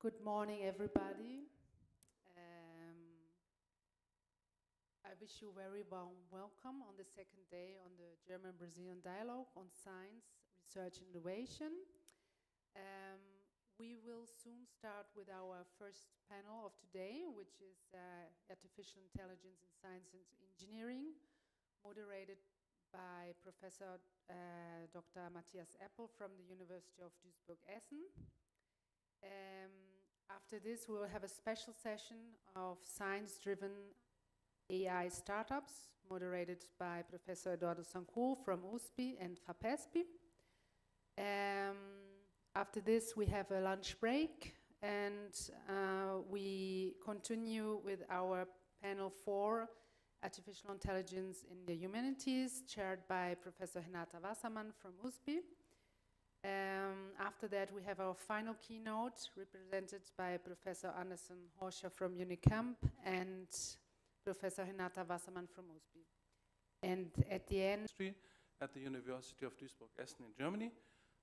Good morning, everybody. I wish you very warm welcome on the second day on the German-Brazilian Dialogue on Science, Research and Innovation. We will soon start with our first panel of today, which is Artificial Intelligence in Science and Engineering, moderated by Professor Dr. Matthias Appel from the University of Duisburg-Essen. After this, we will have a special session of science-driven AI startups, moderated by Professor Eduardo Sancour from USP and FAPESP. After this, we have a lunch break, and we continue with our panel 4, Artificial Intelligence in the Humanities, chaired by Professor Renata Wassermann from USP. After that, we have our final keynote, represented by Professor Anderson Horscher from Unicamp and Professor Renata Wassermann from USP. And at the end, at the University of Duisburg-Essen in Germany,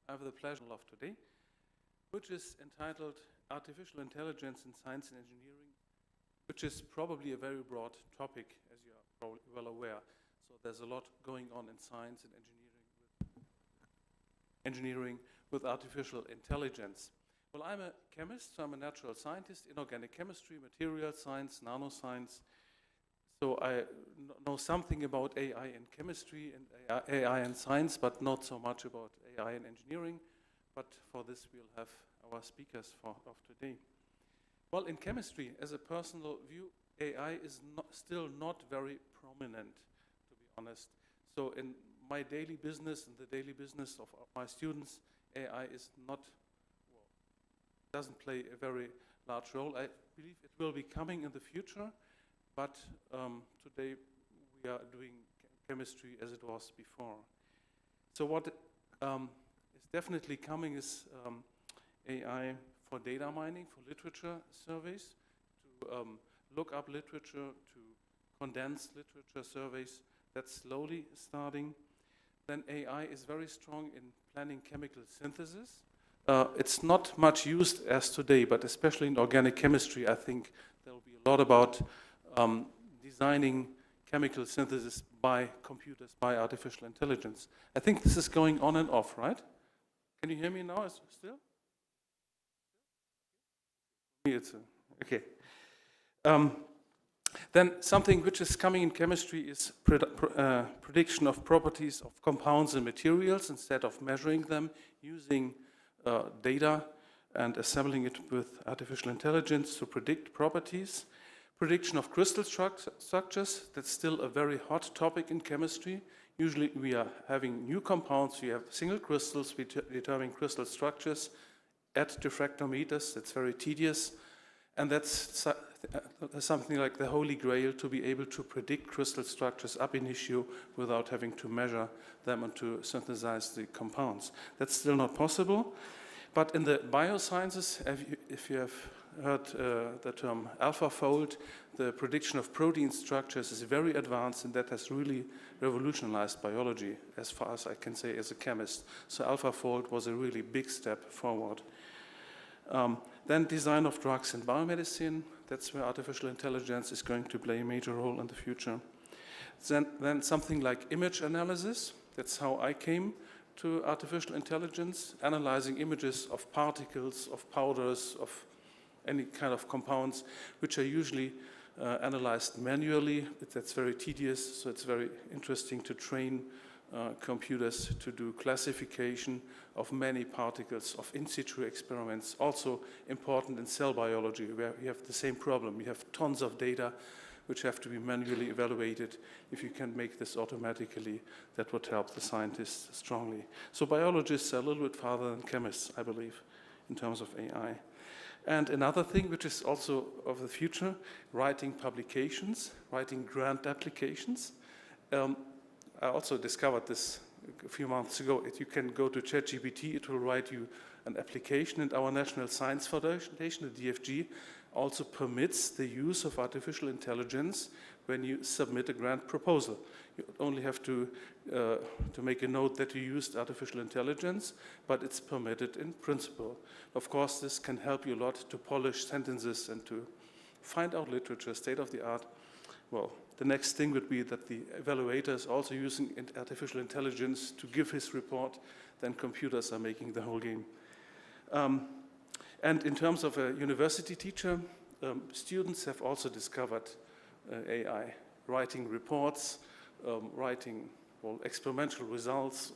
I have the pleasure of today, which is entitled Artificial Intelligence in Science and Engineering, which is probably a very broad topic, as you are probably well aware. So there's a lot going on in science and engineering with artificial intelligence. Well, I'm a chemist, so I'm a natural scientist in organic chemistry, material science, nanoscience. So I know something about AI in chemistry and AI in science, but not so much about AI in engineering. But for this, we'll have our speakers of today. Well, in chemistry, as a personal view, AI is still not very prominent, to be honest. So in my daily business and the daily business of my students, AI is doesn't play a very large role. I believe it will be coming in the future, but today we are doing chemistry as it was before. So what is definitely coming is AI for data mining, for literature surveys, to look up literature, to condense literature surveys. That's slowly starting. Then AI is very strong in planning chemical synthesis. It's not much used as today, but especially in organic chemistry, I think there will be a lot about designing chemical synthesis by computers, by artificial intelligence. I think this is going on and off, right? Can you hear me now still? Okay. Then something which is coming in chemistry is prediction of properties of compounds and materials instead of measuring them using data and assembling it with artificial intelligence to predict properties. Prediction of crystal structures, that's still a very hot topic in chemistry. Usually we are having new compounds, we have single crystals, we determine crystal structures at diffractometers. That's very tedious. And that's something like the holy grail, to be able to predict crystal structures ab initio without having to measure them and to synthesize the compounds. That's still not possible. But in the biosciences, if you have heard the term AlphaFold, the prediction of protein structures is very advanced, and that has really revolutionized biology, as far as I can say as a chemist. So AlphaFold was a really big step forward. Then design of drugs in biomedicine, that's where artificial intelligence is going to play a major role in the future. Then something like image analysis, that's how I came to artificial intelligence, analyzing images of particles, of powders, of any kind of compounds, which are usually analyzed manually. That's very tedious, so it's very interesting to train computers to do classification of many particles, of in situ experiments. Also important in cell biology, where we have the same problem. We have tons of data which have to be manually evaluated. If you can make this automatically, that would help the scientists strongly. So biologists are a little bit farther than chemists, I believe, in terms of AI. And another thing which is also of the future, writing publications, writing grant applications. I also discovered this a few months ago. You can go to ChatGPT, it will write you an application, and our National Science Foundation, the DFG, also permits the use of artificial intelligence when you submit a grant proposal. You only have to make a note that you used artificial intelligence, but it's permitted in principle. Of course, this can help you a lot to polish sentences and to find out literature, state of the art. Well, the next thing would be that the evaluator is also using artificial intelligence to give his report, then computers are making the whole game. And in terms of a university teacher, students have also discovered AI, writing reports, writing experimental results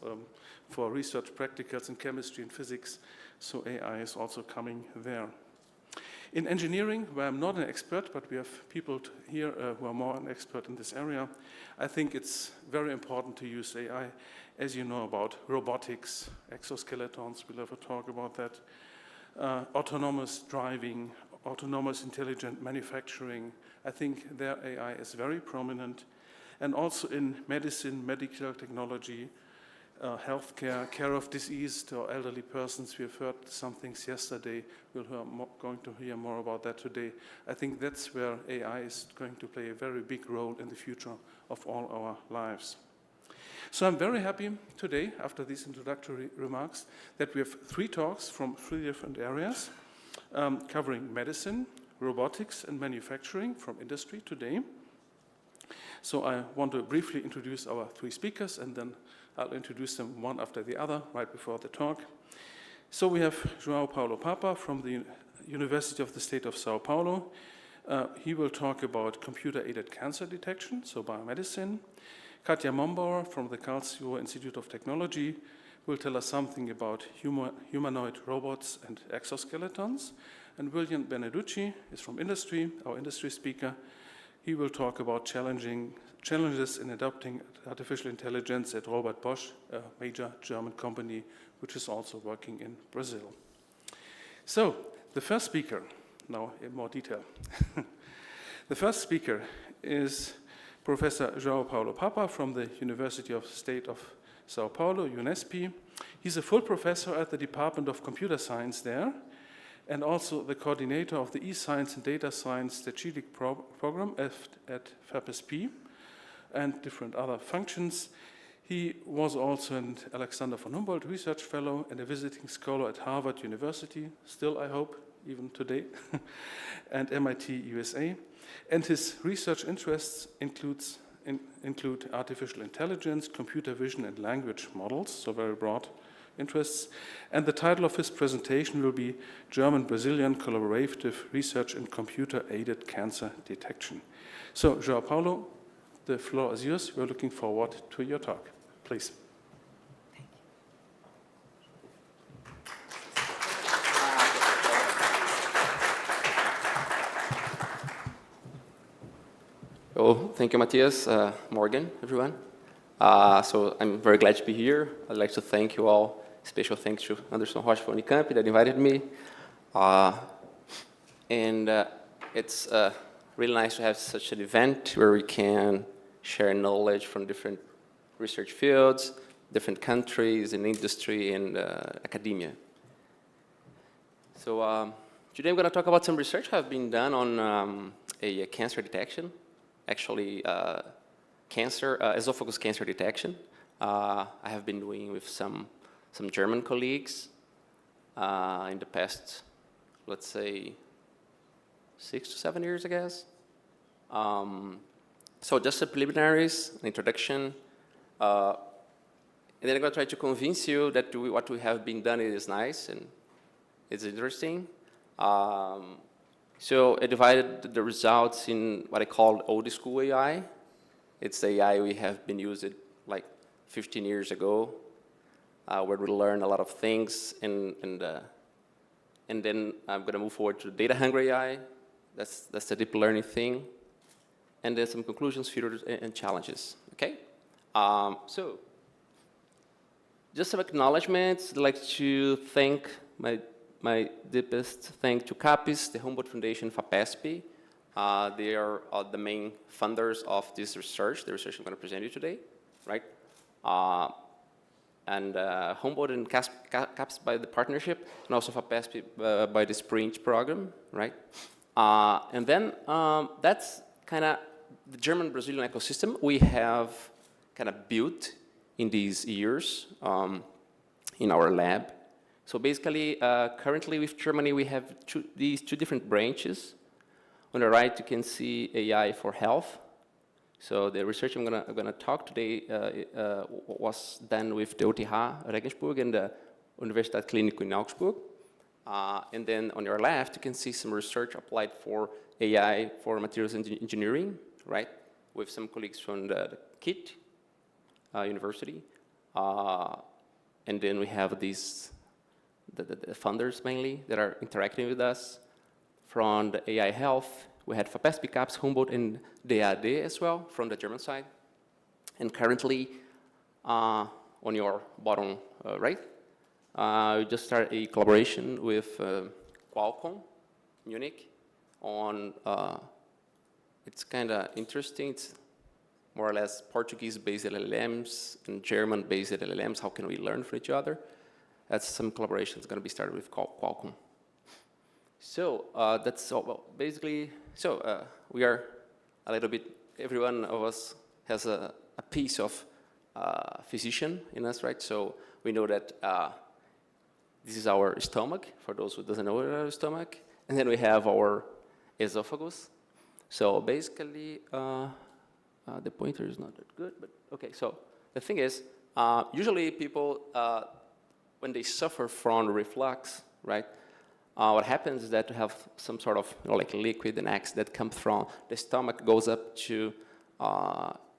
for research practicals in chemistry and physics. So AI is also coming there. In engineering, where I'm not an expert, but we have people here who are more an expert in this area, I think it's very important to use AI, as you know, about robotics, exoskeletons, we'll have a talk about that, autonomous driving, autonomous intelligent manufacturing. I think their AI is very prominent. And also in medicine, medical technology, healthcare, care of disease to elderly persons. We have heard some things yesterday. We're going to hear more about that today. I think that's where AI is going to play a very big role in the future of all our lives. So I'm very happy today, after these introductory remarks, that we have 3 talks from 3 different areas, covering medicine, robotics, and manufacturing from industry today. So I want to briefly introduce our 3 speakers, and then I'll introduce them one after the other right before the talk. So we have João Paulo Papa from the University of the State of Sao Paulo. He will talk about computer-aided cancer detection, so biomedicine. Katja Mombauer from the Karlsruhe Institute of Technology will tell us something about humanoid robots and exoskeletons. And William Beneducci is from industry, our industry speaker. He will talk about challenges in adopting artificial intelligence at Robert Bosch, a major German company, which is also working in Brazil. So, the first speaker, now in more detail. The first speaker is Professor João Paulo Papa from the University of the State of Sao Paulo, UNESP. He's a full professor at the Department of Computer Science there, and also the coordinator of the e-Science and Data Science Strategic Program at FAPSP, and different other functions. He was also an Alexander von Humboldt Research Fellow and a visiting scholar at Harvard University, still I hope, even today, and MIT USA. And his research interests include artificial intelligence, computer vision, and language models, so very broad interests. And the title of his presentation will be German-Brazilian Collaborative Research in Computer-Aided Cancer Detection. So, João Paulo, the floor is yours. We're looking forward to your talk. Please. Oh, thank you, Matthias, Morgan, everyone. So I'm very glad to be here. I'd like to thank you all. Special thanks to Anderson Rocha from Unicamp that invited me. It's really nice to have such an event where we can share knowledge from different research fields, different countries, and industry and academia. So today I'm going to talk about some research I've been done on a cancer detection. Actually, esophagus cancer detection. I have been doing with some German colleagues in the past, let's say, 6 to 7 years, I guess. So just the preliminaries, an introduction, and then I'm going to try to convince you that what we have been done is nice and it's interesting. So I divided the results in what I call old school AI. It's the AI we have been using like 15 years ago, where we learn a lot of things, and then I'm going to move forward to data hungry AI. That's the deep learning thing, and then some conclusions, features, and challenges. Okay, so just some acknowledgements. I'd like to thank my deepest thanks to CAPES, the Humboldt Foundation, FAPESP. They are the main funders of this research, the research I'm going to present you today, right? And Humboldt and CAPES by the partnership, and also FAPESP by the Sprint program, right? And then that's kind of the German-Brazilian ecosystem we have kind of built in these years in our lab. So basically, currently with Germany, we have these two different branches. On the right, you can see AI for health. So the research I'm gonna talk today was done with the OTH Regensburg and the Universität Klinikum in Augsburg. And then on your left, you can see some research applied for AI for materials engineering, right? With some colleagues from the KIT University. And then we have these, the funders mainly that are interacting with us. From the AI health, we had FAPESP, CAPS, Humboldt, and DAD as well from the German side. And currently, on your bottom right, we just started a collaboration with Qualcomm, Munich, on, it's kind of interesting. It's more or less Portuguese-based LLMs and German-based LLMs. How can we learn from each other? That's some collaboration that's going to be started with Qualcomm. So that's all. Well, basically, so we are a little bit, every one of us has a piece of physician in us, right? So we know that this is our stomach, for those who doesn't know our stomach. And then we have our esophagus. So basically, the pointer is not that good, but okay. So the thing is, usually people, when they suffer from reflux, right, what happens is that you have some sort of like liquid and acid that comes from the stomach, goes up to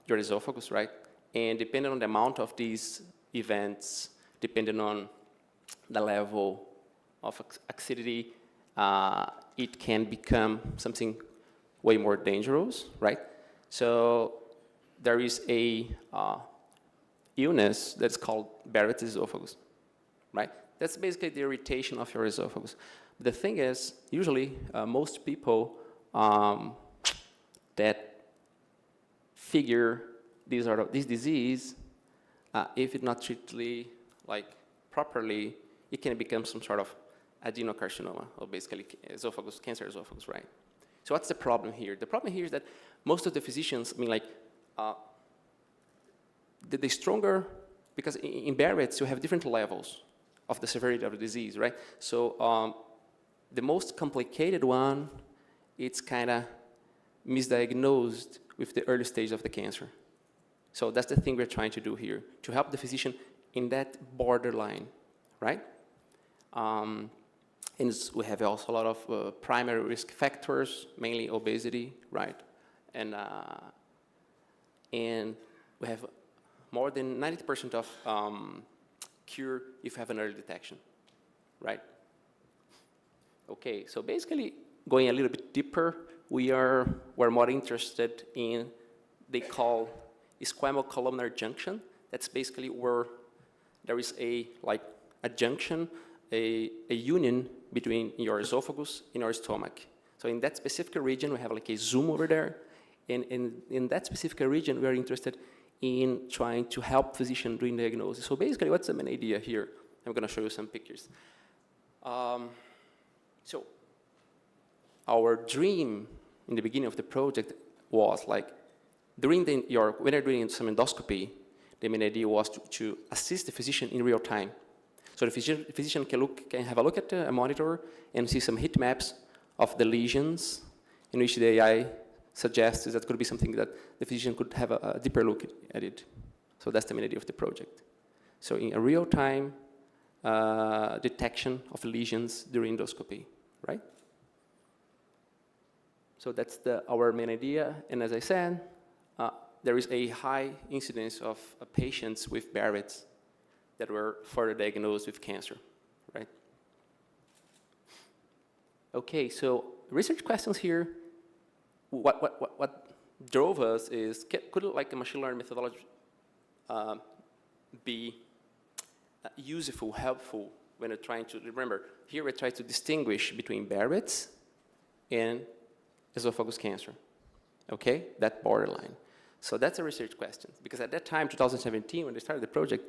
your esophagus, right? And depending on the amount of these events, depending on the level of acidity, it can become something way more dangerous, right? So there is a illness that's called Barrett's esophagus, right? That's basically the irritation of your esophagus. The thing is, usually most people that figure this disease, if it's not treated like properly, it can become some sort of adenocarcinoma, or basically esophagus, cancer esophagus, right? So what's the problem here? The problem here is that most of the physicians, I mean, like, the stronger, because in Barrett's you have different levels of the severity of the disease, right? So the most complicated one, it's kind of misdiagnosed with the early stage of the cancer. So that's the thing we're trying to do here, to help the physician in that borderline, right? And we have also a lot of primary risk factors, mainly obesity, right? And we have more than 90% of cure if you have an early detection, right? Okay, so basically going a little bit deeper, we're more interested in, they call squamocolumnar junction. That's basically where there is a junction, a union between your esophagus and your stomach. So in that specific region, we have like a zoom over there. And in that specific region, we are interested in trying to help physicians doing diagnosis. So basically, what's the main idea here? I'm going to show you some pictures. So our dream in the beginning of the project was like, when you're doing some endoscopy, the main idea was to assist the physician in real time. So the physician can have a look at a monitor and see some heat maps of the lesions in which the AI suggests that could be something that the physician could have a deeper look at it. So that's the main idea of the project. So in a real-time detection of lesions during endoscopy, right? So that's our main idea. And as I said, there is a high incidence of patients with Barrett's that were further diagnosed with cancer, right? Okay, so research questions here. What drove us is, could like a machine learning methodology be useful, helpful when we're trying to, remember, here we're trying to distinguish between Barrett's and esophagus cancer, okay? That borderline. So that's a research question, because at that time, 2017, when they started the project,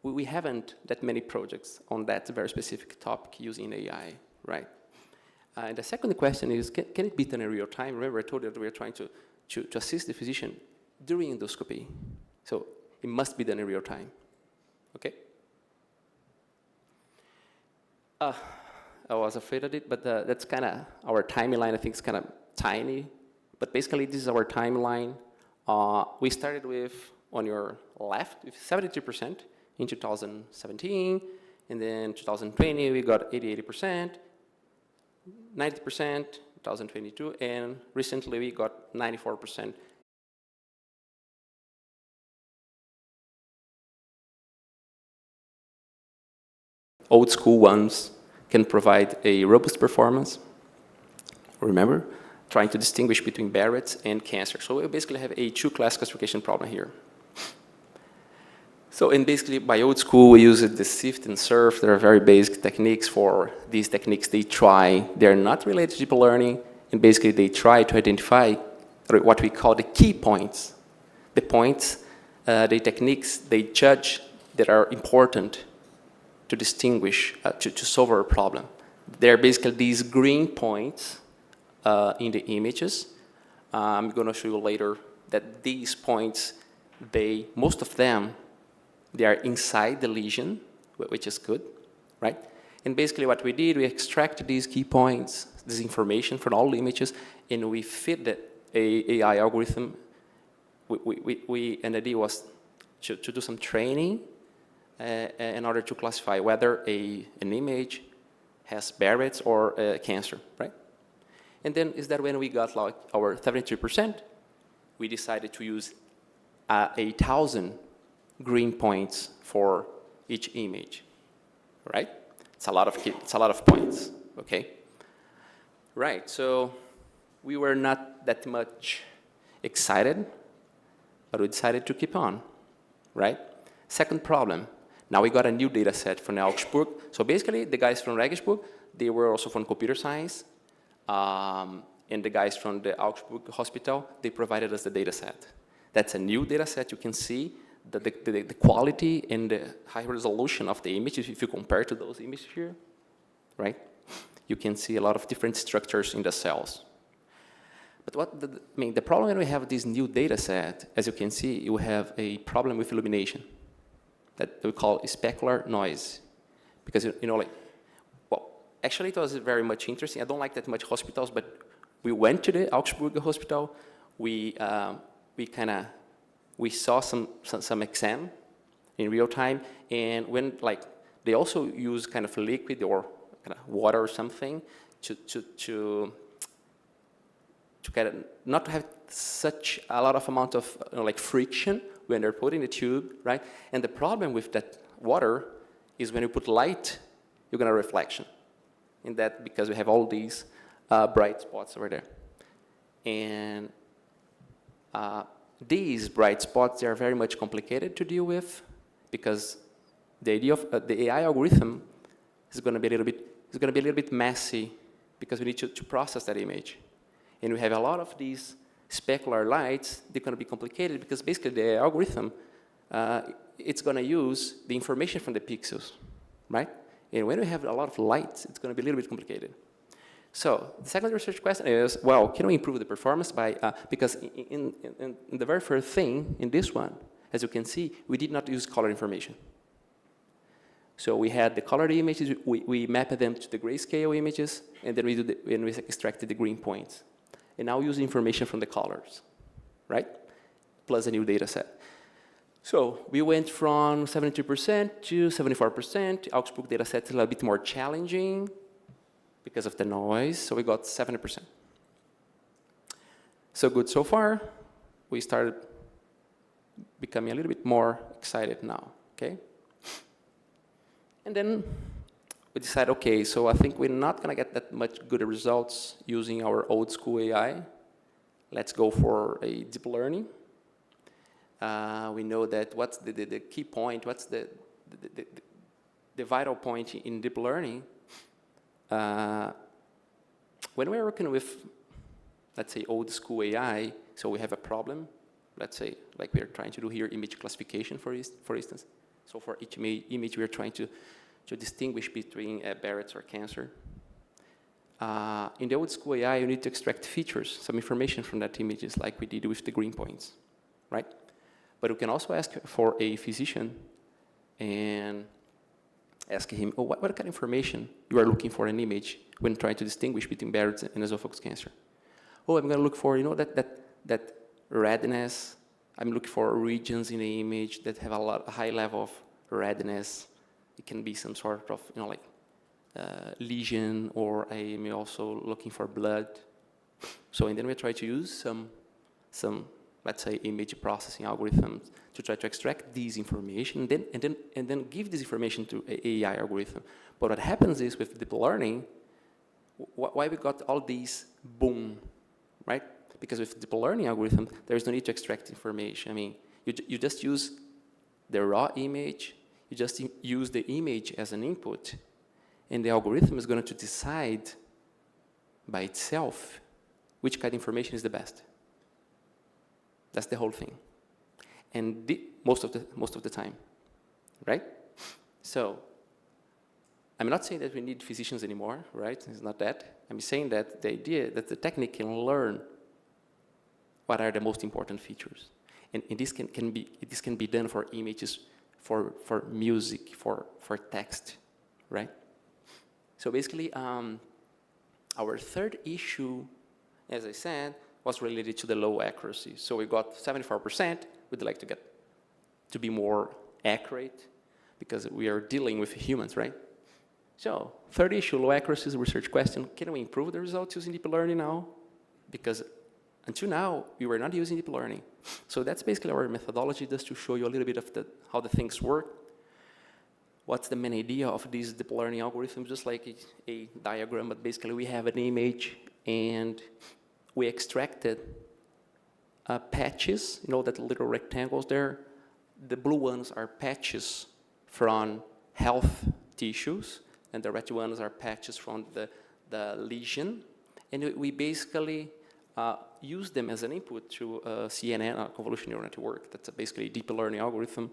we haven't that many projects on that very specific topic using AI, right? And the second question is, can it be done in real time? Remember, I told you that we are trying to assist the physician during endoscopy. So it must be done in real time, okay? I was afraid of it, but that's kind of our timeline. I think it's kind of tiny, but basically this is our timeline. We started with, on your left, with 72% in 2017, and then 2020 we got 80%, 90%, 2022, and recently we got 94%. Old school ones can provide a robust performance. Remember, trying to distinguish between Barrett's and cancer. So we basically have a two-class classification problem here. So, and basically by old school, we use the SIFT and SURF. There are very basic techniques for these techniques. They're not related to deep learning, and basically they try to identify what we call the key points. The points, the techniques they judge that are important to distinguish, to solve our problem. They're basically these green points in the images. I'm going to show you later that these points, most of them, they are inside the lesion, which is good, right? And basically what we did, we extracted these key points, this information from all the images, and we fit the AI algorithm. And the idea was to do some training in order to classify whether an image has Barrett's or cancer, right? And then is that when we got like our 73%, we decided to use 1,000 green points for each image, right? It's a lot of points, okay? Right, so we were not that much excited, but we decided to keep on, right? Second problem, now we got a new data set from Augsburg. So basically, the guys from Regensburg, they were also from computer science, and the guys from the Augsburg hospital, they provided us the data set. That's a new data set. You can see the quality and the high resolution of the images if you compare to those images here, right? You can see a lot of different structures in the cells. But the problem when we have this new data set, as you can see, you have a problem with illumination that we call specular noise. Because, actually it was very much interesting. I don't like that much hospitals, but we went to the Augsburg hospital. We saw some exam in real time, and when they also use kind of liquid or kind of water or something to kind of not to have such a lot of amount of friction when they're putting the tube, right? And the problem with that water is when you put light, you're gonna reflection. And that because we have all these bright spots over there. And these bright spots, they are very much complicated to deal with because the idea of the AI algorithm is going to be a little bit messy because we need to process that image. And we have a lot of these specular lights. They're going to be complicated because basically the algorithm, it's going to use the information from the pixels, right? And when we have a lot of lights, it's going to be a little bit complicated. So the second research question is, well, can we improve the performance by, because in the very first thing, in this one, as you can see, we did not use color information. So we had the colored images, we mapped them to the grayscale images, and then we extracted the green points. And now we use information from the colors, right? Plus a new data set. So we went from 72% to 74%. Augsburg data set is a little bit more challenging because of the noise, so we got 70%. So good so far. We started becoming a little bit more excited now, okay? And then we decided, okay, so I think we're not gonna get that much good results using our old school AI. Let's go for a deep learning. We know that what's the key point, what's the vital point in deep learning. When we're working with, let's say, old school AI, so we have a problem, let's say, like we're trying to do here, image classification, for instance. So for each image, we're trying to distinguish between Barrett's or cancer. in the old school AI, you need to extract features, some information from that images, like we did with the green points, right? But you can also ask for a physician and ask him, oh, what kind of information you are looking for in an image when trying to distinguish between Barrett's and esophagus cancer? Oh, I'm going to look for, that redness. I'm looking for regions in the image that have a high level of redness. It can be some sort of, lesion, or I am also looking for blood. So, and then we try to use some, let's say, image processing algorithms to try to extract these information, and then give this information to an AI algorithm. But what happens is with deep learning, why we got all these boom, right? Because with deep learning algorithm, there is no need to extract information. I mean, you just use the raw image, you just use the image as an input, and the algorithm is going to decide by itself which kind of information is the best. That's the whole thing. And most of the time, right? So, I'm not saying that we need physicians anymore, right? It's not that. I'm saying that the idea that the technique can learn what are the most important features. And this can be done for images, for music, for text, right? So basically, our third issue, as I said, was related to the low accuracy. So we got 74%. We'd like to get to be more accurate because we are dealing with humans, right? So third issue, low accuracy is a research question. Can we improve the results using deep learning now? Because until now, we were not using deep learning. So that's basically our methodology, just to show you a little bit of how the things work. What's the main idea of these deep learning algorithms? Just like a diagram, but basically we have an image and we extracted patches, that little rectangles there. The blue ones are patches from health tissues, and the red ones are patches from the lesion. And we basically use them as an input to CNN, convolutional neural network. That's basically a deep learning algorithm.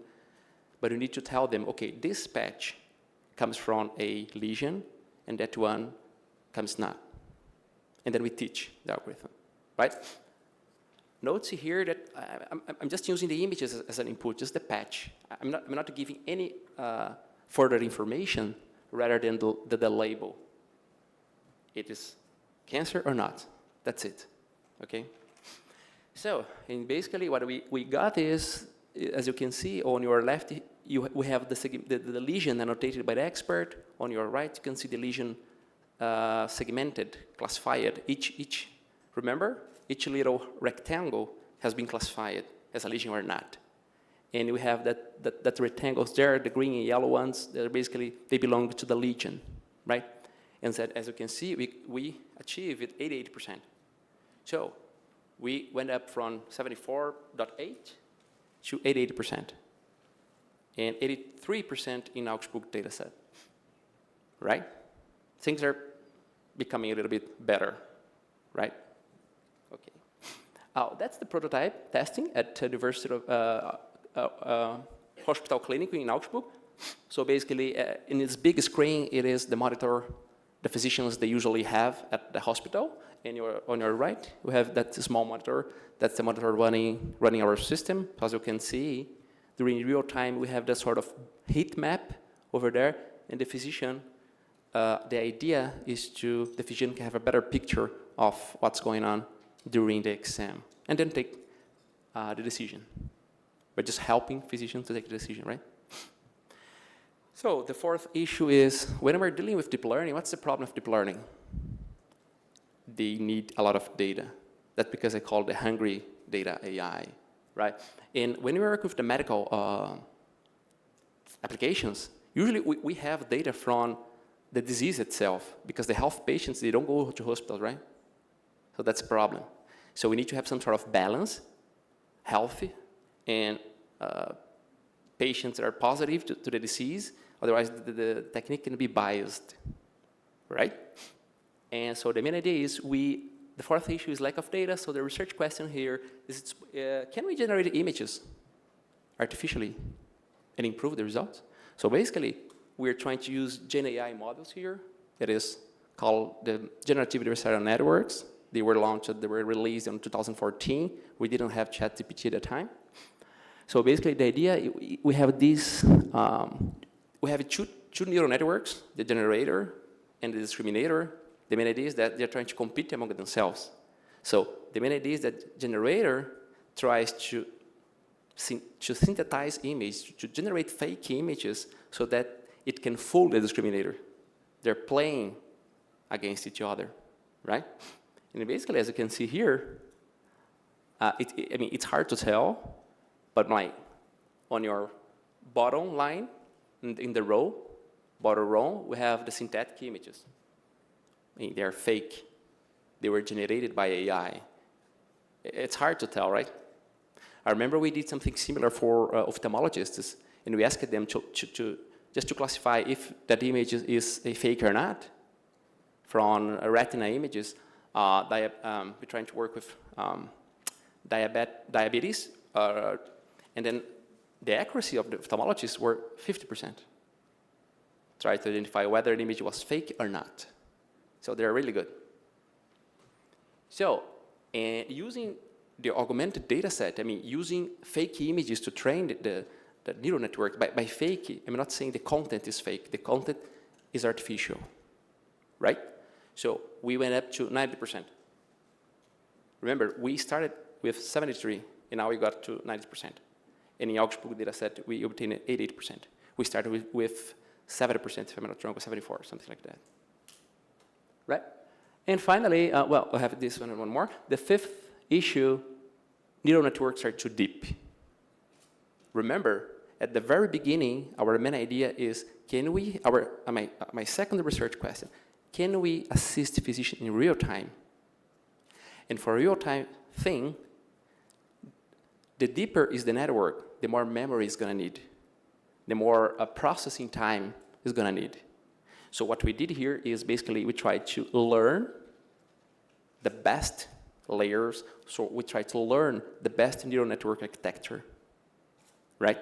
But you need to tell them, okay, this patch comes from a lesion, and that one comes not. And then we teach the algorithm, right? Note here that I'm just using the images as an input, just the patch. I'm not giving any further information rather than the label. It is cancer or not. That's it, okay? So, and basically what we got is, as you can see, on your left, we have the lesion annotated by the expert. On your right, you can see the lesion segmented, classified. Remember, each little rectangle has been classified as a lesion or not. And we have that rectangles there, the green and yellow ones, they belong to the lesion, right? And so, as you can see, we achieved it 88%. So we went up from 74.8 to 88%, and 83% in Augsburg dataset, right? Things are becoming a little bit better, right? Okay. Oh, that's the prototype testing at the University of Hospital Clinic in Augsburg. So basically, in this big screen, it is the monitor the physicians they usually have at the hospital. And on your right, we have that small monitor. That's the monitor running our system. As you can see, during real time, we have that sort of heat map over there. And the physician, the idea is the physician can have a better picture of what's going on during the exam, and then take the decision. We're just helping physicians to take the decision, right? So the fourth issue is, when we're dealing with deep learning, what's the problem of deep learning? They need a lot of data. That's because I call it the hungry data AI, right? And when we work with the medical applications, usually we have data from the disease itself, because the health patients, they don't go to hospitals, right? So that's a problem. So we need to have some sort of balance, healthy, and patients that are positive to the disease. Otherwise, the technique can be biased, right? And so the main idea is the fourth issue is lack of data. So the research question here is, can we generate images artificially and improve the results? So basically, we're trying to use Gen AI models here. It is called the generative adversarial networks. They were launched, they were released in 2014. We didn't have ChatGPT at the time. So basically the idea, we have this, we have two neural networks, the generator and the discriminator. The main idea is that they're trying to compete among themselves. So the main idea is that generator tries to synthesize images, to generate fake images so that it can fool the discriminator. They're playing against each other, right? And basically, as you can see here, I mean, it's hard to tell, but on your bottom line, in the row, bottom row, we have the synthetic images. I mean, they're fake. They were generated by AI. It's hard to tell, right? I remember we did something similar for ophthalmologists, and we asked them just to classify if that image is a fake or not. From retina images, we're trying to work with diabetes, and then the accuracy of the ophthalmologists were 50%. Try to identify whether an image was fake or not. So they're really good. So, using the augmented data set, I mean, using fake images to train the neural network, by fake, I'm not saying the content is fake, the content is artificial, right? So we went up to 90%. Remember, we started with 73, and now we got to 90%. And in Augsburg data set, we obtained 88%. We started with 70%, if I'm not wrong, or 74, something like that. Right? And finally, well, I have this one and one more. The fifth issue, neural networks are too deep. Remember, at the very beginning, our main idea is, can we, my second research question, can we assist physicians in real time? And for a real time thing, the deeper is the network, the more memory is going to need, the more processing time is going to need. So what we did here is basically we tried to learn the best layers. So we tried to learn the best neural network architecture, right?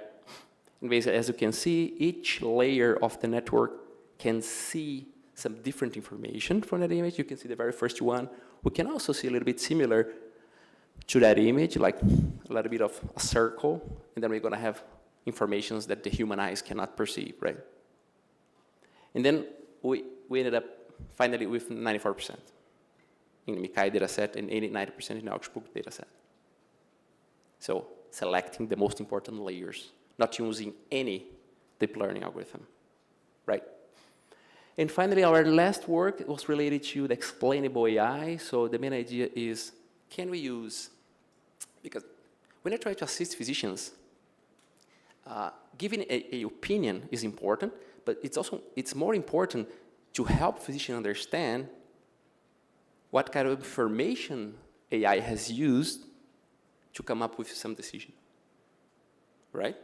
And basically, as you can see, each layer of the network can see some different information from that image. You can see the very first one. We can also see a little bit similar to that image, like a little bit of a circle, and then we're going to have informations that the human eyes cannot perceive, right? And then we ended up finally with 94% in the Mikai dataset and 89% in the Augsburg dataset. So selecting the most important layers, not using any deep learning algorithm, right? And finally, our last work was related to the explainable AI. So the main idea is, can we use, because when I try to assist physicians, giving an opinion is important, but it's more important to help physicians understand what kind of information AI has used to come up with some decision, right?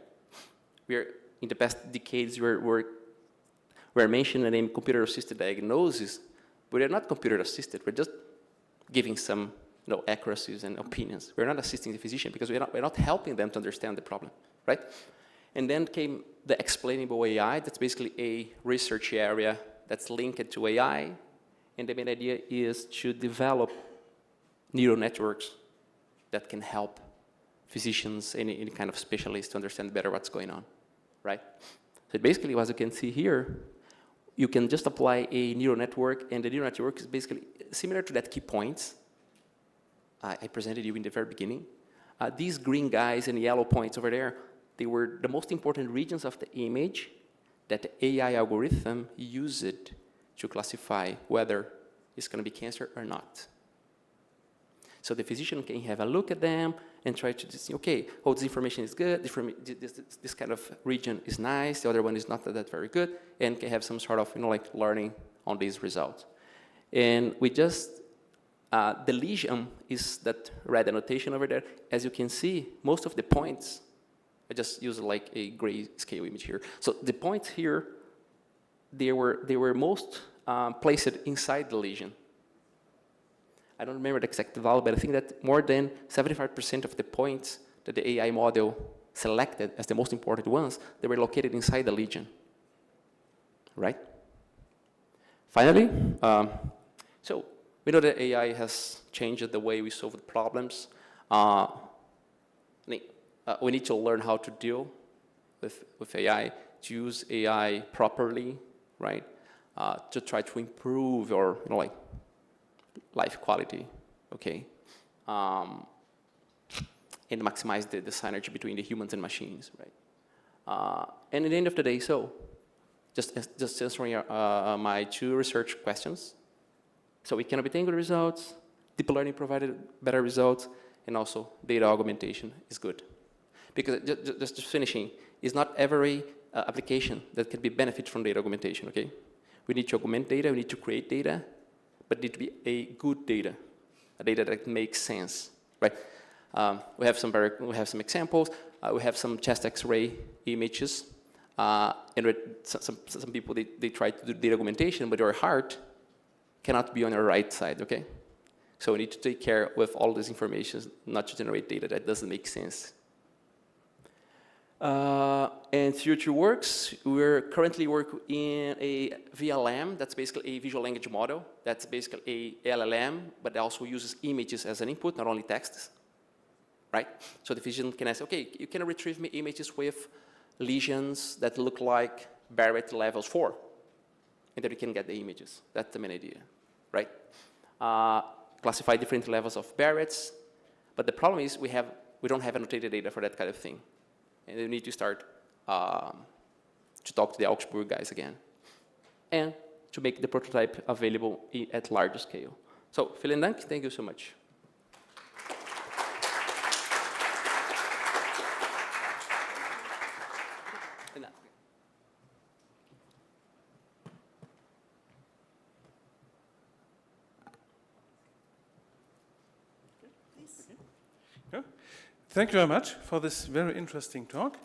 In the past decades, we're mentioning the name computer-assisted diagnosis, but we're not computer-assisted. We're just giving some accuracies and opinions. We're not assisting the physician because we're not helping them to understand the problem, right? And then came the explainable AI. That's basically a research area that's linked to AI. And the main idea is to develop neural networks that can help physicians, any kind of specialists, to understand better what's going on, right? So basically, as you can see here, you can just apply a neural network, and the neural network is basically similar to that key points I presented you in the very beginning. These green guys and yellow points over there, they were the most important regions of the image that the AI algorithm used to classify whether it's going to be cancer or not. So the physician can have a look at them and try to see, okay, oh, this information is good, this kind of region is nice, the other one is not that very good, and can have some sort of, like learning on these results. And we just, the lesion is that red annotation over there. As you can see, most of the points, I just use like a gray scale image here. So the points here, they were most placed inside the lesion. I don't remember the exact value, but I think that more than 75% of the points that the AI model selected as the most important ones, they were located inside the lesion, right? Finally, so we know that AI has changed the way we solve the problems. We need to learn how to deal with AI, to use AI properly, right? To try to improve our, life quality, okay? And maximize the synergy between the humans and machines, right? And at the end of the day, so just answering my 2 research questions. So we can obtain good results, deep learning provided better results, and also data augmentation is good. Because just finishing, it's not every application that can be benefit from data augmentation, okay? We need to augment data, we need to create data, but it need to be a good data, a data that makes sense, right? We have some examples. We have some chest X-ray images, and some people they try to do data augmentation, but your heart cannot be on your right side, okay? So we need to take care with all this information, not to generate data that doesn't make sense. And future works, we're currently working in a VLM, that's basically a visual language model. That's basically a LLM, but it also uses images as an input, not only text, right? So the physician can ask, okay, you can retrieve me images with lesions that look like Barrett levels 4. And then you can get the images. That's the main idea, right? Classify different levels of Barrett's, but the problem is we don't have annotated data for that kind of thing. And we need to start to talk to the Augsburg guys again, and to make the prototype available at larger scale. So, vielen Dank, thank you so much. Thank you very much for this very interesting talk.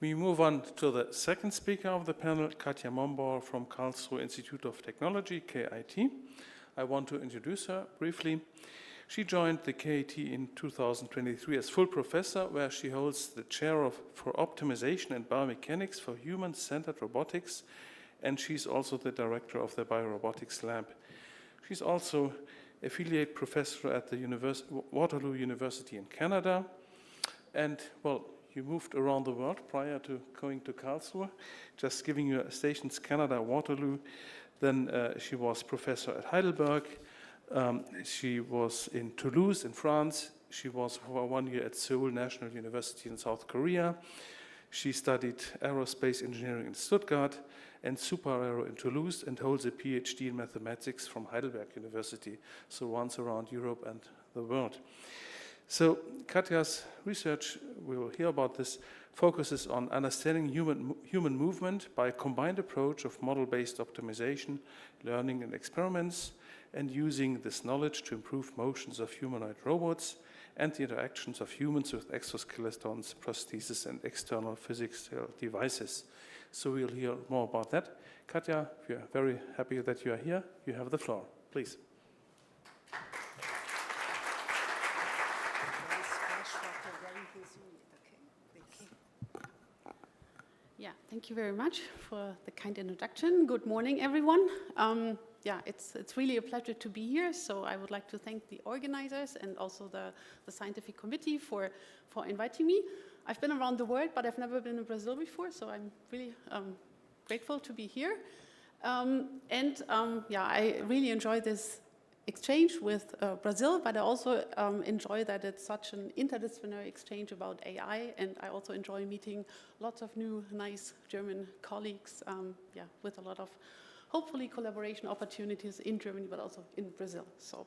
We move on to the second speaker of the panel, Katja Mombauer from Karlsruhe Institute of Technology, KIT. I want to introduce her briefly. She joined the KIT in 2023 as full professor, where she holds the chair for optimization and biomechanics for human-centered robotics, and she's also the director of the biorobotics lab. She's also affiliate professor at the Waterloo University in Canada. And, well, you moved around the world prior to going to Karlsruhe, just giving you stations Canada, Waterloo. Then she was professor at Heidelberg. She was in Toulouse in France. She was for 1 year at Seoul National University in South Korea. She studied aerospace engineering in Stuttgart and super-aero in Toulouse, and holds a PhD in mathematics from Heidelberg University, so runs around Europe and the world. So Katja's research, we will hear about this, focuses on understanding human movement by a combined approach of model-based optimization, learning and experiments, and using this knowledge to improve motions of humanoid robots and the interactions of humans with exoskeletons, prostheses, and external physical devices. So we'll hear more about that. Katja, we are very happy that you are here. You have the floor, please. Yeah, thank you very much for the kind introduction. Good morning, everyone. Yeah, it's really a pleasure to be here. So I would like to thank the organizers and also the scientific committee for inviting me. I've been around the world, but I've never been in Brazil before, so I'm really grateful to be here. Yeah, I really enjoy this exchange with Brazil, but I also enjoy that it's such an interdisciplinary exchange about AI, and I also enjoy meeting lots of new, nice German colleagues, yeah, with a lot of, hopefully, collaboration opportunities in Germany, but also in Brazil. So,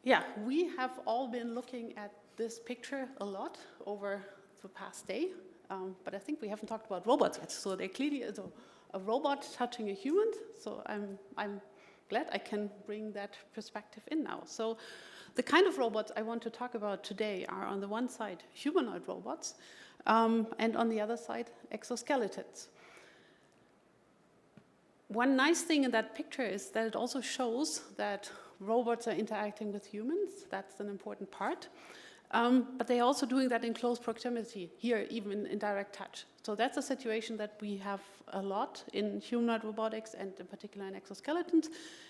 yeah, we have all been looking at this picture a lot over the past day, but I think we haven't talked about robots yet. So there clearly is a robot touching a human, so I'm glad I can bring that perspective in now. So the kind of robots I want to talk about today are, on the one side, humanoid robots, and on the other side, exoskeletons. One nice thing in that picture is that it also shows that robots are interacting with humans. That's an important part. But they're also doing that in close proximity, here even in direct touch. So that's a situation that we have a lot in humanoid robotics and in particular in exoskeletons,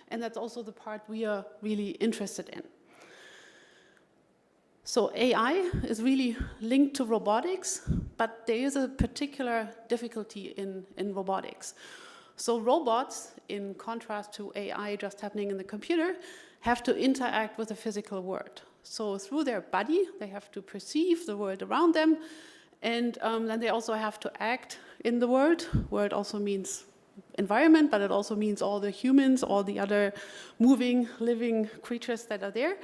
and that's also the part we are really interested in. So AI is really linked to robotics, but there is a particular difficulty in robotics. So robots, in contrast to AI just happening in the computer, have to interact with the physical world. So through their body, they have to perceive the world around them, and then they also have to act in the world. World also means environment, but it also means all the humans, all the other moving, living creatures that are there.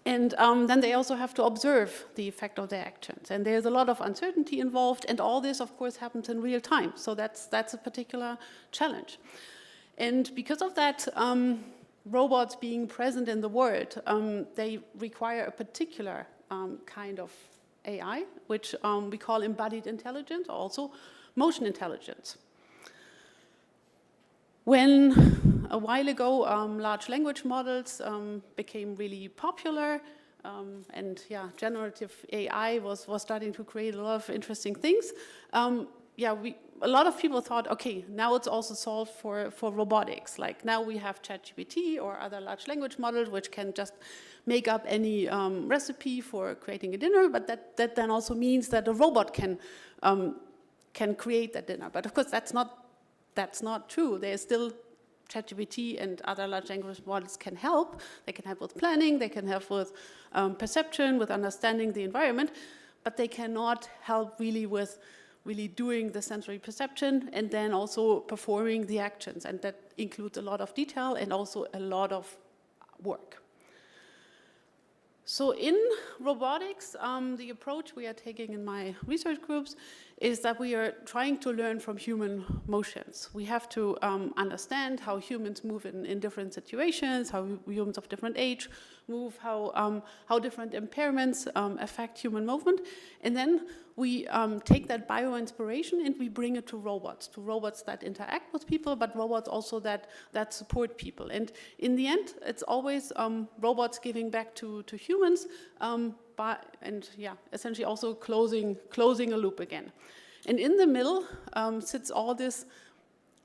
And then they also have to observe the effect of their actions. And there's a lot of uncertainty involved, and all this, of course, happens in real time. So that's a particular challenge. And because of that, robots being present in the world, they require a particular kind of AI, which we call embodied intelligence, or also motion intelligence. When a while ago large language models became really popular, and yeah, generative AI was starting to create a lot of interesting things, a lot of people thought, okay, now it's also solved for robotics. Like now we have ChatGPT or other large language models which can just make up any recipe for creating a dinner, but that then also means that a robot can create that dinner. But of course, that's not true. There's still ChatGPT and other large language models can help. They can help with planning, they can help with perception, with understanding the environment, but they cannot help really with doing the sensory perception and then also performing the actions. And that includes a lot of detail and also a lot of work. So in robotics, the approach we are taking in my research groups is that we are trying to learn from human motions. We have to understand how humans move in different situations, how humans of different age move, how different impairments affect human movement. And then we take that bio-inspiration and we bring it to robots that interact with people, but robots also that support people. And in the end, it's always robots giving back to humans, essentially also closing a loop again. And in the middle sits all this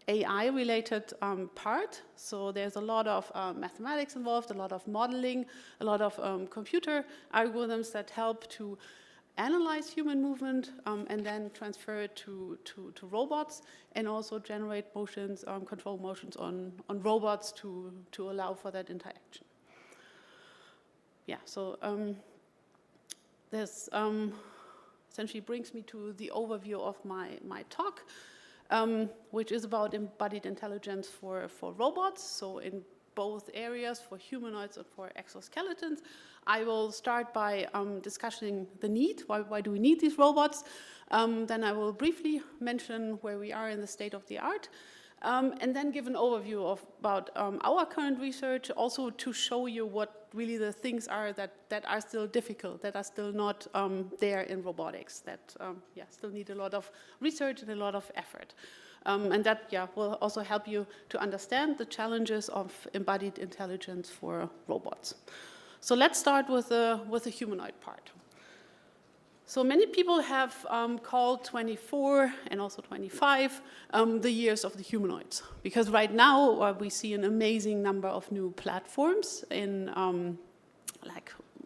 AI-related part. So there's a lot of mathematics involved, a lot of modeling, a lot of computer algorithms that help to analyze human movement and then transfer it to robots, and also generate motions, control motions on robots to allow for that interaction. Yeah, so this essentially brings me to the overview of my talk, which is about embodied intelligence for robots. So in both areas, for humanoids and for exoskeletons. I will start by discussing the need. Why do we need these robots? Then I will briefly mention where we are in the state of the art. And then give an overview about our current research, also to show you what really the things are that are still difficult, that are still not there in robotics, that still need a lot of research and a lot of effort. And that will also help you to understand the challenges of embodied intelligence for robots. So let's start with the humanoid part. So many people have called 24 and also 25 the years of the humanoids, because right now we see an amazing number of new platforms in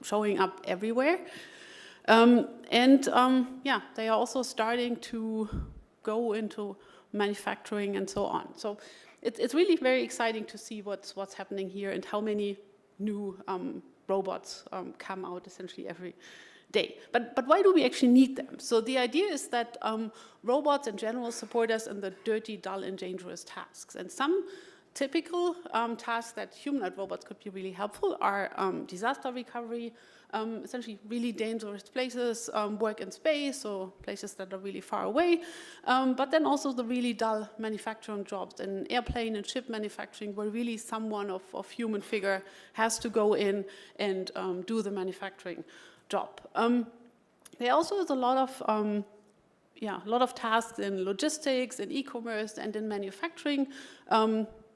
showing up everywhere, they are also starting to go into manufacturing and so on. So it's really very exciting to see what's happening here and how many new robots come out essentially every day. But why do we actually need them? So the idea is that robots in general support us in the dirty, dull, and dangerous tasks. And some typical tasks that humanoid robots could be really helpful are disaster recovery, essentially really dangerous places, work in space, so places that are really far away, but then also the really dull manufacturing jobs in airplane and ship manufacturing, where really someone of human figure has to go in and do the manufacturing job. There also is a lot of tasks in logistics, in e-commerce, and in manufacturing,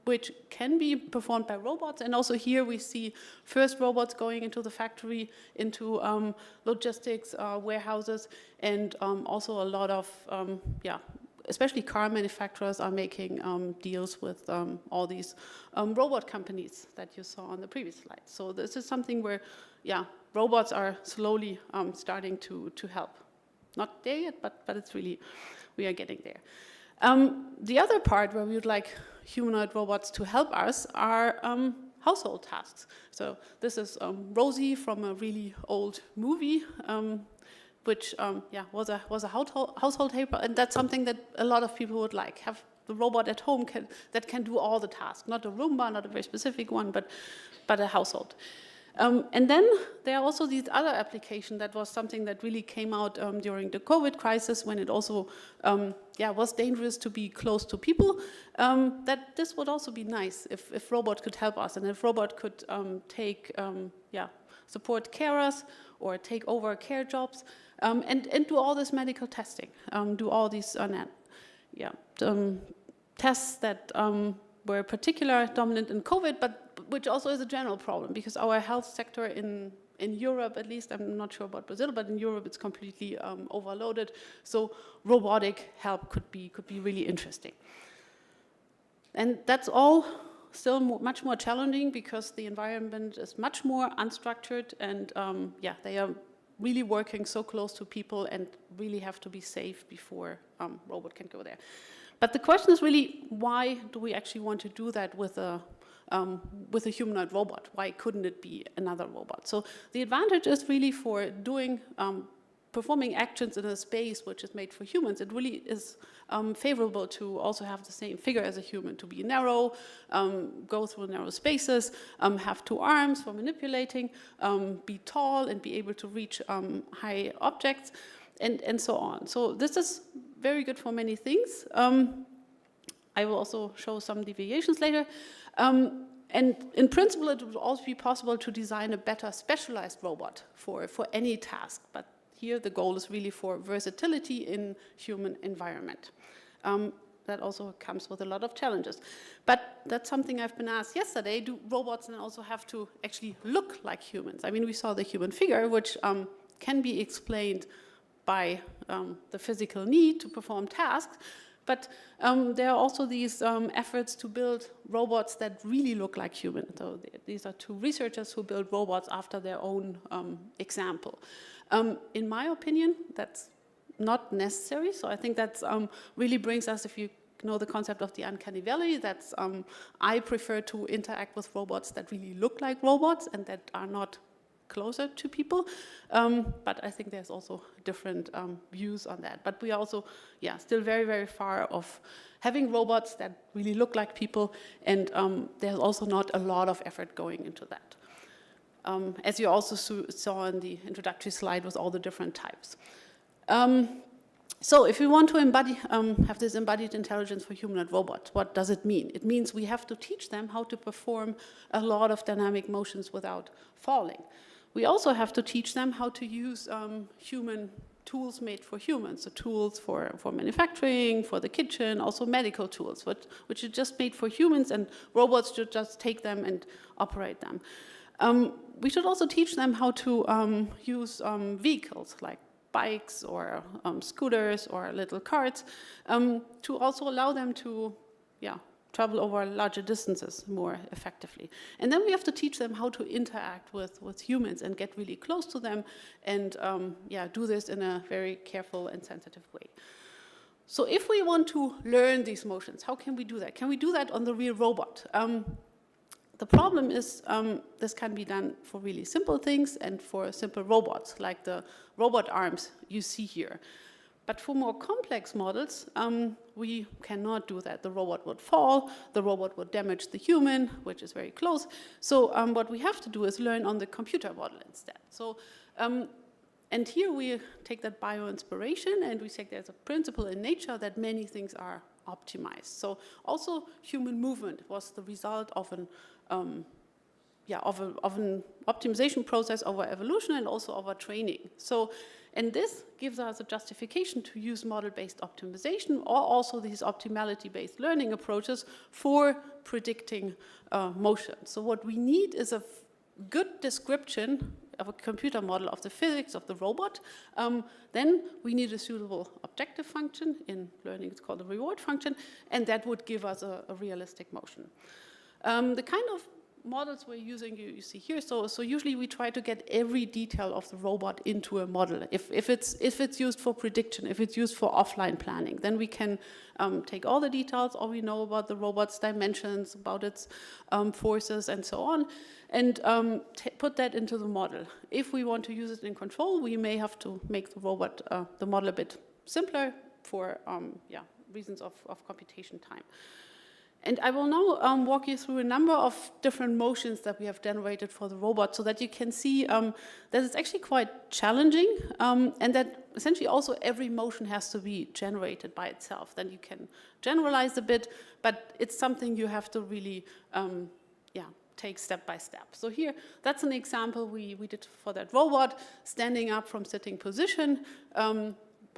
which can be performed by robots. And also here we see first robots going into the factory, into logistics, warehouses, and also a lot of, especially car manufacturers are making deals with all these robot companies that you saw on the previous slide. So this is something where, robots are slowly starting to help. Not there yet, but it's really, we are getting there. The other part where we would like humanoid robots to help us are household tasks. So this is Rosie from a really old movie, which was a household helper, and that's something that a lot of people would like. Have the robot at home that can do all the tasks, not a Roomba, not a very specific one, but a household. And then there are also these other applications. That was something that really came out during the COVID crisis, when it also was dangerous to be close to people. That this would also be nice if robot could help us, and if robot could support carers or take over care jobs, and do all this medical testing, do all these tests that were particularly dominant in COVID, but which also is a general problem, because our health sector in Europe, at least, I'm not sure about Brazil, but in Europe it's completely overloaded. So robotic help could be really interesting. And that's all still much more challenging, because the environment is much more unstructured, and they are really working so close to people and really have to be safe before robot can go there. But the question is really, why do we actually want to do that with a humanoid robot? Why couldn't it be another robot? So the advantage is really for doing, performing actions in a space which is made for humans. It really is favorable to also have the same figure as a human, to be narrow, go through narrow spaces, have two arms for manipulating, be tall and be able to reach high objects, and so on. So this is very good for many things. I will also show some deviations later. And in principle, it would also be possible to design a better specialized robot for any task. But here the goal is really for versatility in human environment. That also comes with a lot of challenges. But that's something I've been asked yesterday. Do robots then also have to actually look like humans? I mean, we saw the human figure, which can be explained by the physical need to perform tasks. But there are also these efforts to build robots that really look like humans. So these are two researchers who build robots after their own example. In my opinion, that's not necessary. So I think that really brings us, if you know the concept of the uncanny valley, that's I prefer to interact with robots that really look like robots and that are not closer to people, but I think there's also different views on that. But we are also, still very, very far of having robots that really look like people, and there's also not a lot of effort going into that. As you also saw in the introductory slide with all the different types. So if we want to have this embodied intelligence for humanoid robots, what does it mean? It means we have to teach them how to perform a lot of dynamic motions without falling. We also have to teach them how to use human tools made for humans, so tools for manufacturing, for the kitchen, also medical tools, which are just made for humans, and robots should just take them and operate them. We should also teach them how to use vehicles like bikes or scooters or little carts to also allow them to travel over larger distances more effectively. And then we have to teach them how to interact with humans and get really close to them and do this in a very careful and sensitive way. So if we want to learn these motions, how can we do that? Can we do that on the real robot? The problem is this can be done for really simple things and for simple robots, like the robot arms you see here. But for more complex models, we cannot do that. The robot would fall, the robot would damage the human, which is very close. So what we have to do is learn on the computer model instead. So, and here we take that bio-inspiration and we say there's a principle in nature that many things are optimized. So also human movement was the result of an an optimization process of our evolution and also of our training. So, and this gives us a justification to use model-based optimization or also these optimality-based learning approaches for predicting motion. So what we need is a good description of a computer model of the physics of the robot. Then we need a suitable objective function. In learning, it's called a reward function, and that would give us a realistic motion. The kind of models we're using, you see here, so usually we try to get every detail of the robot into a model. If it's used for prediction, if it's used for offline planning, then we can take all the details, all we know about the robot's dimensions, about its forces and so on, and put that into the model. If we want to use it in control, we may have to make the robot, the model a bit simpler for reasons of computation time. And I will now walk you through a number of different motions that we have generated for the robot so that you can see that it's actually quite challenging and that essentially also every motion has to be generated by itself. Then you can generalize a bit, but it's something you have to really take step by step. So here, that's an example we did for that robot, standing up from sitting position.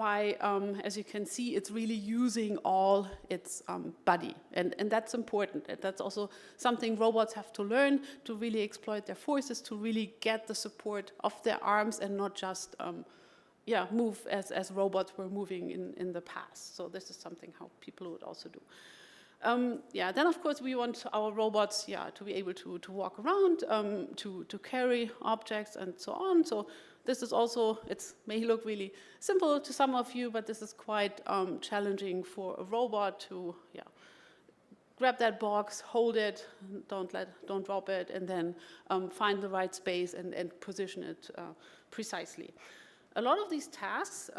As you can see, it's really using all its body, and that's important. And that's also something robots have to learn to really exploit their forces, to really get the support of their arms and not just move as robots were moving in the past. So this is something how people would also do. Then of course we want our robots to be able to walk around, to carry objects and so on. So this is also, it may look really simple to some of you, but this is quite challenging for a robot to grab that box, hold it, don't drop it, and then find the right space and position it precisely. A lot of these tasks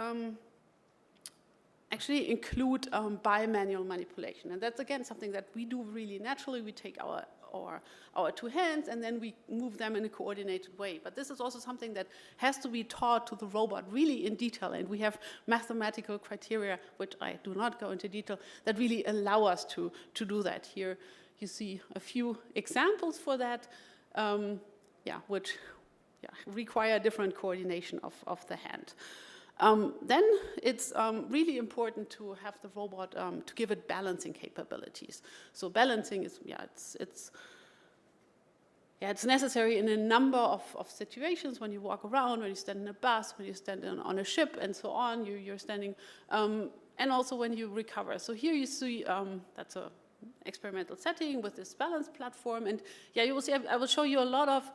actually include bimanual manipulation. And that's, again, something that we do really naturally. We take our two hands and then we move them in a coordinated way. But this is also something that has to be taught to the robot really in detail. And we have mathematical criteria, which I do not go into detail, that really allow us to do that. Here you see a few examples for that, which require different coordination of the hand. Then it's really important to have the robot to give it balancing capabilities. So balancing is it's necessary in a number of situations when you walk around, when you stand in a bus, when you stand on a ship, and so on. You're standing, and also when you recover. So here you see that's a experimental setting with this balance platform, and you will see I will show you a lot of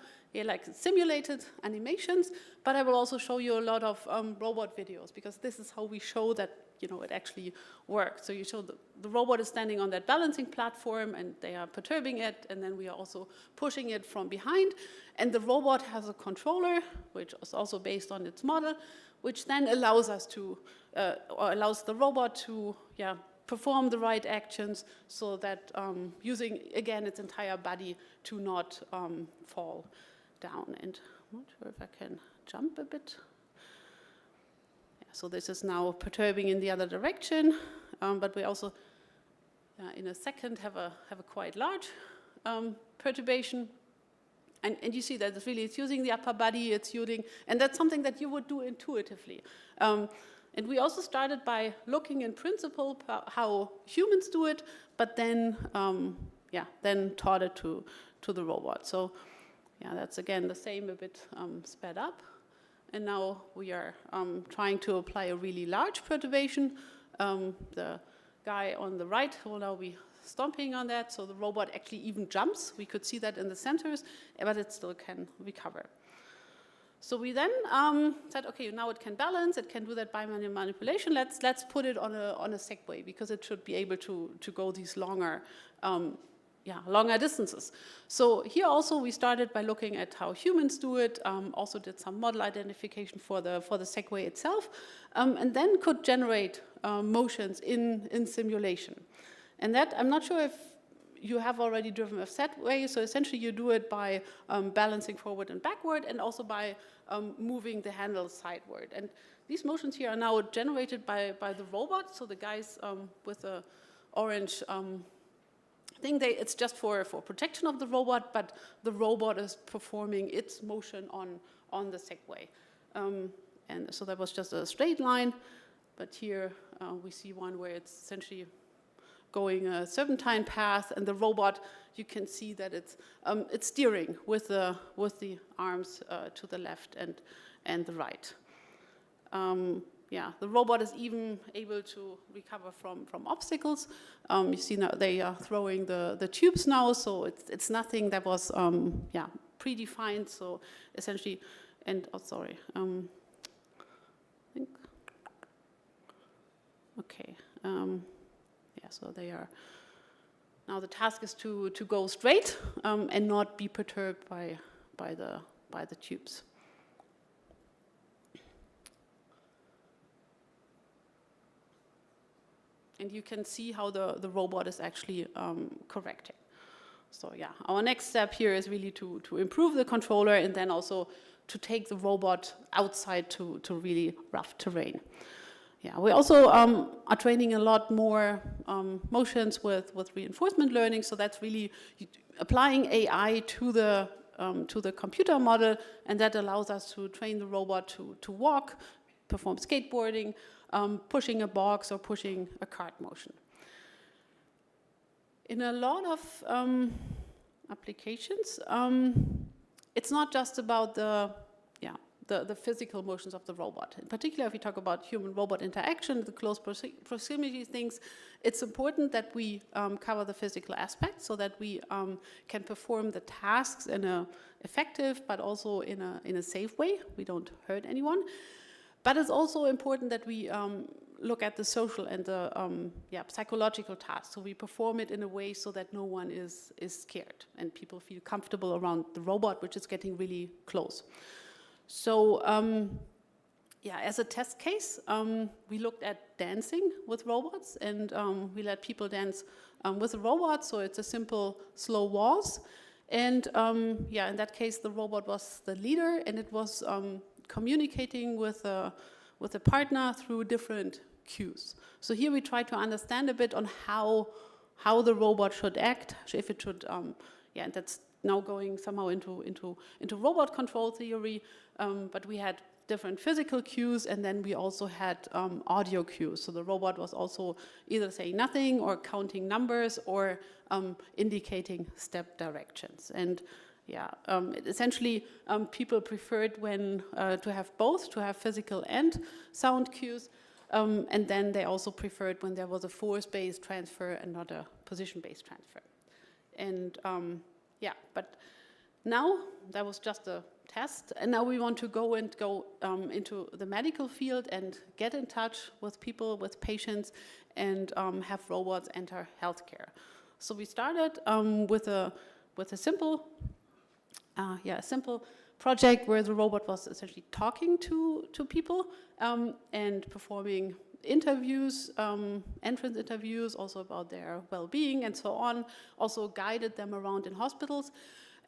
simulated animations, but I will also show you a lot of robot videos, because this is how we show that it actually works. So you show the robot is standing on that balancing platform and they are perturbing it, and then we are also pushing it from behind, and the robot has a controller which is also based on its model, which then allows us to or allows the robot to perform the right actions so that using, again, its entire body to not fall down. And I'm not sure if I can jump a bit. So this is now perturbing in the other direction, but we also, in a second, have a quite large perturbation. And you see that it's using the upper body, it's using, and that's something that you would do intuitively. And we also started by looking in principle how humans do it, but then then taught it to the robot. So that's again the same, a bit sped up. And now we are trying to apply a really large perturbation. The guy on the right will now be stomping on that, so the robot actually even jumps. We could see that in the sensors, but it still can recover. So we then said, okay, now it can balance, it can do that bimanual manipulation. Let's put it on a Segway, because it should be able to go these longer distances. So here also we started by looking at how humans do it. Also did some model identification for the Segway itself, and then could generate motions in simulation. And that, I'm not sure if you have already driven a Segway, so essentially you do it by balancing forward and backward, and also by moving the handle sideward. And these motions here are now generated by the robot, so the guys with the orange I think it's just for protection of the robot, but the robot is performing its motion on the Segway. And so that was just a straight line, but here we see one where it's essentially going a serpentine path, and the robot, you can see that it's steering with the arms to the left and the right. Yeah, the robot is even able to recover from obstacles. You see now they are throwing the tubes now, so it's nothing that was predefined. So essentially, and I think okay. Yeah, so they are now. The task is to go straight and not be perturbed by the tubes. And you can see how the robot is actually correcting. So yeah, our next step here is really to improve the controller and then also to take the robot outside to really rough terrain. Yeah, we also are training a lot more motions with reinforcement learning. So that's really applying AI to the computer model, and that allows us to train the robot to walk, perform skateboarding, pushing a box or pushing a cart motion. In a lot of applications, it's not just about the physical motions of the robot. In particular, if we talk about human-robot interaction, the close proximity things, it's important that we cover the physical aspects so that we can perform the tasks in an effective but also in a safe way. We don't hurt anyone. But it's also important that we look at the social and the psychological tasks. So we perform it in a way so that no one is scared and people feel comfortable around the robot, which is getting really close. So as a test case, we looked at dancing with robots, and we let people dance with a robot. So it's a simple slow waltz. And in that case, the robot was the leader, and it was communicating with a partner through different cues. So here we try to understand a bit on how the robot should act, if it should, and that's now going somehow into robot control theory. But we had different physical cues, and then we also had audio cues. So the robot was also either saying nothing or counting numbers or indicating step directions. And essentially, people preferred when to have both, to have physical and sound cues. And then they also preferred when there was a force-based transfer and not a position-based transfer. And but now that was just a test, and now we want to go into the medical field and get in touch with people, with patients, and have robots enter healthcare. So we started with a simple project where the robot was essentially talking to people and performing interviews, entrance interviews, also about their well-being and so on, also guided them around in hospitals.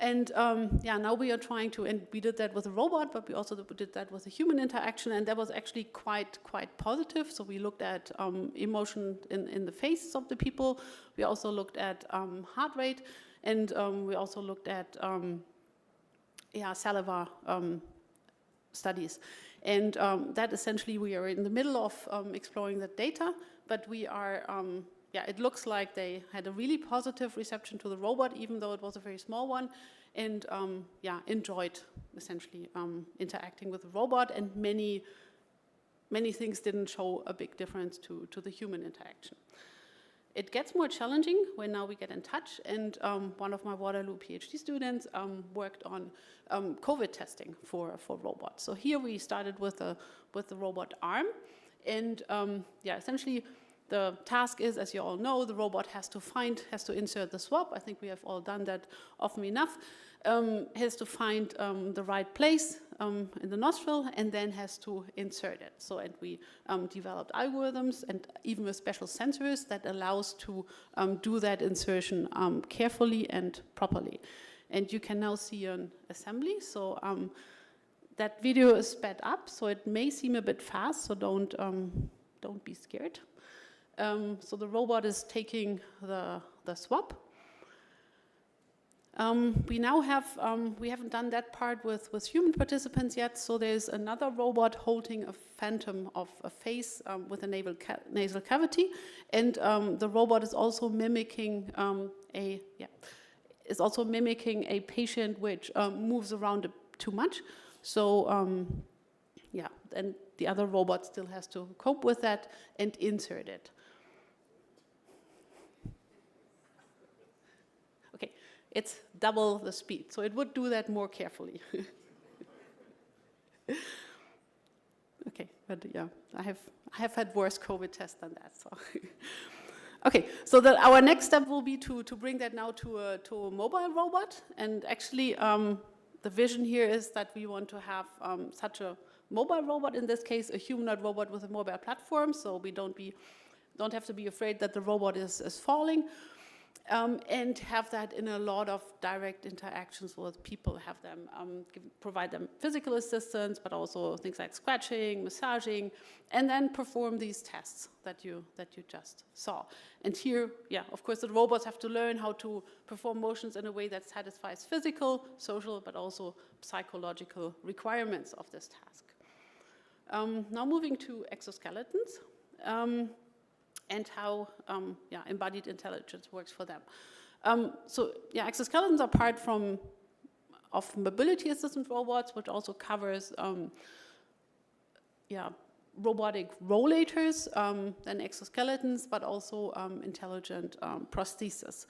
And now we are trying to, and we did that with a robot, but we also did that with a human interaction, and that was actually quite positive. So we looked at emotion in the faces of the people. We also looked at heart rate, and we also looked at saliva studies. And that essentially we are in the middle of exploring that data, but we are, it looks like they had a really positive reception to the robot, even though it was a very small one, and enjoyed essentially interacting with the robot, and many things didn't show a big difference to the human interaction. It gets more challenging when now we get in touch, and one of my Waterloo PhD students worked on COVID testing for robots. So here we started with the robot arm, and essentially the task is, as you all know, the robot has to insert the swab. I think we have all done that often enough. Has to find the right place in the nostril, and then has to insert it. So, and we developed algorithms and even with special sensors that allows to do that insertion carefully and properly. And you can now see an assembly. So that video is sped up, so it may seem a bit fast. So don't be scared. So the robot is taking the swab, We now have, we haven't done that part with human participants yet, so there's another robot holding a phantom of a face with a nasal cavity, and the robot is also mimicking a patient which moves around too much. So and the other robot still has to cope with that and insert it. Okay, it's double the speed, so it would do that more carefully. Okay, but yeah, I have had worse COVID tests than that. So, okay, so our next step will be to bring that now to a mobile robot, and actually the vision here is that we want to have such a mobile robot, in this case a humanoid robot with a mobile platform, so we don't have to be afraid that the robot is falling. And have that in a lot of direct interactions with people, have them provide them physical assistance, but also things like scratching, massaging, and then perform these tests that you just saw. And here, yeah, of course, the robots have to learn how to perform motions in a way that satisfies physical, social, but also psychological requirements of this task. Now moving to exoskeletons. And how embodied intelligence works for them. Exoskeletons are part of mobility assistant robots, which also covers robotic rollators, then exoskeletons, but also intelligent prosthesis.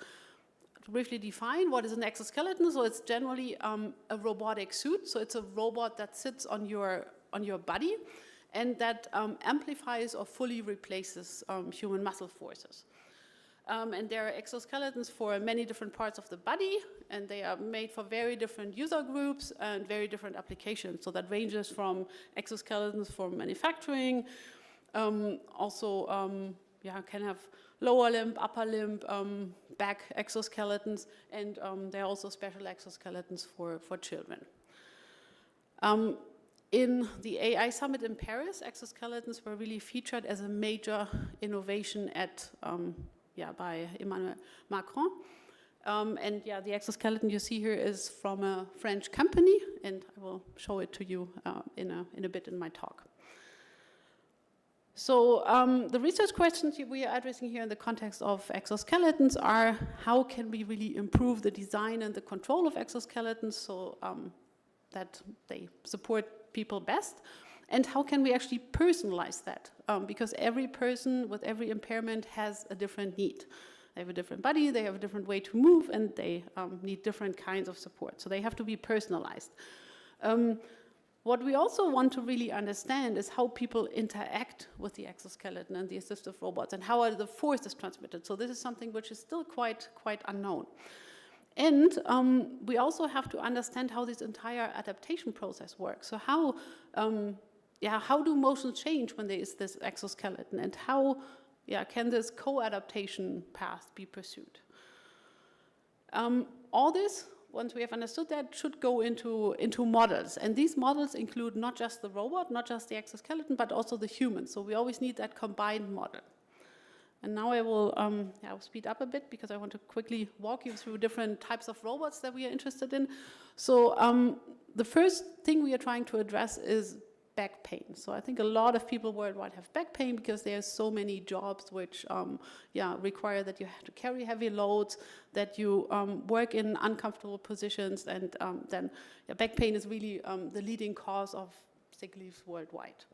To briefly define what is an exoskeleton, so it's generally a robotic suit. So it's a robot that sits on your body, and that amplifies or fully replaces human muscle forces. And there are exoskeletons for many different parts of the body, and they are made for very different user groups and very different applications. So that ranges from exoskeletons for manufacturing, can have lower limb, upper limb, back exoskeletons, and there are also special exoskeletons for children. In the AI Summit in Paris, exoskeletons were really featured as a major innovation by Emmanuel Macron. The exoskeleton you see here is from a French company, and I will show it to you in a bit in my talk. So the research questions we are addressing here in the context of exoskeletons are: how can we really improve the design and the control of exoskeletons so that they support people best, and how can we actually personalize that? Because every person with every impairment has a different need. They have a different body, they have a different way to move, and they need different kinds of support. So they have to be personalized. What we also want to really understand is how people interact with the exoskeleton and the assistive robots, and how are the forces transmitted. So this is something which is still quite unknown. And we also have to understand how this entire adaptation process works. So how do motions change when there is this exoskeleton, and how can this co-adaptation path be pursued? All this, once we have understood that, should go into models. And these models include not just the robot, not just the exoskeleton, but also the human. So we always need that combined model. And now I will speed up a bit because I want to quickly walk you through different types of robots that we are interested in. So the first thing we are trying to address is back pain. So I think a lot of people worldwide have back pain because there's so many jobs which require that you have to carry heavy loads, that you work in uncomfortable positions, and then back pain is really the leading cause of sick leaves worldwide.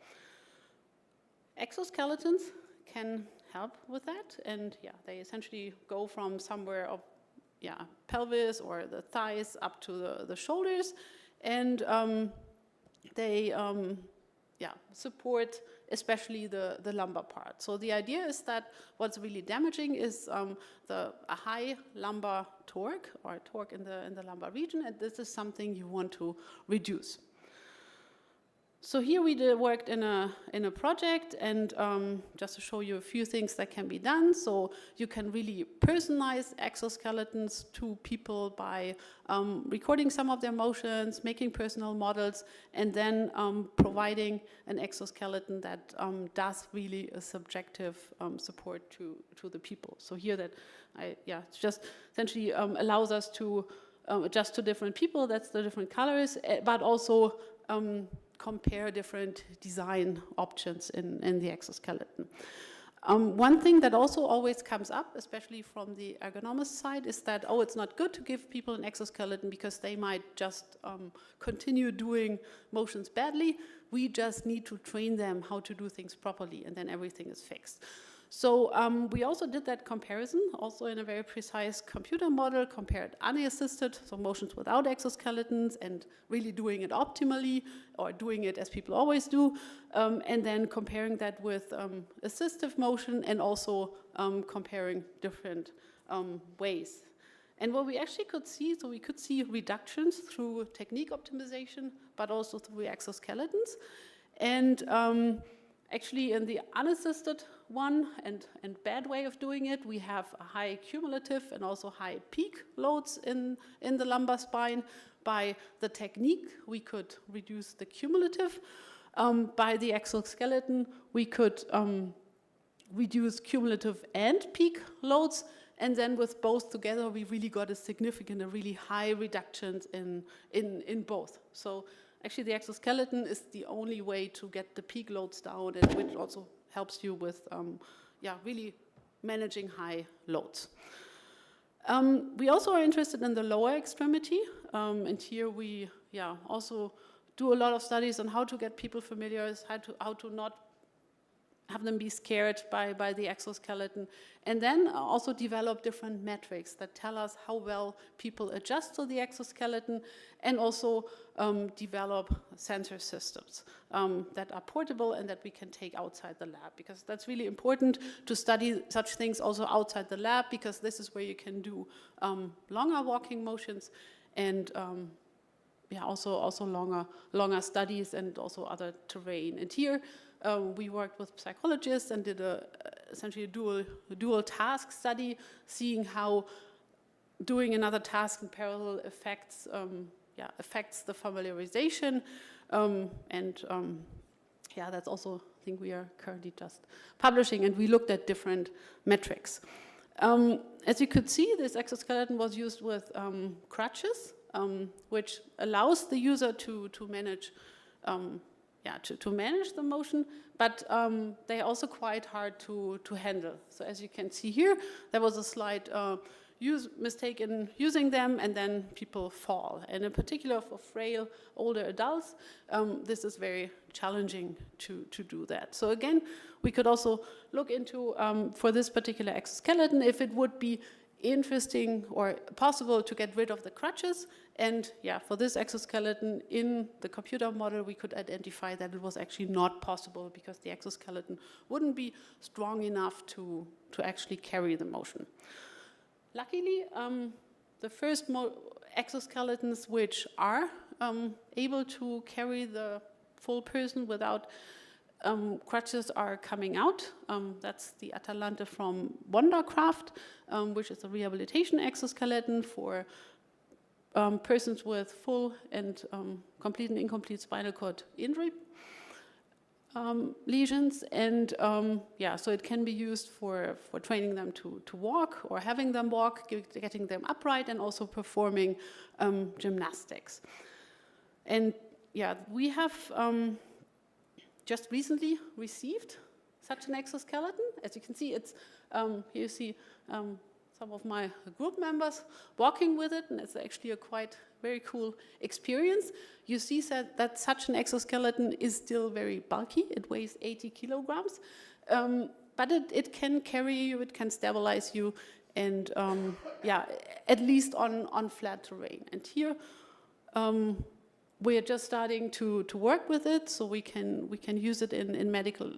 Exoskeletons can help with that, and they essentially go from somewhere of pelvis or the thighs up to the shoulders, and they support especially the lumbar part. So the idea is that what's really damaging is a high lumbar torque, or torque in the lumbar region, and this is something you want to reduce. So here we worked in a project, and just to show you a few things that can be done. So you can really personalize exoskeletons to people by recording some of their motions, making personal models, and then providing an exoskeleton that does really a subjective support to the people. So here that just essentially allows us to adjust to different people, that's the different colors, but also compare different design options in the exoskeleton. One thing that also always comes up, especially from the ergonomist side, is that, oh, it's not good to give people an exoskeleton because they might just continue doing motions badly. We just need to train them how to do things properly, and then everything is fixed. So we also did that comparison, also in a very precise computer model, compared unassisted, so motions without exoskeletons, and really doing it optimally, or doing it as people always do, and then comparing that with assistive motion, and also comparing different ways. And what we actually could see, so we could see reductions through technique optimization, but also through exoskeletons. And actually, in the unassisted one and bad way of doing it, we have a high cumulative and also high peak loads in the lumbar spine. By the technique, we could reduce the cumulative. By the exoskeleton, we could reduce cumulative and peak loads. And then with both together, we really got a significant, a really high reductions in both. So actually, the exoskeleton is the only way to get the peak loads down, and which also helps you with, really managing high loads. We also are interested in the lower extremity, and here we, also do a lot of studies on how to get people familiar, how to not have them be scared by the exoskeleton, and then also develop different metrics that tell us how well people adjust to the exoskeleton, and also develop sensor systems that are portable and that we can take outside the lab, because that's really important to study such things also outside the lab, because this is where you can do longer walking motions, and also longer studies, and also other terrain. And here we worked with psychologists and did essentially a dual task study, seeing how doing another task in parallel affects the familiarization, that's also I think we are currently just publishing, and we looked at different metrics. As you could see, this exoskeleton was used with crutches, which allows the user to manage to manage the motion, but they're also quite hard to handle. So as you can see here, there was a slight mistake in using them, and then people fall. And in particular for frail older adults, this is very challenging to do that. So again, we could also look into, for this particular exoskeleton, if it would be interesting or possible to get rid of the crutches. And for this exoskeleton in the computer model, we could identify that it was actually not possible, because the exoskeleton wouldn't be strong enough to actually carry the motion. Luckily, the first exoskeletons which are able to carry the full person without crutches are coming out. That's the Atalante from Wondercraft, which is a rehabilitation exoskeleton for persons with full and complete and incomplete spinal cord injury lesions. And so it can be used for training them to walk, or having them walk, getting them upright, and also performing gymnastics. And we have just recently received such an exoskeleton. As you can see, it's here you see some of my group members walking with it, and it's actually a very cool experience. You see that such an exoskeleton is still very bulky. It weighs 80 kilograms, but it can carry you, it can stabilize you, and at least on flat terrain. And here we are just starting to work with it, so we can use it in medical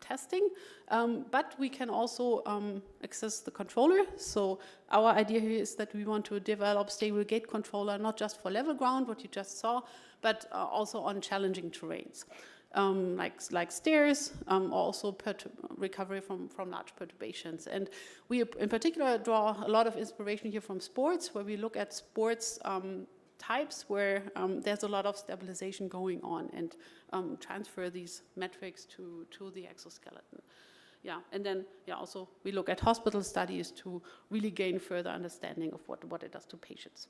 testing, but we can also access the controller. So our idea here is that we want to develop stable gait controller, not just for level ground, what you just saw, but also on challenging terrains, like stairs, also recovery from large perturbations. And we in particular draw a lot of inspiration here from sports, where we look at sports types where there's a lot of stabilization going on, and transfer these metrics to the exoskeleton. And then also we look at hospital studies to really gain further understanding of what it does to patients.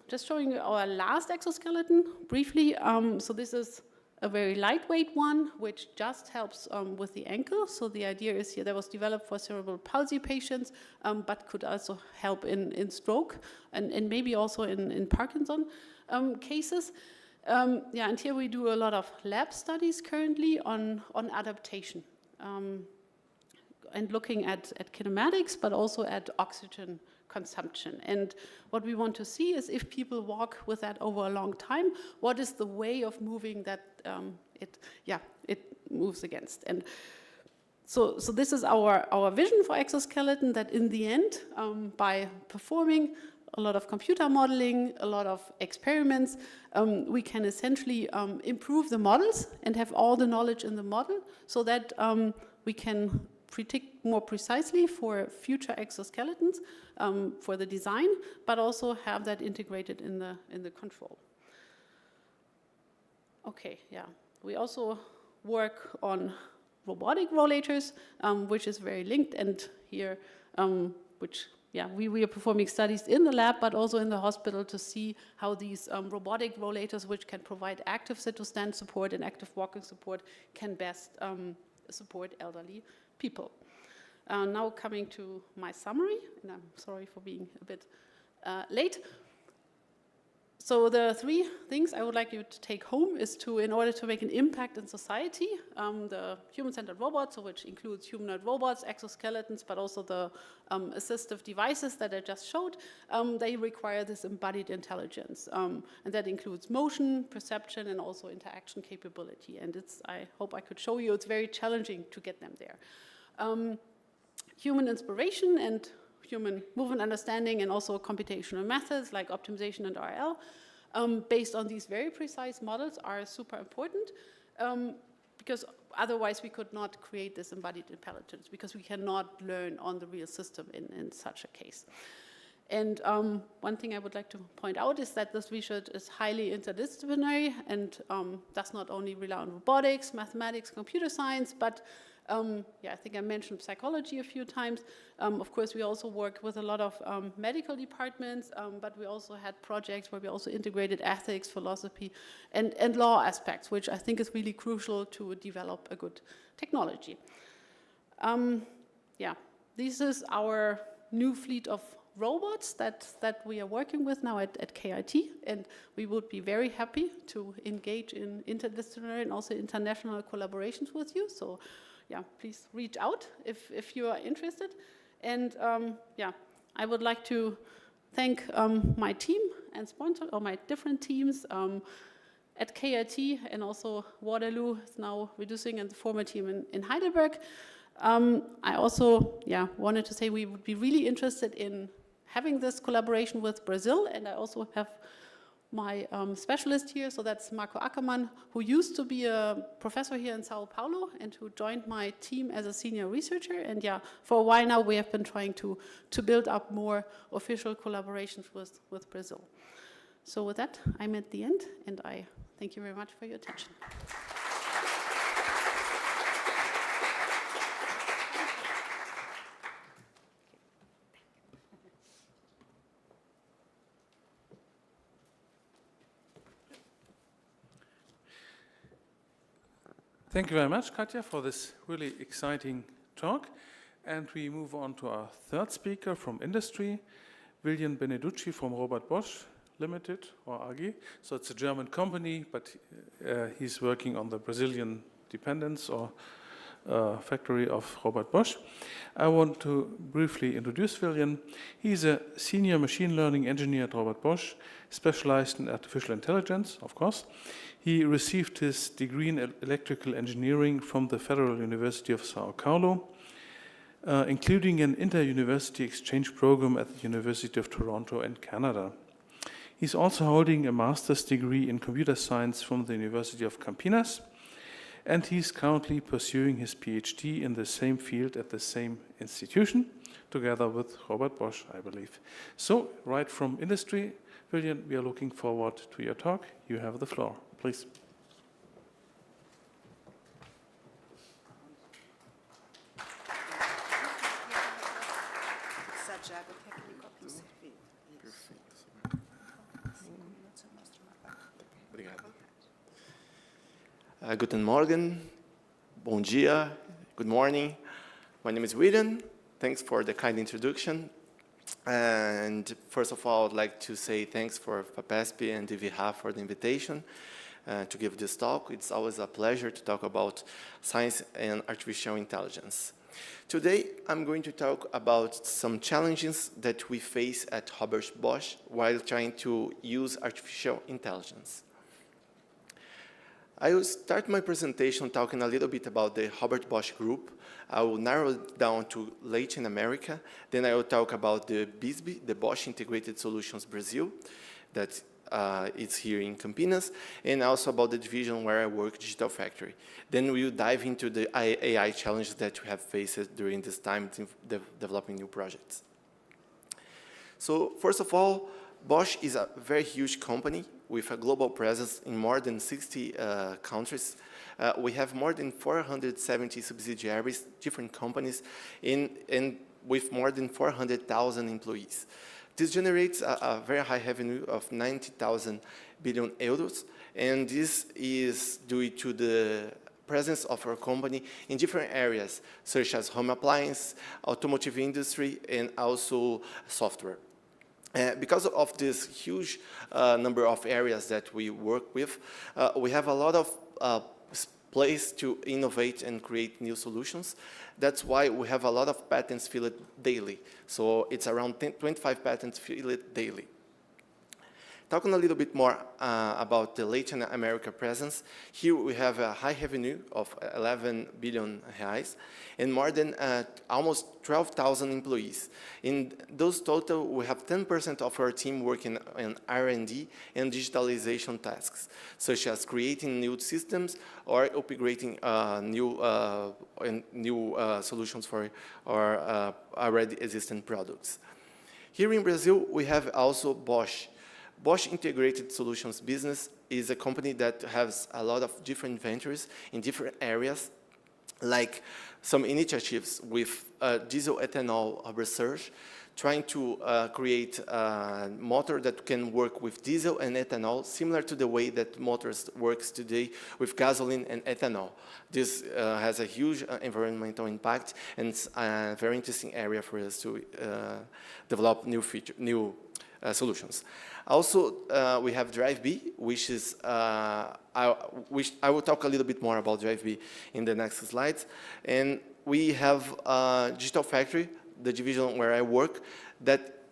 Just showing you our last exoskeleton briefly. So this is a very lightweight one, which just helps with the ankle. So the idea is here that was developed for cerebral palsy patients, but could also help in stroke and maybe also in Parkinson cases. Yeah, and here we do a lot of lab studies currently on adaptation and looking at kinematics, but also at oxygen consumption. And what we want to see is if people walk with that over a long time, what is the way of moving that it moves against. And so this is our vision for exoskeleton, that in the end, by performing a lot of computer modeling, a lot of experiments, we can essentially improve the models and have all the knowledge in the model so that we can predict more precisely for future exoskeletons for the design, but also have that integrated in the control. Okay, yeah. We also work on robotic rollators, which is very linked, and here, we are performing studies in the lab, but also in the hospital to see how these robotic rollators, which can provide active sit-to-stand support and active walking support, can best support elderly people. Now coming to my summary, and I'm sorry for being a bit late. So the 3 things I would like you to take home is to, in order to make an impact in society, the human-centered robots, so which includes humanoid robots, exoskeletons, but also the assistive devices that I just showed, they require this embodied intelligence. And that includes motion, perception, and also interaction capability. And I hope I could show you, it's very challenging to get them there. Human inspiration and human movement understanding, and also computational methods like optimization and RL, based on these very precise models, are super important, because otherwise we could not create this embodied intelligence, because we cannot learn on the real system in such a case. And one thing I would like to point out is that this research is highly interdisciplinary and does not only rely on robotics, mathematics, computer science, but I think I mentioned psychology a few times. Of course, we also work with a lot of medical departments, but we also had projects where we also integrated ethics, philosophy, and law aspects, which I think is really crucial to develop a good technology. This is our new fleet of robots that we are working with now at KIT, and we would be very happy to engage in interdisciplinary and also international collaborations with you. So please reach out if you are interested. And I would like to thank my team and sponsor, or my different teams at KIT, and also Waterloo is now reducing, and the former team in Heidelberg. I also wanted to say we would be really interested in having this collaboration with Brazil, and I also have my specialist here, so that's Marco Ackermann, who used to be a professor here in Sao Paulo and who joined my team as a senior researcher. And for a while now we have been trying to build up more official collaborations with Brazil. So with that, I'm at the end, and I thank you very much for your attention. Thank you very much, Katja, for this really exciting talk. And we move on to our 3rd speaker from industry, William Beneducci from Robert Bosch Limited, or AG. So it's a German company, but he's working on the Brazilian dependence or factory of Robert Bosch. I want to briefly introduce William. He's a senior machine learning engineer at Robert Bosch, specialized in artificial intelligence, of course. He received his degree in electrical engineering from the Federal University of Sao Paulo, including an inter-university exchange program at the University of Toronto in Canada. He's also holding a master's degree in computer science from the University of Campinas, and he's currently pursuing his PhD in the same field at the same institution, together with Robert Bosch, I believe. So, right from industry, William, we are looking forward to your talk. You have the floor, please. Guten Morgen, Bom dia, good morning. My name is William. Thanks for the kind introduction. And first of all, I'd like to say thanks for FAPESP and DVH for the invitation to give this talk. It's always a pleasure to talk about science and artificial intelligence. Today, I'm going to talk about some challenges that we face at Robert Bosch while trying to use artificial intelligence. I will start my presentation talking a little bit about the Robert Bosch Group. I will narrow it down to Latin America. Then I will talk about the BISB, the Bosch Integrated Solutions Brazil, that is here in Campinas, and also about the division where I work, Digital Factory. Then we'll dive into the AI challenges that we have faced during this time developing new projects. So first of all, Bosch is a very huge company with a global presence in more than 60 countries. We have more than 470 subsidiaries, different companies, and with more than 400,000 employees. This generates a very high revenue of 90,000 billion euros, and this is due to the presence of our company in different areas, such as home appliance, automotive industry, and also software. Because of this huge number of areas that we work with, we have a lot of place to innovate and create new solutions. That's why we have a lot of patents filed daily. So it's around 25 patents filed daily. Talking a little bit more about the Latin America presence, here we have a high revenue of 11 billion reais and more than almost 12,000 employees. In those total, we have 10% of our team working on R&D and digitalization tasks, such as creating new systems or upgrading new solutions for our already existing products. Here in Brazil, we have also Bosch. Bosch Integrated Solutions Business is a company that has a lot of different ventures in different areas, like some initiatives with diesel ethanol research, trying to create a motor that can work with diesel and ethanol, similar to the way that motors works today with gasoline and ethanol. This has a huge environmental impact, and it's a very interesting area for us to develop new solutions. Also, we have Drive-B, which is, I will talk a little bit more about Drive-B in the next slides. And we have Digital Factory, the division where I work, that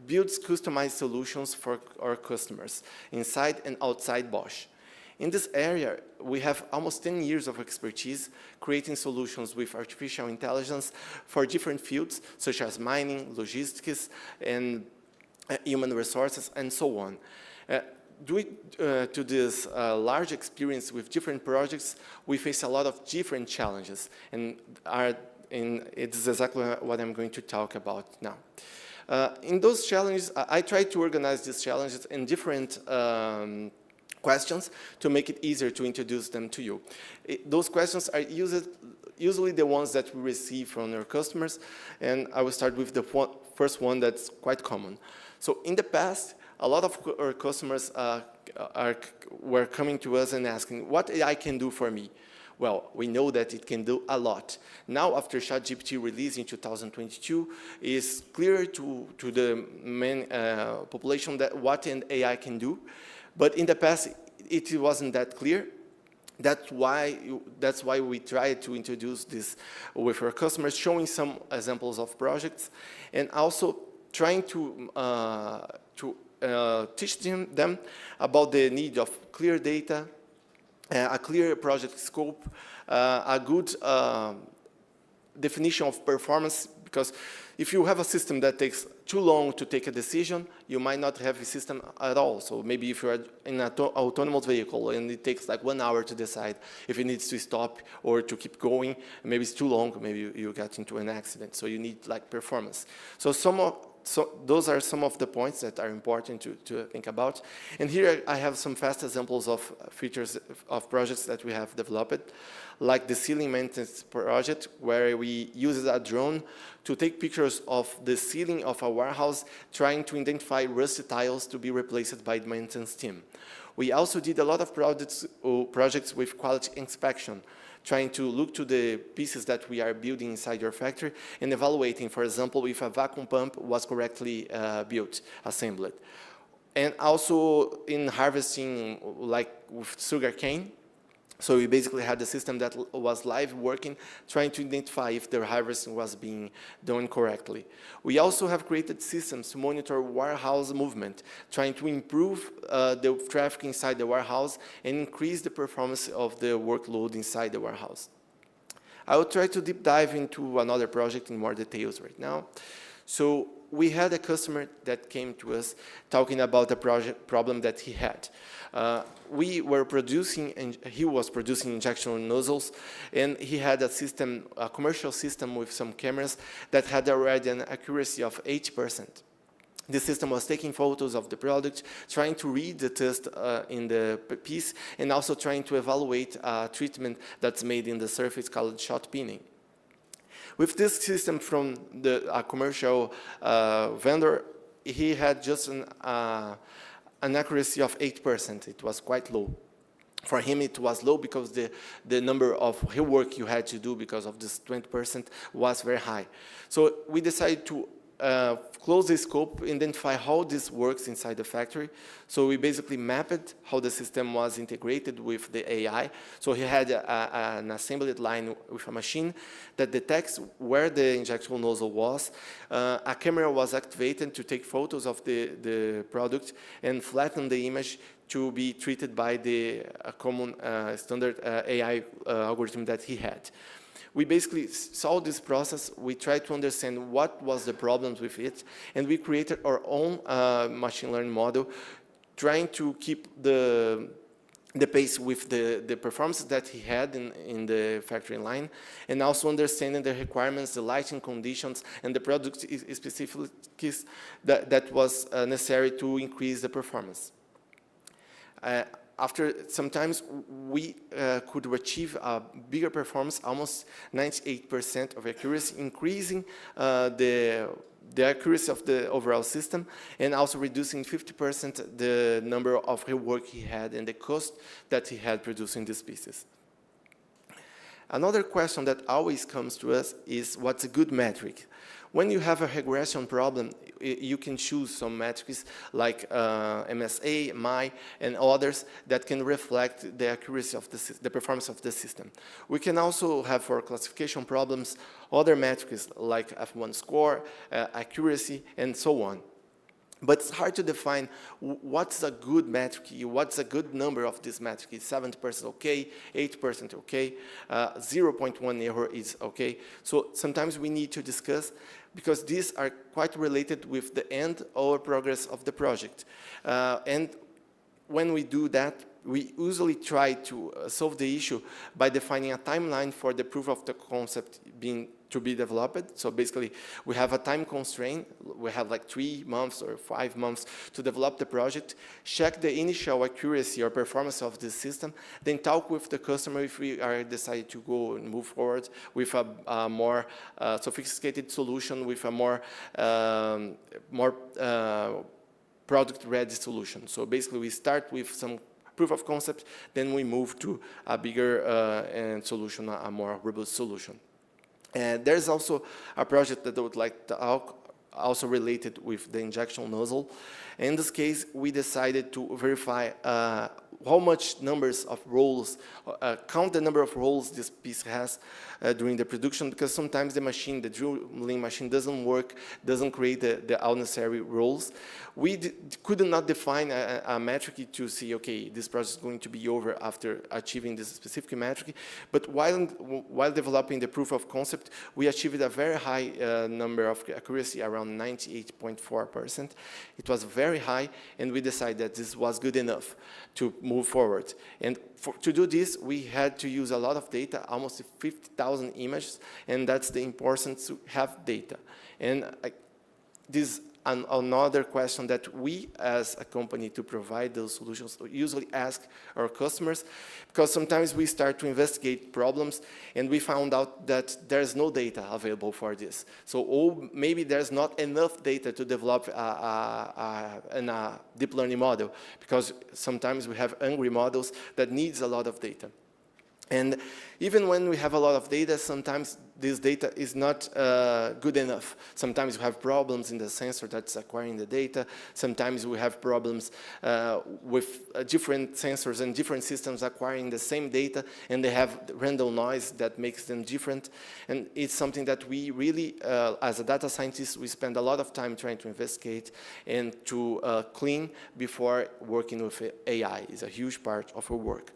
builds customized solutions for our customers inside and outside Bosch. In this area, we have almost 10 years of expertise creating solutions with artificial intelligence for different fields, such as mining, logistics, and human resources, and so on. Due to this large experience with different projects, we face a lot of different challenges, and it's exactly what I'm going to talk about now. In those challenges, I try to organize these challenges in different questions to make it easier to introduce them to you. Those questions are usually the ones that we receive from our customers, and I will start with the first one that's quite common. So in the past, a lot of our customers were coming to us and asking, what AI can do for me? Well, we know that it can do a lot. Now, after ChatGPT release in 2022, it's clear to the main population that what an AI can do. But in the past, it wasn't that clear. That's why we tried to introduce this with our customers, showing some examples of projects, and also trying to teach them about the need of clear data, a clear project scope, a good definition of performance, because if you have a system that takes too long to take a decision, you might not have a system at all. So maybe if you're in an autonomous vehicle and it takes like 1 hour to decide if it needs to stop or to keep going, maybe it's too long, maybe you get into an accident. So you need like performance. So those are some of the points that are important to think about. And here I have some fast examples of features of projects that we have developed, like the ceiling maintenance project, where we use a drone to take pictures of the ceiling of a warehouse, trying to identify rusty tiles to be replaced by the maintenance team. We also did a lot of projects with quality inspection, trying to look to the pieces that we are building inside your factory and evaluating, for example, if a vacuum pump was correctly built, assembled. And also in harvesting, like with sugarcane. So we basically had a system that was live working, trying to identify if the harvesting was being done correctly. We also have created systems to monitor warehouse movement, trying to improve the traffic inside the warehouse and increase the performance of the workload inside the warehouse. I will try to deep dive into another project in more details right now. So we had a customer that came to us talking about a problem that he had. We were producing, and he was producing injection nozzles, and he had a system, a commercial system with some cameras that had already an accuracy of 80%. The system was taking photos of the product, trying to read the test in the piece, and also trying to evaluate a treatment that's made in the surface called shot pinning. With this system from a commercial vendor, he had just an accuracy of 8%. It was quite low. For him, it was low because the number of work you had to do because of this 20% was very high. So we decided to close the scope, identify how this works inside the factory. So we basically mapped how the system was integrated with the AI. So he had an assembly line with a machine that detects where the injection nozzle was. A camera was activated to take photos of the product and flatten the image to be treated by the common standard AI algorithm that he had. We basically saw this process, we tried to understand what was the problems with it, and we created our own machine learning model, trying to keep the pace with the performance that he had in the factory line, and also understanding the requirements, the lighting conditions, and the product specifics that was necessary to increase the performance. After some times, we could achieve a bigger performance, almost 98% of accuracy, increasing the accuracy of the overall system, and also reducing 50% the number of rework he had and the cost that he had producing these pieces. Another question that always comes to us is, what's a good metric? When you have a regression problem, you can choose some metrics like MSA, MI, and others that can reflect the accuracy of the performance of the system. We can also have, for classification problems, other metrics like F1 score, accuracy, and so on. But it's hard to define what's a good metric, what's a good number of this metric. Is 70% okay, 8% okay, 0.1 error is okay. So sometimes we need to discuss, because these are quite related with the end or progress of the project. And when we do that, we usually try to solve the issue by defining a timeline for the proof of the concept to be developed. So basically, we have a time constraint. We have like 3 months or 5 months to develop the project, check the initial accuracy or performance of the system, then talk with the customer if we are decided to go and move forward with a more sophisticated solution, with a more product-ready solution. So basically, we start with some proof of concept, then we move to a bigger solution, a more robust solution. And there's also a project that I would like to also related with the injection nozzle. In this case, we decided to verify how much numbers of rolls, count the number of rolls this piece has during the production, because sometimes the machine, the drilling machine doesn't work, doesn't create the necessary rolls. We could not define a metric to see, okay, this process is going to be over after achieving this specific metric. But while developing the proof of concept, we achieved a very high number of accuracy, around 98.4%. It was very high, and we decided that this was good enough to move forward. And to do this, we had to use a lot of data, almost 50,000 images, and that's the importance to have data. And this another question that we as a company to provide those solutions usually ask our customers, because sometimes we start to investigate problems and we found out that there's no data available for this. So maybe there's not enough data to develop a deep learning model, because sometimes we have hungry models that needs a lot of data. And even when we have a lot of data, sometimes this data is not good enough. Sometimes we have problems in the sensor that's acquiring the data. Sometimes we have problems with different sensors and different systems acquiring the same data, and they have random noise that makes them different. And it's something that we really, as a data scientist, we spend a lot of time trying to investigate and to clean before working with AI. It's a huge part of our work.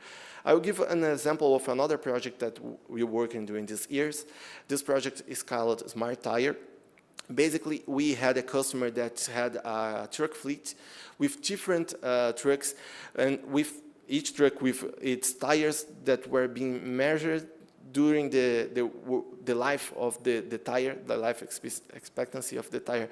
I will give an example of another project that we're working during these years. This project is called Smart Tire. Basically, we had a customer that had a truck fleet with different trucks, and with each truck with its tires that were being measured during the life of the tire. The life expectancy of the tire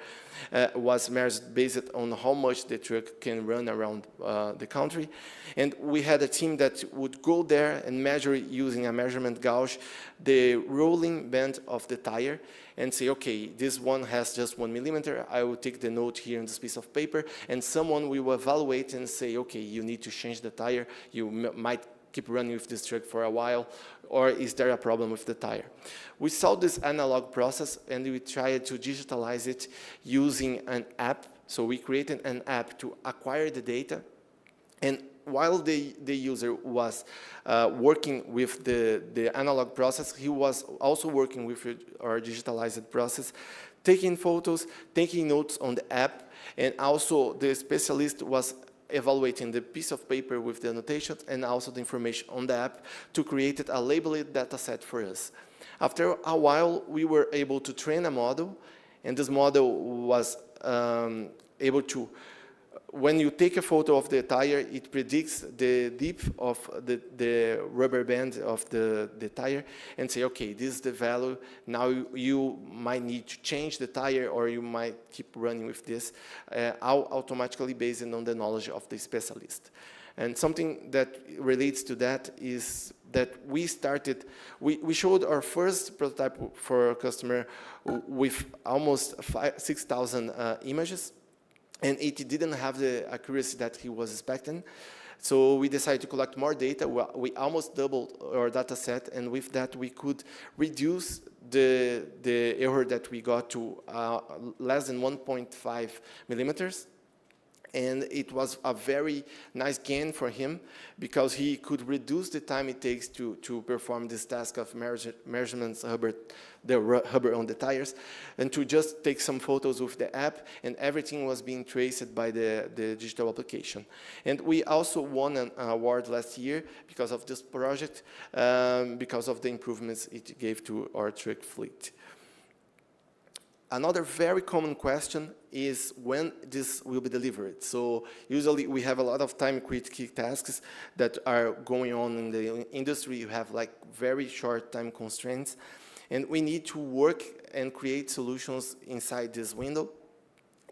was measured based on how much the truck can run around the country. And we had a team that would go there and measure using a measurement gauge the rolling band of the tire and say, okay, this one has just 1 millimeter. I will take the note here on this piece of paper, and someone will evaluate and say, okay, you need to change the tire. You might keep running with this truck for a while, or is there a problem with the tire? We saw this analog process and we tried to digitalize it using an app. So we created an app to acquire the data, and while the user was working with the analog process, he was also working with our digitalized process, taking photos, taking notes on the app, and also the specialist was evaluating the piece of paper with the annotations and also the information on the app to create a labeled data set for us. After a while, we were able to train a model, and this model was able to, when you take a photo of the tire, it predicts the depth of the rubber band of the tire and say, okay, this is the value. Now you might need to change the tire, or you might keep running with this, all automatically based on the knowledge of the specialist. And something that relates to that is that we we showed our first prototype for a customer with almost 6,000 images. And it didn't have the accuracy that he was expecting. So we decided to collect more data. We almost doubled our data set, and with that we could reduce the error that we got to less than 1.5 millimeters. And it was a very nice gain for him, because he could reduce the time it takes to perform this task of measurements the rubber on the tires, and to just take some photos with the app, and everything was being traced by the digital application. And we also won an award last year because of this project, because of the improvements it gave to our truck fleet. Another very common question is when this will be delivered. So usually we have a lot of time-critical tasks that are going on in the industry. You have like very short time constraints, and we need to work and create solutions inside this window.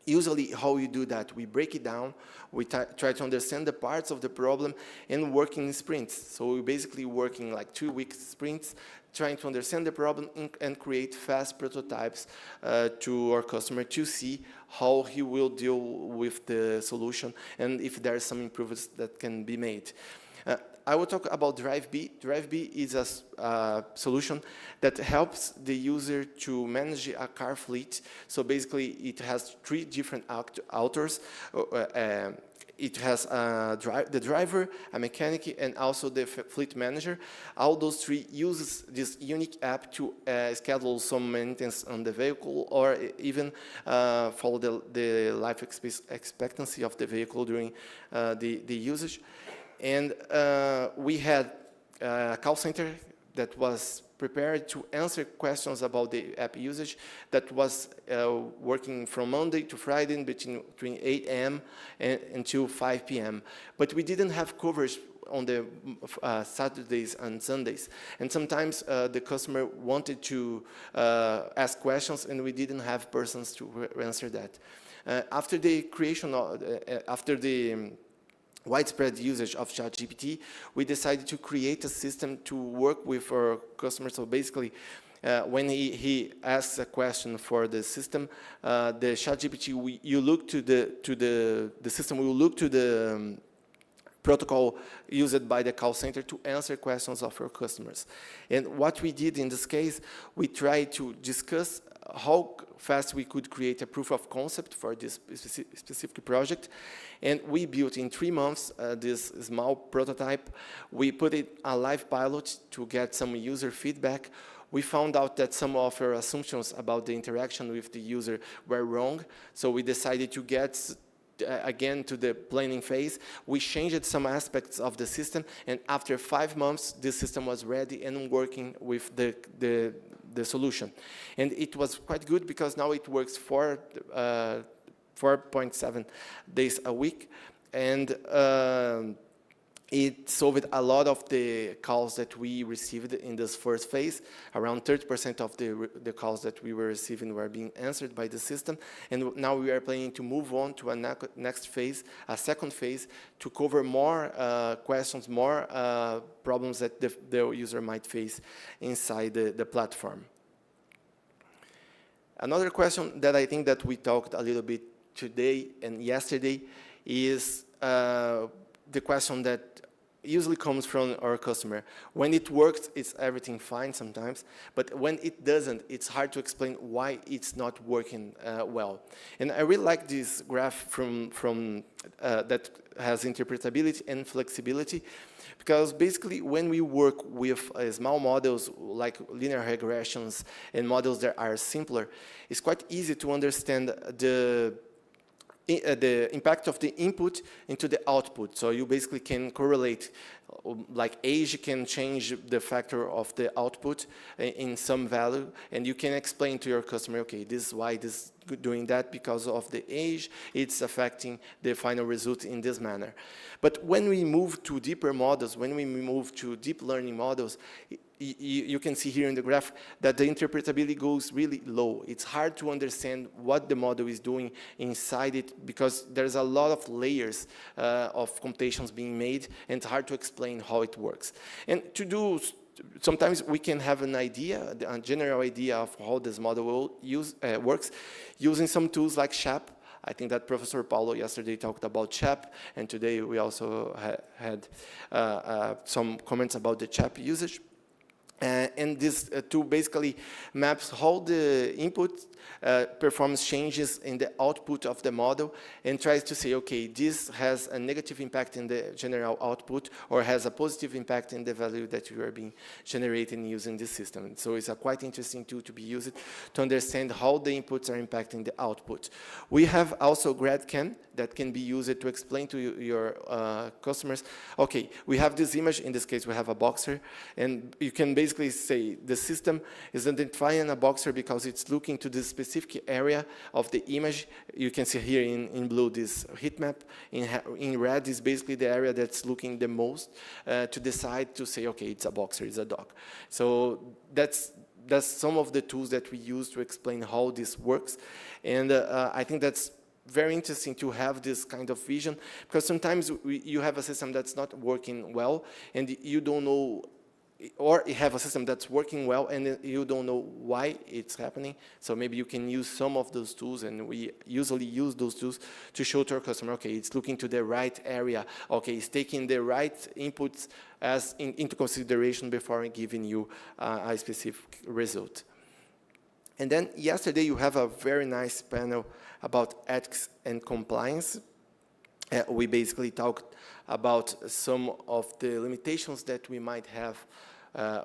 Usually how we do that, we break it down, we try to understand the parts of the problem and work in sprints. So we're basically working like 2-week sprints, trying to understand the problem and create fast prototypes to our customer to see how he will deal with the solution and if there are some improvements that can be made. I will talk about DriveB. DriveB is a solution that helps the user to manage a car fleet. So basically, it has 3 different authors. It has the driver, a mechanic, and also the fleet manager. All those 3 uses this unique app to schedule some maintenance on the vehicle, or even follow the life expectancy of the vehicle during the usage. And we had a call center that was prepared to answer questions about the app usage that was working from Monday to Friday between 8 a.m. until 5 p.m. But we didn't have coverage on the Saturdays and Sundays. And sometimes the customer wanted to ask questions and we didn't have persons to answer that. After the creation of, after the widespread usage of ChatGPT, we decided to create a system to work with our customers. So basically, when he asks a question for the system, the ChatGPT, you look to the system will look to the protocol used by the call center to answer questions of our customers. And what we did in this case, we tried to discuss how fast we could create a proof of concept for this specific project. And we built in 3 months this small prototype. We put it a live pilot to get some user feedback. We found out that some of our assumptions about the interaction with the user were wrong. So we decided to get again to the planning phase. We changed some aspects of the system, and after 5 months, the system was ready and working with the solution. And it was quite good because now it works 4.7 days a week, and it solved a lot of the calls that we received in this first phase. Around 30% of the calls that we were receiving were being answered by the system. And now we are planning to move on to a next phase, a second phase, to cover more questions, more problems that the user might face inside the platform. Another question that I think that we talked a little bit today and yesterday is the question that usually comes from our customer. When it works, it's everything fine sometimes, but when it doesn't, it's hard to explain why it's not working well. And I really like this graph from that has interpretability and flexibility, because basically when we work with small models like linear regressions and models that are simpler, it's quite easy to understand the impact of the input into the output. So you basically can correlate, like age can change the factor of the output in some value, and you can explain to your customer, okay, this is why this is doing that, because of the age, it's affecting the final result in this manner. But when we move to deeper models, when we move to deep learning models, you can see here in the graph that the interpretability goes really low. It's hard to understand what the model is doing inside it, because there's a lot of layers of computations being made, and it's hard to explain how it works. And to do, sometimes we can have an idea, a general idea of how this model will works using some tools like CHAP. I think that Professor Paulo yesterday talked about CHAP, and today we also had some comments about the CHAP usage. And this tool basically maps how the input performs changes in the output of the model, and tries to say, okay, this has a negative impact in the general output, or has a positive impact in the value that you are being generating using this system. So it's a quite interesting tool to be used to understand how the inputs are impacting the output. We have also GradCam that can be used to explain to your customers, okay, we have this image, in this case we have a boxer, and you can basically say the system is identifying a boxer because it's looking to this specific area of the image. You can see here in blue this heat map. In red is basically the area that's looking the most to decide to say, okay, it's a boxer, it's a dog. So that's some of the tools that we use to explain how this works. And I think that's very interesting to have this kind of vision, because sometimes you have a system that's not working well, and you don't know, or you have a system that's working well and you don't know why it's happening. So maybe you can use some of those tools, and we usually use those tools to show to our customer, okay, it's looking to the right area, okay, it's taking the right inputs into consideration before giving you a specific result. And then yesterday you have a very nice panel about ethics and compliance. We basically talked about some of the limitations that we might have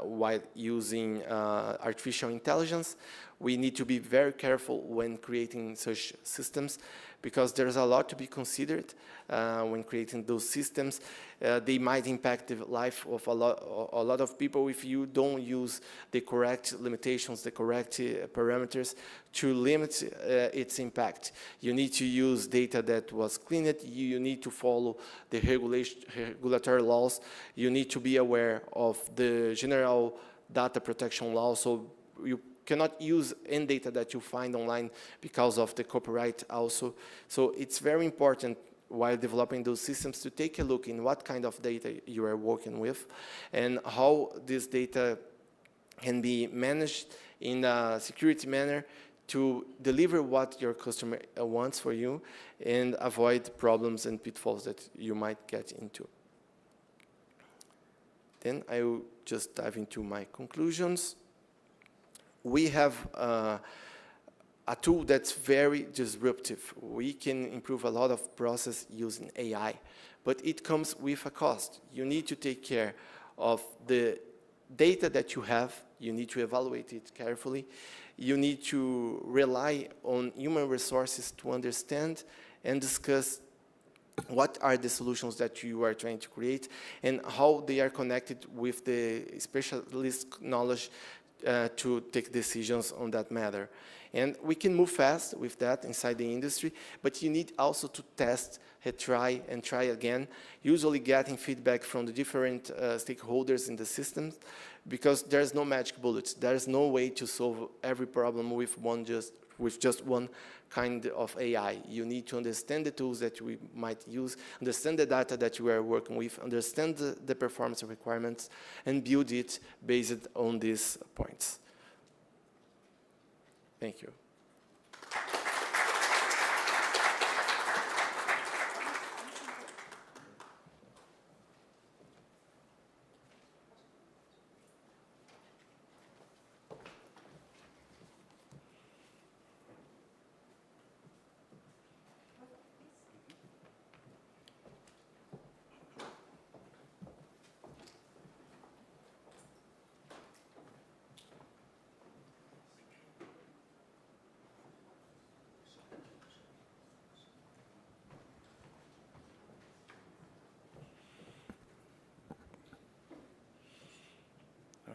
while using artificial intelligence. We need to be very careful when creating such systems, because there's a lot to be considered when creating those systems. They might impact the life of a lot of people if you don't use the correct limitations, the correct parameters to limit its impact. You need to use data that was cleaned. You need to follow the regulatory laws. You need to be aware of the general data protection law. So you cannot use any data that you find online because of the copyright also. So it's very important while developing those systems to take a look in what kind of data you are working with and how this data can be managed in a security manner to deliver what your customer wants for you and avoid problems and pitfalls that you might get into. Then I will just dive into my conclusions. We have a tool that's very disruptive. We can improve a lot of process using AI, but it comes with a cost. You need to take care of the data that you have. You need to evaluate it carefully. You need to rely on human resources to understand and discuss what are the solutions that you are trying to create and how they are connected with the specialist knowledge to take decisions on that matter. And we can move fast with that inside the industry, but you need also to test, try, and try again, usually getting feedback from the different stakeholders in the systems, because there's no magic bullets. There's no way to solve every problem with just one kind of AI. You need to understand the tools that we might use, understand the data that you are working with, understand the performance requirements, and build it based on these points. Thank you.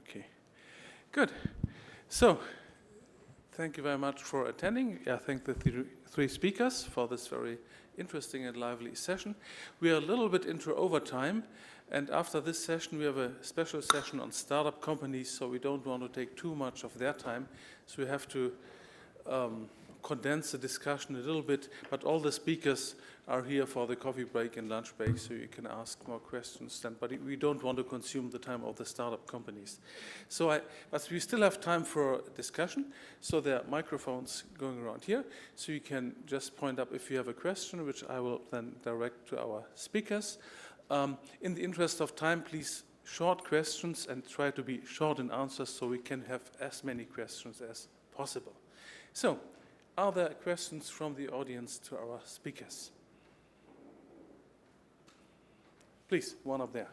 Okay, good. So, thank you very much for attending. I thank the three speakers for this very interesting and lively session. We are a little bit into overtime, and after this session we have a special session on startup companies, so we don't want to take too much of their time. So we have to condense the discussion a little bit, but all the speakers are here for the coffee break and lunch break, so you can ask more questions then, but we don't want to consume the time of the startup companies. But we still have time for discussion, so there are microphones going around here, so you can just point up if you have a question, which I will then direct to our speakers. In the interest of time, please short questions and try to be short in answers so we can have as many questions as possible. So, are there questions from the audience to our speakers? Please, one up there.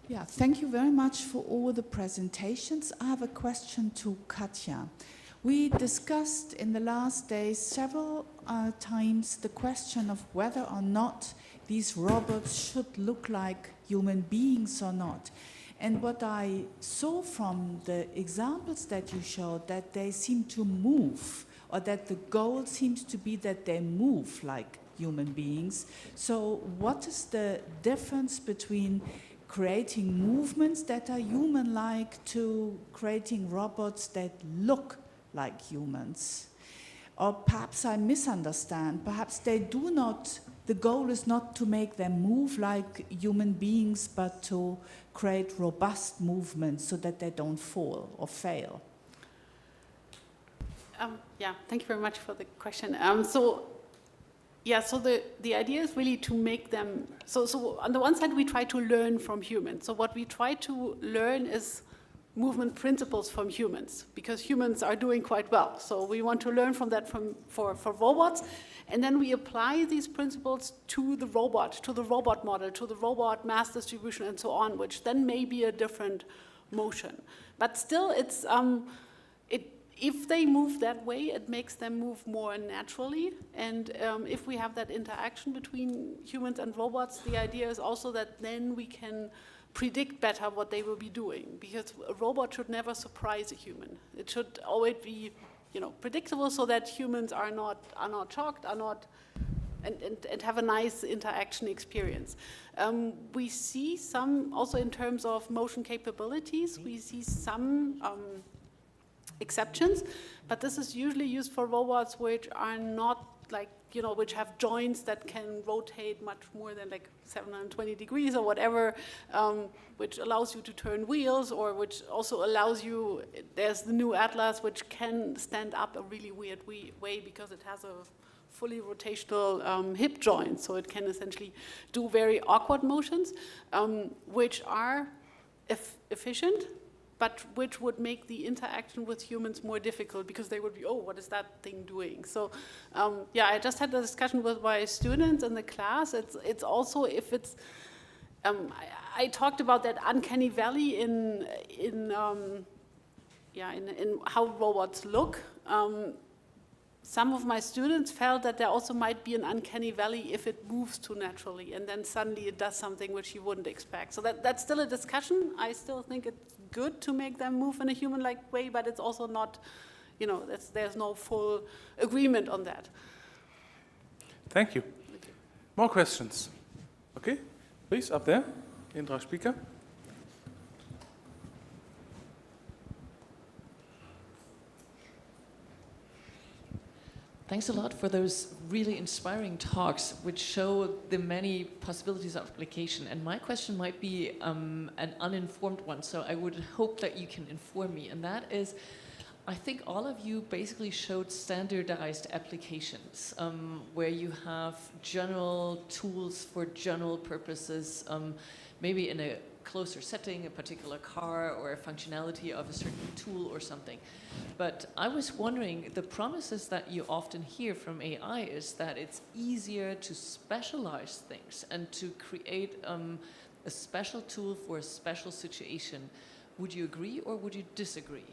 Yeah, thank you very much for all the presentations. I have a question to Katja. We discussed in the last days several times the question of whether or not these robots should look like human beings or not. And what I saw from the examples that you showed, that they seem to move, or that the goal seems to be that they move like human beings. So what is the difference between creating movements that are human-like to creating robots that look like humans? Or perhaps I misunderstand. Perhaps they do not, the goal is not to make them move like human beings, but to create robust movements so that they don't fall or fail. Yeah, thank you very much for the question. So the idea is really to make them, so on the one side we try to learn from humans. So what we try to learn is movement principles from humans, because humans are doing quite well. So we want to learn from that for robots, and then we apply these principles to the robot model, to the robot mass distribution and so on, which then may be a different motion. But still, it's if they move that way, it makes them move more naturally. And if we have that interaction between humans and robots, the idea is also that then we can predict better what they will be doing, because a robot should never surprise a human. It should always be predictable, so that humans are not shocked, and have a nice interaction experience. We see some, also in terms of motion capabilities, we see some exceptions, but this is usually used for robots which are not like, which have joints that can rotate much more than like 720 degrees or whatever, which allows you to turn wheels, or which also allows you, there's the new Atlas, which can stand up a really weird way because it has a fully rotational hip joint, so it can essentially do very awkward motions, which are efficient, but which would make the interaction with humans more difficult, because they would be, oh, what is that thing doing? So, I just had a discussion with my students in the class. It's also, if it's, I talked about that uncanny valley in how robots look. Some of my students felt that there also might be an uncanny valley if it moves too naturally, and then suddenly it does something which you wouldn't expect. So that's still a discussion. I still think it's good to make them move in a human-like way, but it's also not, there's no full agreement on that. Thank you. More questions? Okay, please, up there, Indra speaker. Thanks a lot for those really inspiring talks, which show the many possibilities of application. And my question might be an uninformed one, so I would hope that you can inform me. And that is, I think all of you basically showed standardized applications, where you have general tools for general purposes, maybe in a closer setting, a particular car, or a functionality of a certain tool or something. But I was wondering, the promises that you often hear from AI is that it's easier to specialize things and to create a special tool for a special situation. Would you agree or would you disagree?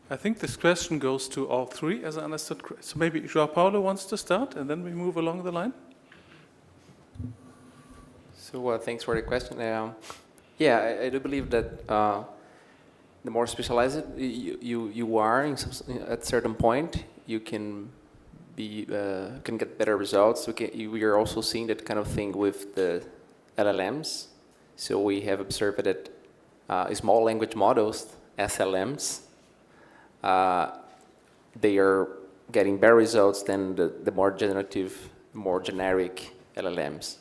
I think this question goes to all three, as I understood. So maybe João Paulo wants to start, and then we move along the line. So thanks for the question. I do believe that the more specialized you are at a certain point, you can get better results. We are also seeing that kind of thing with the LLMs. So we have observed that small language models, SLMs, they are getting better results than the more generative, more generic LLMs.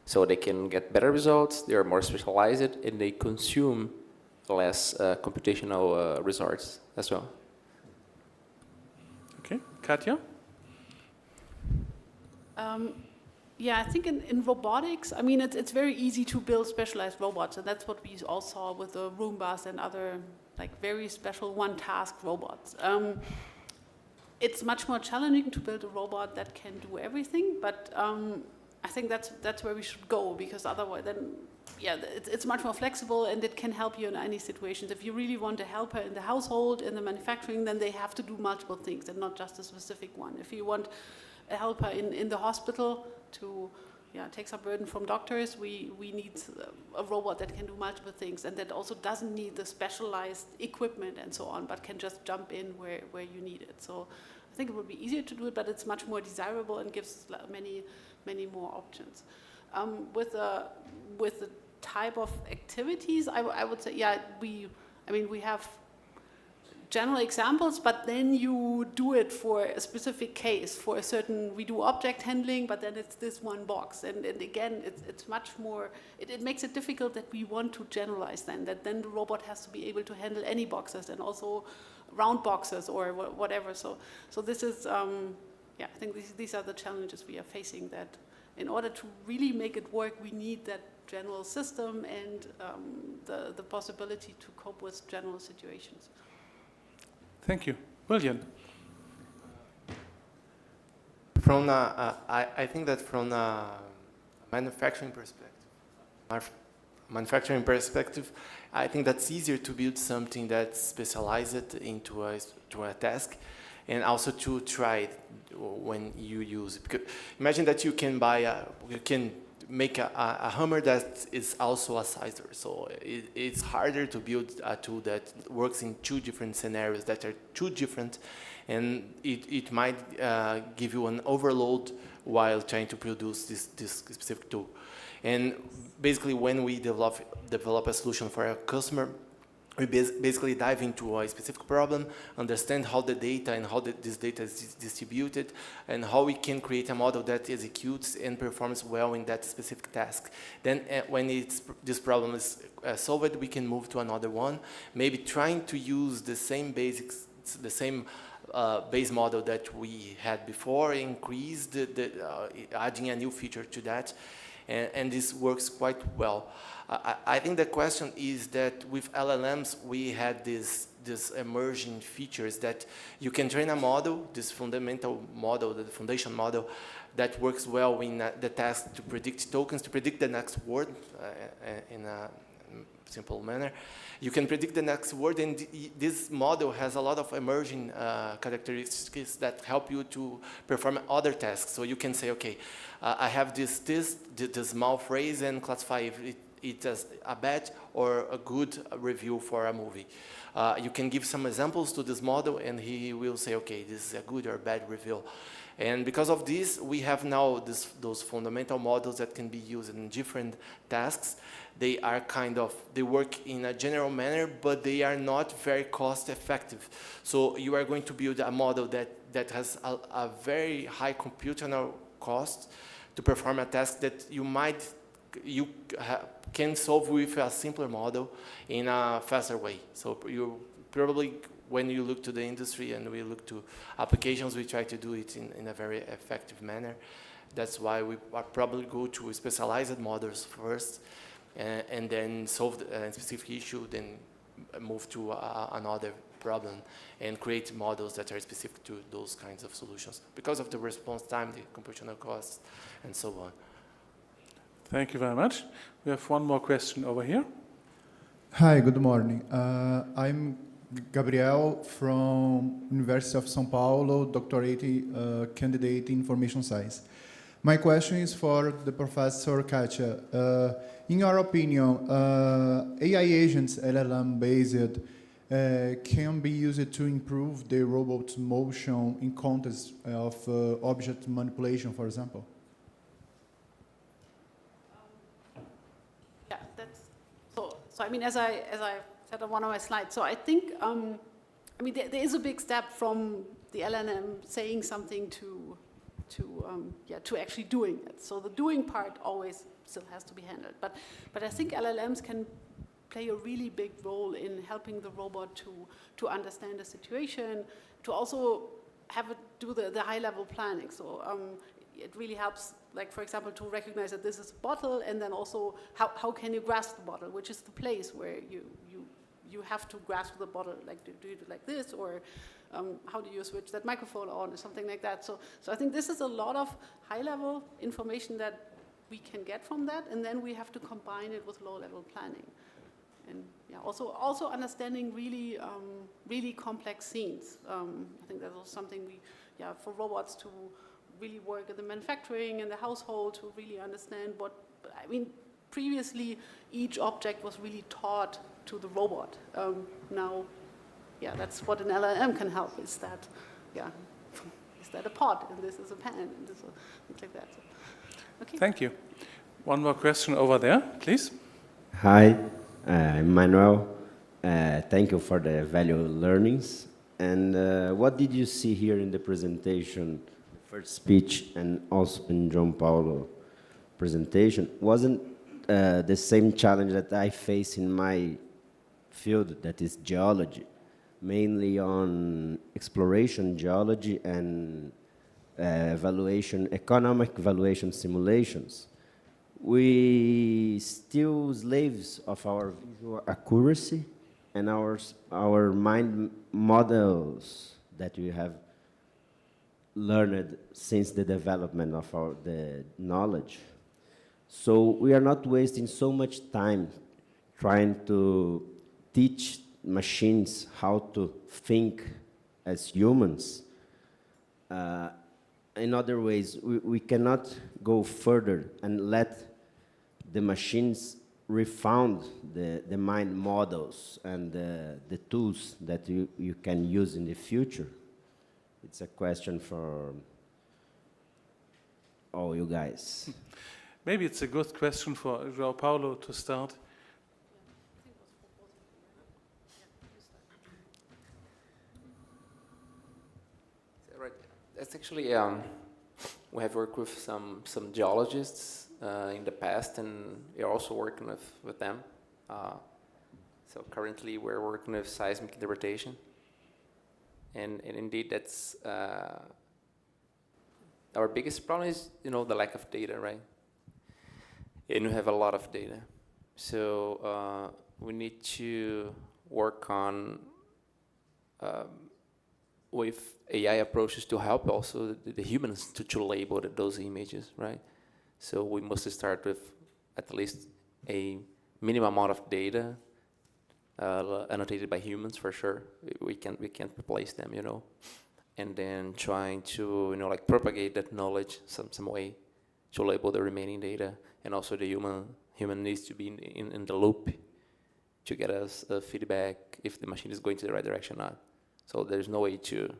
So they can get better results, they are more specialized, and they consume less computational resources as well. Okay, Katja? I think in robotics, I mean, it's very easy to build specialized robots, and that's what we all saw with the Roombas and other like very special one-task robots. It's much more challenging to build a robot that can do everything, but I think that's where we should go, because otherwise then, it's much more flexible and it can help you in any situations. If you really want a helper in the household, in the manufacturing, then they have to do multiple things and not just a specific one. If you want a helper in the hospital to take some burden from doctors, we need a robot that can do multiple things and that also doesn't need the specialized equipment and so on, but can just jump in where you need it. So I think it would be easier to do it, but it's much more desirable and gives many more options. With the type of activities, I would say, we have general examples, but then you do it for a specific case, for a certain, we do object handling, but then it's this one box. And again, it's much more, it makes it difficult that we want to generalize that then the robot has to be able to handle any boxes and also round boxes or whatever. So this is, I think these are the challenges we are facing, that in order to really make it work, we need that general system and the possibility to cope with general situations. Thank you. William? I think that from a manufacturing perspective, I think that's easier to build something that's specialized into a task, and also to try it when you use it. Because imagine that you can make a hammer that is also a sizer. So it's harder to build a tool that works in two different scenarios that are too different, and it might give you an overload while trying to produce this specific tool. And basically, when we develop a solution for a customer, we basically dive into a specific problem, understand how the data and how this data is distributed, and how we can create a model that executes and performs well in that specific task. Then when this problem is solved, we can move to another one, maybe trying to use the same basics, the same base model that we had before, increase adding a new feature to that, and this works quite well. I think the question is that with LLMs, we had this emerging features that you can train a model, this fundamental model, the foundation model, that works well in the task to predict tokens, to predict the next word in a simple manner. You can predict the next word, and this model has a lot of emerging characteristics that help you to perform other tasks. So you can say, okay, I have this small phrase and classify if it as a bad or a good review for a movie. You can give some examples to this model, and he will say, okay, this is a good or bad review. And because of this, we have now those fundamental models that can be used in different tasks. They are they work in a general manner, but they are not very cost effective. So you are going to build a model that has a very high computational cost to perform a task that you can solve with a simpler model in a faster way. So you probably, when you look to the industry and we look to applications, we try to do it in a very effective manner. That's why we probably go to specialized models first, and then solve a specific issue, then move to another problem and create models that are specific to those kinds of solutions because of the response time, the computational costs, and so on. Thank you very much. We have one more question over here. Hi, good morning. I'm Gabriel from University of São Paulo, doctorate candidate in information science. My question is for the Professor Katia. In your opinion, AI agents, LLM-based, can be used to improve the robot's motion in context of object manipulation, for example? Yeah, that's so. I mean, as I said on one of my slides, so I think I mean there is a big step from the LLM saying something to actually doing it. So the doing part always still has to be handled. But I think LLMs can play a really big role in helping the robot to understand the situation, to also have it do the high-level planning. So it really helps, like, for example, to recognize that this is a bottle, and then also how can you grasp the bottle, which is the place where you have to grasp the bottle, like do you do it like this, or how do you switch that microphone on, or something like that. So I think this is a lot of high-level information that we can get from that, and then we have to combine it with low-level planning. And yeah, also understanding really complex scenes. I think that's also something for robots to really work in the manufacturing and the household, to really understand I mean, previously each object was really taught to the robot. Now, that's what an LLM can help. Is that a pot, and this is a pen, and this things like that. So, okay. Thank you. One more question over there, please. Hi, I'm Manuel. Thank you for the valuable learnings. And what did you see here in the presentation, first speech, and also in João Paulo presentation? Wasn't the same challenge that I face in my field, that is geology, mainly on exploration geology and economic valuation simulations. We still slaves of our visual accuracy and our mind models that we have learned since the development of the knowledge. So we are not wasting so much time trying to teach machines how to think as humans. In other ways, we cannot go further and let the machines refound the mind models and the tools that you can use in the future? It's a question for all you guys. Maybe it's a good question for João Paulo to start. Right. That's actually, we have worked with some geologists in the past, and we're also working with them. So currently we're working with seismic interpretation. And indeed, that's our biggest problem is, the lack of data, right? And we have a lot of data. So we need to work on with AI approaches to help also the humans to label those images, right? So we must start with at least a minimum amount of data annotated by humans for sure. We can't replace them, and then trying to like propagate that knowledge some way to label the remaining data, and also the human needs to be in the loop to get us feedback if the machine is going to the right direction or not. So there's no way to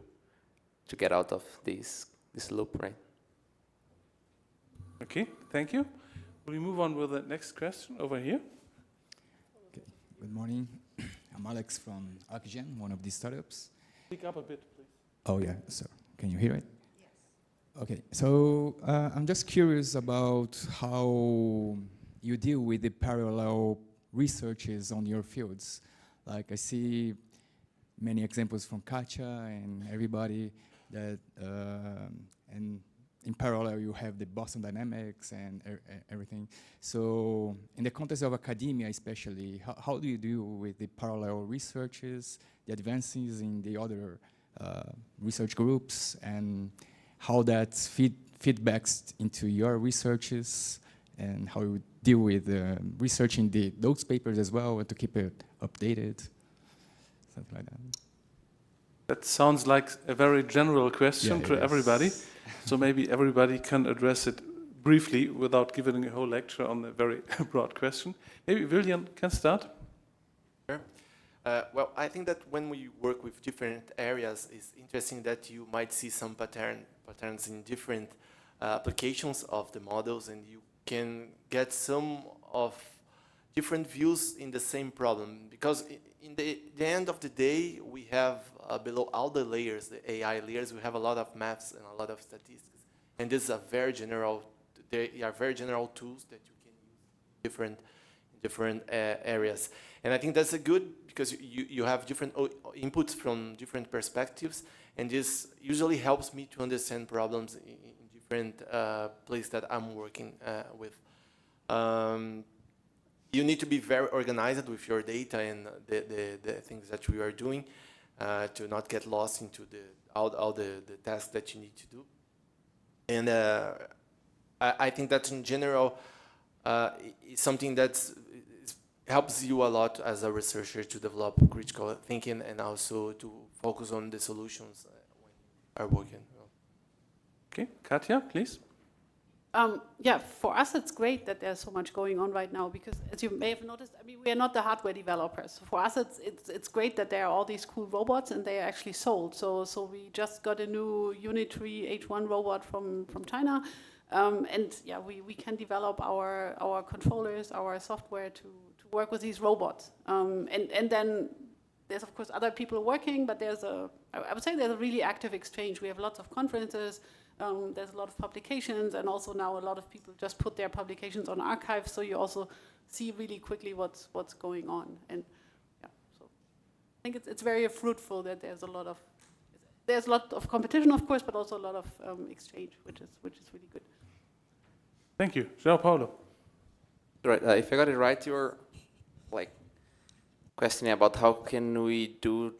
get out of this loop, right? Okay, thank you. Will we move on with the next question over here? Okay. Good morning. I'm Alex from Arcgen, one of these startups. Speak up a bit, please. Oh yeah, so can you hear it? Yes. Okay, so I'm just curious about how you deal with the parallel researches on your fields. Like I see many examples from Katja and everybody that, and in parallel you have the Boston Dynamics and everything. So in the context of academia especially, how do you deal with the parallel researches, the advances in the other research groups, and how that feedbacks into your researches, and how you deal with researching those papers as well, and to keep it updated? Something like that. That sounds like a very general question to yes. everybody. So maybe everybody can address it briefly without giving a whole lecture on a very broad question. Maybe William can start. Sure. Well, I think that when we work with different areas, it's interesting that you might see some patterns in different applications of the models, and you can get some of different views in the same problem. Because in the end of the day, we have below all the layers, the AI layers, we have a lot of maths and a lot of statistics. And these are very general, they are very general tools that you can use in different areas. And I think that's a good, because you have different inputs from different perspectives, and this usually helps me to understand problems in different places that I'm working with. You need to be very organized with your data and the things that we are doing to not get lost into all the tasks that you need to do. And I think that in general, it's something that helps you a lot as a researcher to develop critical thinking and also to focus on the solutions when you are working. Okay, Katja, please. Yeah, for us it's great that there's so much going on right now, because as you may have noticed, I mean, we are not the hardware developers. For us it's great that there are all these cool robots and they are actually sold. So we just got a new Unitary H1 robot from China, and yeah, we can develop our controllers, our software to work with these robots. And then there's of course other people working, but I would say there's a really active exchange. We have lots of conferences. There's a lot of publications, and also now a lot of people just put their publications on archives, so you also see really quickly what's going on. And yeah, so I think it's very fruitful that there's a lot of competition, of course, but also a lot of exchange, which is really good. Thank you, João Paulo. Right. If I got it right, you're like questioning about how can we do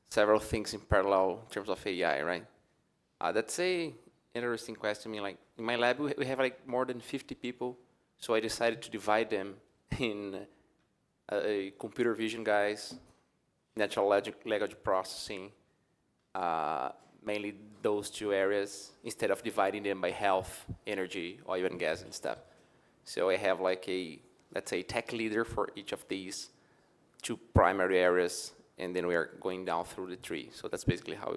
several things in parallel in terms of AI, right? That's a interesting question. I mean, like in my lab, we have like more than 50 people, so I decided to divide them in computer vision guys, natural language processing, mainly those two areas, instead of dividing them by health, energy, oil and gas and stuff. So I have like a, let's say, tech leader for each of these 2 primary areas, and then we are going down through the tree. So that's basically how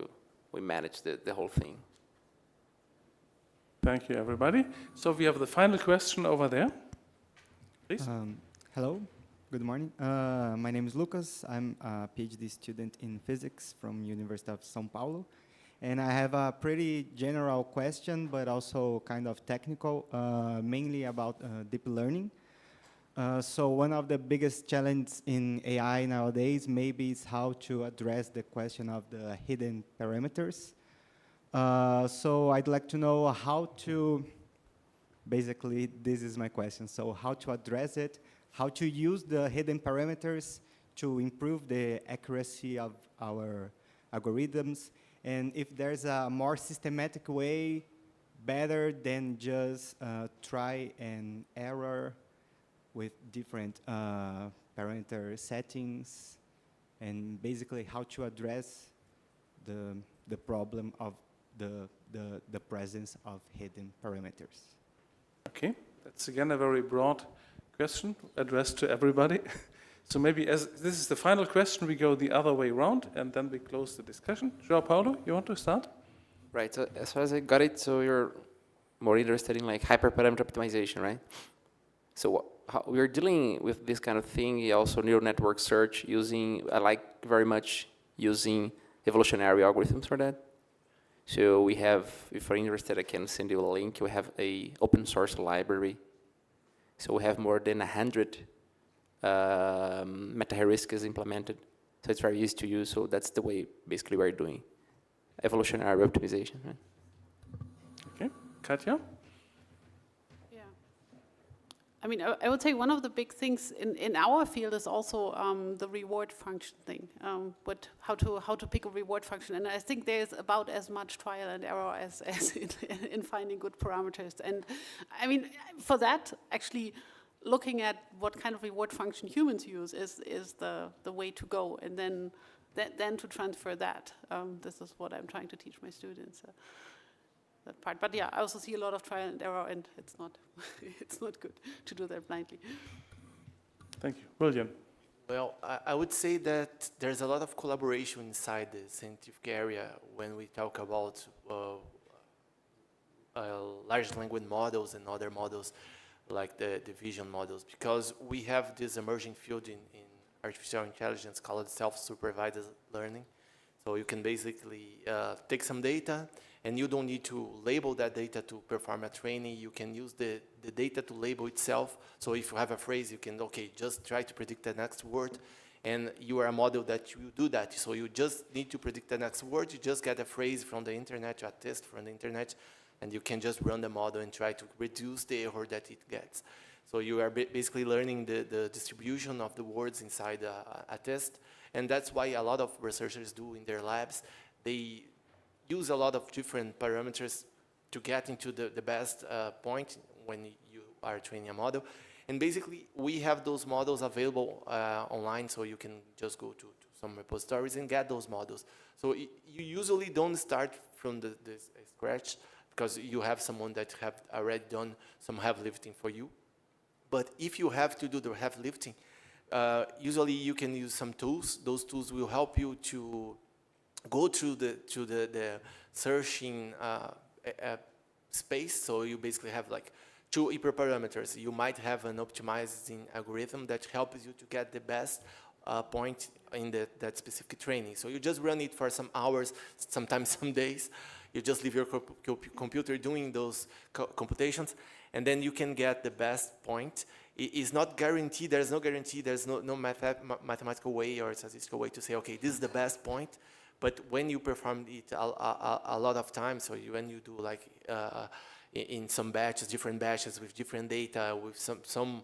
we manage the whole thing. Thank you, everybody. So we have the final question over there. Please. Hello, good morning. My name is Lucas. I'm a PhD student in physics from University of São Paulo. And I have a pretty general question, but also kind of technical, mainly about deep learning. So one of the biggest challenges in AI nowadays maybe is how to address the question of the hidden parameters. So I'd like to know how to, basically this is my question, so how to address it, how to use the hidden parameters to improve the accuracy of our algorithms, and if there's a more systematic way better than just try and error with different parameter settings, and basically how to address the problem of the presence of hidden parameters. Okay, that's again a very broad question addressed to everybody. So maybe as this is the final question, we go the other way around, and then we close the discussion. João Paulo, you want to start? Right, so as far as I got it, so you're more interested in like hyperparameter optimization, right? So how we're dealing with this kind of thing, also neural network search using, I like very much using evolutionary algorithms for that. So we have, if you're interested, I can send you a link. We have a open source library. So we have more than 100 meta-heuristics implemented. So it's very easy to use. So that's the way basically we're doing evolutionary optimization. Right? Okay, Katja? I mean, I would say one of the big things in our field is also the reward function thing, but how to pick a reward function. And I think there's about as much trial and error as in finding good parameters. And I mean, for that, actually looking at what kind of reward function humans use is the way to go. And then to transfer that. This is what I'm trying to teach my students. That part, but yeah, I also see a lot of trial and error, and it's not, it's not good to do that blindly. Thank you, William. Well, I would say that there's a lot of collaboration inside the scientific area when we talk about large language models and other models like the vision models, because we have this emerging field in artificial intelligence called self-supervised learning. So you can basically take some data, and you don't need to label that data to perform a training. You can use the data to label itself. So if you have a phrase, you can, okay, just try to predict the next word. And you are a model that you do that. So you just need to predict the next word. You just get a phrase from the internet, or a test from the internet, and you can just run the model and try to reduce the error that it gets. So you are basically learning the distribution of the words inside a test. And that's why a lot of researchers do in their labs. They use a lot of different parameters to get into the best point when you are training a model. And basically, we have those models available online, so you can just go to some repositories and get those models. So you usually don't start from the scratch, because you have someone that have already done some heavy lifting for you. But if you have to do the heavy lifting, usually you can use some tools. Those tools will help you to go through the searching space. So you basically have like 2 hyperparameters. You might have an optimizing algorithm that helps you to get the best point in that specific training. So you just run it for some hours, sometimes some days. You just leave your computer doing those computations, and then you can get the best point. It is not guaranteed. There's no guarantee. There's no mathematical way or statistical way to say, okay, this is the best point. But when you perform it a lot of times, so when you do like in some batches, different batches with different data, with some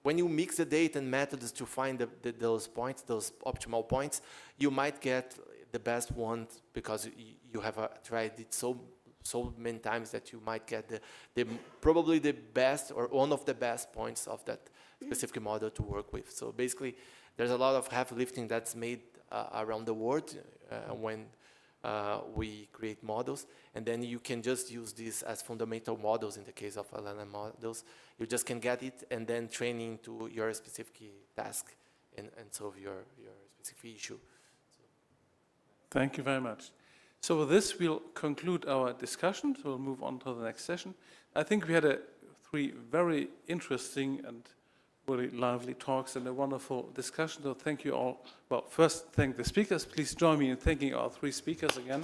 when you mix the data and methods to find those points, those optimal points, you might get the best one, because you have tried it so many times that you might get probably the best or one of the best points of that specific model to work with. So basically, there's a lot of heavy lifting that's made around the world when we create models, and then you can just use this as fundamental models in the case of LLM models. You just can get it and then train into your specific task and solve your specific issue. Thank you very much. So with this, we'll conclude our discussion. So we'll move on to the next session. I think we had three very interesting and really lively talks and a wonderful discussion. So thank you all. Well, first, thank the speakers. Please join me in thanking our three speakers again.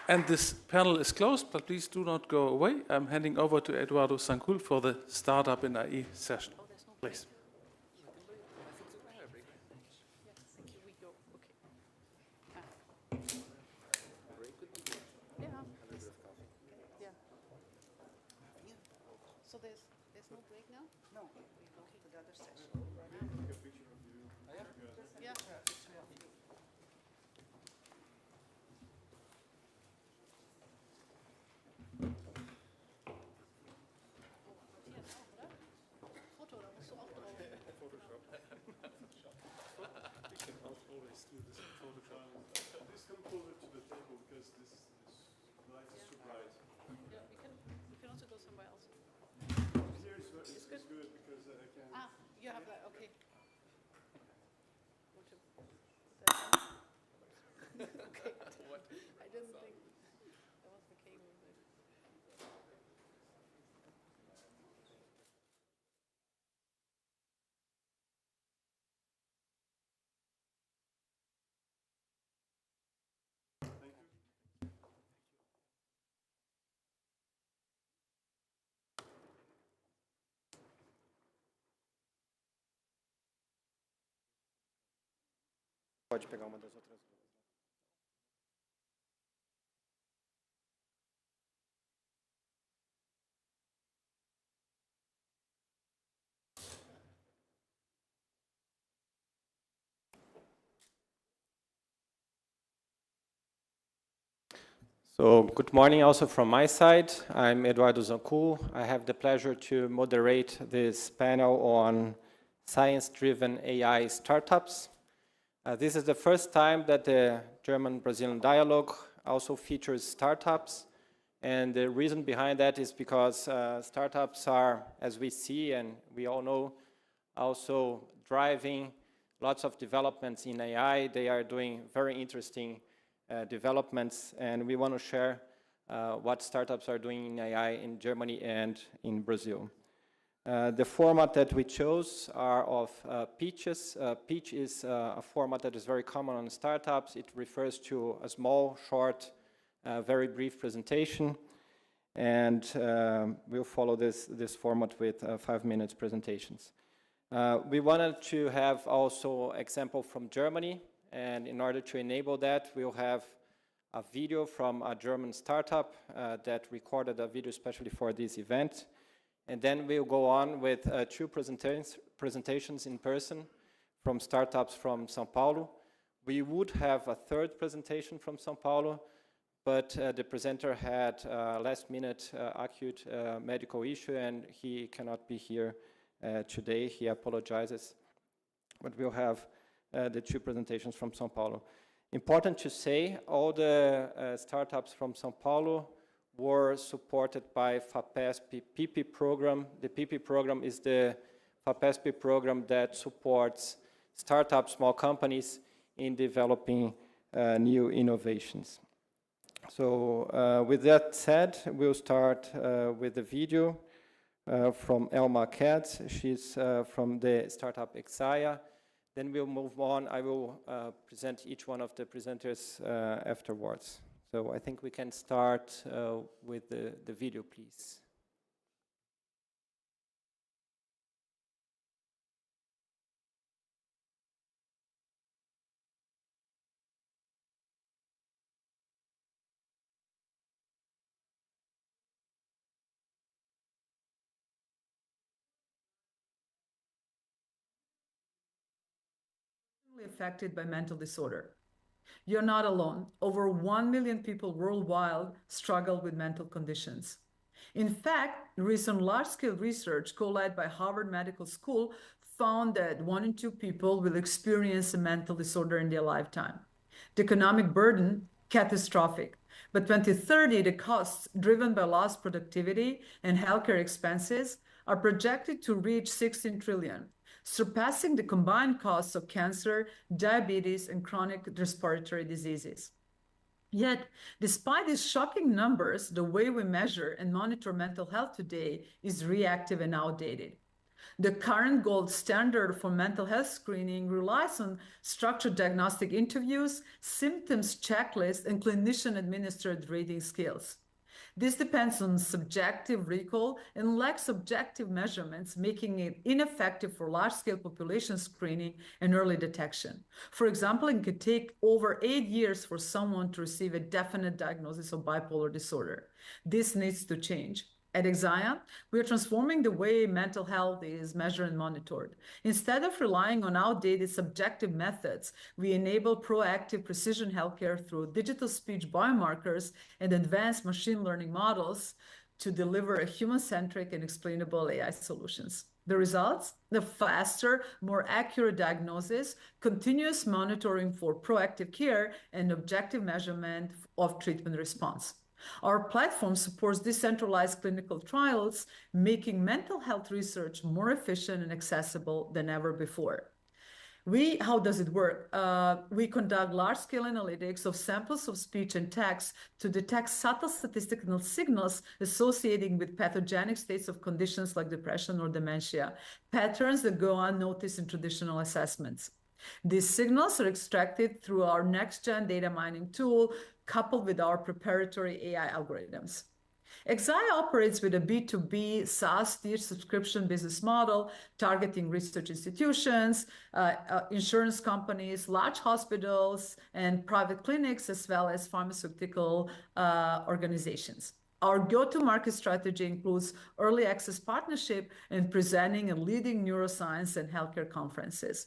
And this panel is closed, but please do not go away. I'm handing over to Eduardo Sancul for the Startup in AI session. Please. So there's no break now? No, we go to the other session. Yeah. Foto, da musst du auch drauf. Please come closer to the table because this light is too bright. Yeah, we can also go somewhere else. Here is good because I can. Ah, you have that, okay. Want to put that down? Okay. I didn't think that was the cable. Pode pegar uma das outras duas. So good morning also from my side. I'm Eduardo Zancul. I have the pleasure to moderate this panel on science-driven AI startups. This is the first time that the German-Brazilian dialogue also features startups. And the reason behind that is because startups are, as we see and we all know, also driving lots of developments in AI. They are doing very interesting developments, and we want to share what startups are doing in AI in Germany and in Brazil. The format that we chose are of pitches. Pitch is a format that is very common on startups. It refers to a small, short, very brief presentation, and we'll follow this format with 5 minutes presentations. We wanted to have also example from Germany, and in order to enable that, we'll have a video from a German startup that recorded a video especially for this event. And then we'll go on with 2 presentations in person from startups from São Paulo. We would have a 3rd presentation from São Paulo, but the presenter had a last-minute acute medical issue, and he cannot be here today. He apologizes, but we'll have the 2 presentations from São Paulo. Important to say, all the startups from São Paulo were supported by FAPESP PP program. The PP program is the FAPESP program that supports startups, small companies in developing new innovations. So with that said, we'll start with the video from Elma Katz. She's from the startup Exaya. Then we'll move on. I will present each one of the presenters afterwards. So I think we can start with the video, please. Affected by mental disorder. You're not alone. Over 1 million people worldwide struggle with mental conditions. In fact, recent large-scale research co-led by Harvard Medical School found that 1 in 2 people will experience a mental disorder in their lifetime. The economic burden, catastrophic. By 2030, the costs driven by lost productivity and healthcare expenses are projected to reach 16 trillion, surpassing the combined costs of cancer, diabetes, and chronic respiratory diseases. Yet, despite these shocking numbers, the way we measure and monitor mental health today is reactive and outdated. The current gold standard for mental health screening relies on structured diagnostic interviews, symptoms checklists, and clinician-administered rating skills. This depends on subjective recall and lacks objective measurements, making it ineffective for large-scale population screening and early detection. For example, it could take over 8 years for someone to receive a definite diagnosis of bipolar disorder. This needs to change. At Exaya, we are transforming the way mental health is measured and monitored. Instead of relying on outdated subjective methods, we enable proactive precision healthcare through digital speech biomarkers and advanced machine learning models to deliver a human-centric and explainable AI solutions. The results? The faster, more accurate diagnosis, continuous monitoring for proactive care, and objective measurement of treatment response. Our platform supports decentralized clinical trials, making mental health research more efficient and accessible than ever before. How does it work? We conduct large-scale analytics of samples of speech and text to detect subtle statistical signals associating with pathogenic states of conditions like depression or dementia, patterns that go unnoticed in traditional assessments. These signals are extracted through our next-gen data mining tool, coupled with our proprietary AI algorithms. Exaya operates with a B2B SaaS-tiered subscription business model, targeting research institutions, insurance companies, large hospitals, and private clinics, as well as pharmaceutical organizations. Our go-to-market strategy includes early access partnership and presenting at leading neuroscience and healthcare conferences.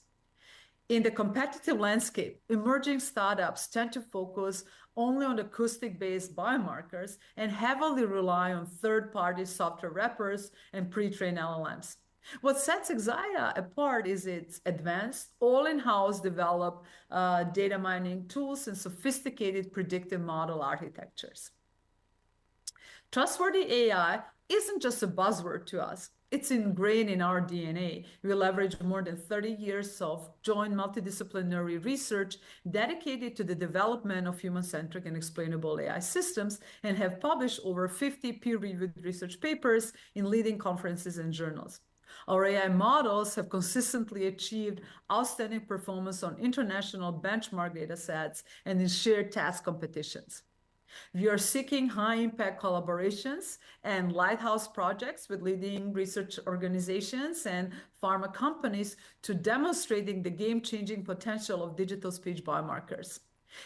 In the competitive landscape, emerging startups tend to focus only on acoustic-based biomarkers and heavily rely on third-party software wrappers and pre-trained LLMs. What sets Exaya apart is its advanced, all-in-house developed data mining tools and sophisticated predictive model architectures. Trustworthy AI isn't just a buzzword to us. It's ingrained in our DNA. We leverage more than 30 years of joint multidisciplinary research dedicated to the development of human-centric and explainable AI systems and have published over 50 peer-reviewed research papers in leading conferences and journals. Our AI models have consistently achieved outstanding performance on international benchmark data sets and in shared task competitions. We are seeking high-impact collaborations and lighthouse projects with leading research organizations and pharma companies to demonstrating the game-changing potential of digital speech biomarkers.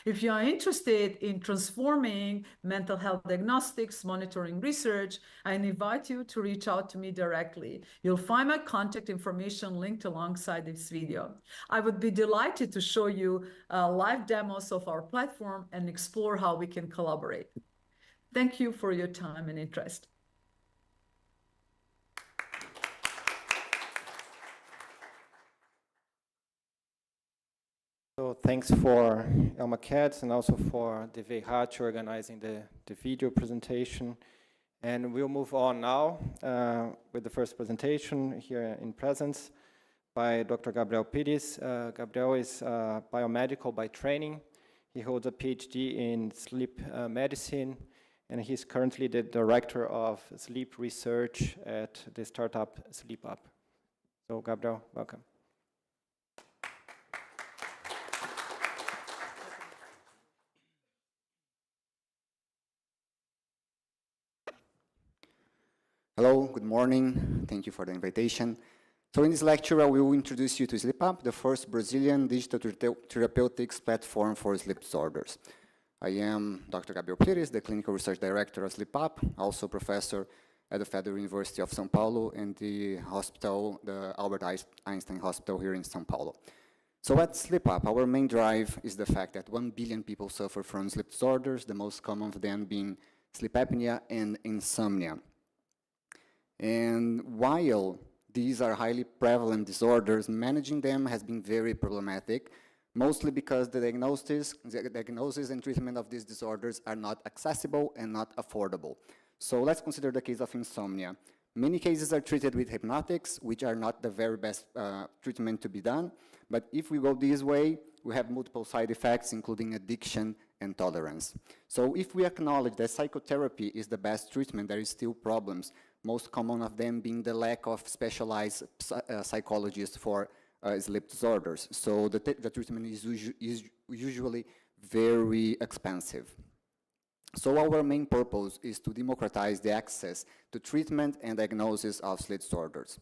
If you are interested in transforming mental health diagnostics, monitoring research, I invite you to reach out to me directly. You'll find my contact information linked alongside this video. I would be delighted to show you live demos of our platform and explore how we can collaborate. Thank you for your time and interest. So thanks for Elma Katz and also for the VH organizing the video presentation. And we'll move on now with the first presentation here in presence by Dr. Gabriel Pires. Gabriel is biomedical by training. He holds a PhD in sleep medicine, and he's currently the director of sleep research at the startup SleepUp. So Gabriel, welcome. Hello, good morning. Thank you for the invitation. So in this lecture, I will introduce you to SleepUp, the first Brazilian digital therapeutics platform for sleep disorders. I am Dr. Gabriel Pires, the clinical research director of SleepUp, also professor at the Federal University of São Paulo and the hospital, the Albert Einstein Hospital here in São Paulo. So at SleepUp, our main drive is the fact that 1 billion people suffer from sleep disorders, the most common of them being sleep apnea and insomnia. And while these are highly prevalent disorders. Managing them has been very problematic, mostly because the diagnosis and treatment of these disorders are not accessible and not affordable. So let's consider the case of insomnia. Many cases are treated with hypnotics, which are not the very best treatment to be done. But if we go this way, we have multiple side effects, including addiction and tolerance. So if we acknowledge that psychotherapy is the best treatment, there is still problems, most common of them being the lack of specialized psychologists for sleep disorders. So the treatment is usually very expensive. So our main purpose is to democratize the access to treatment and diagnosis of sleep disorders.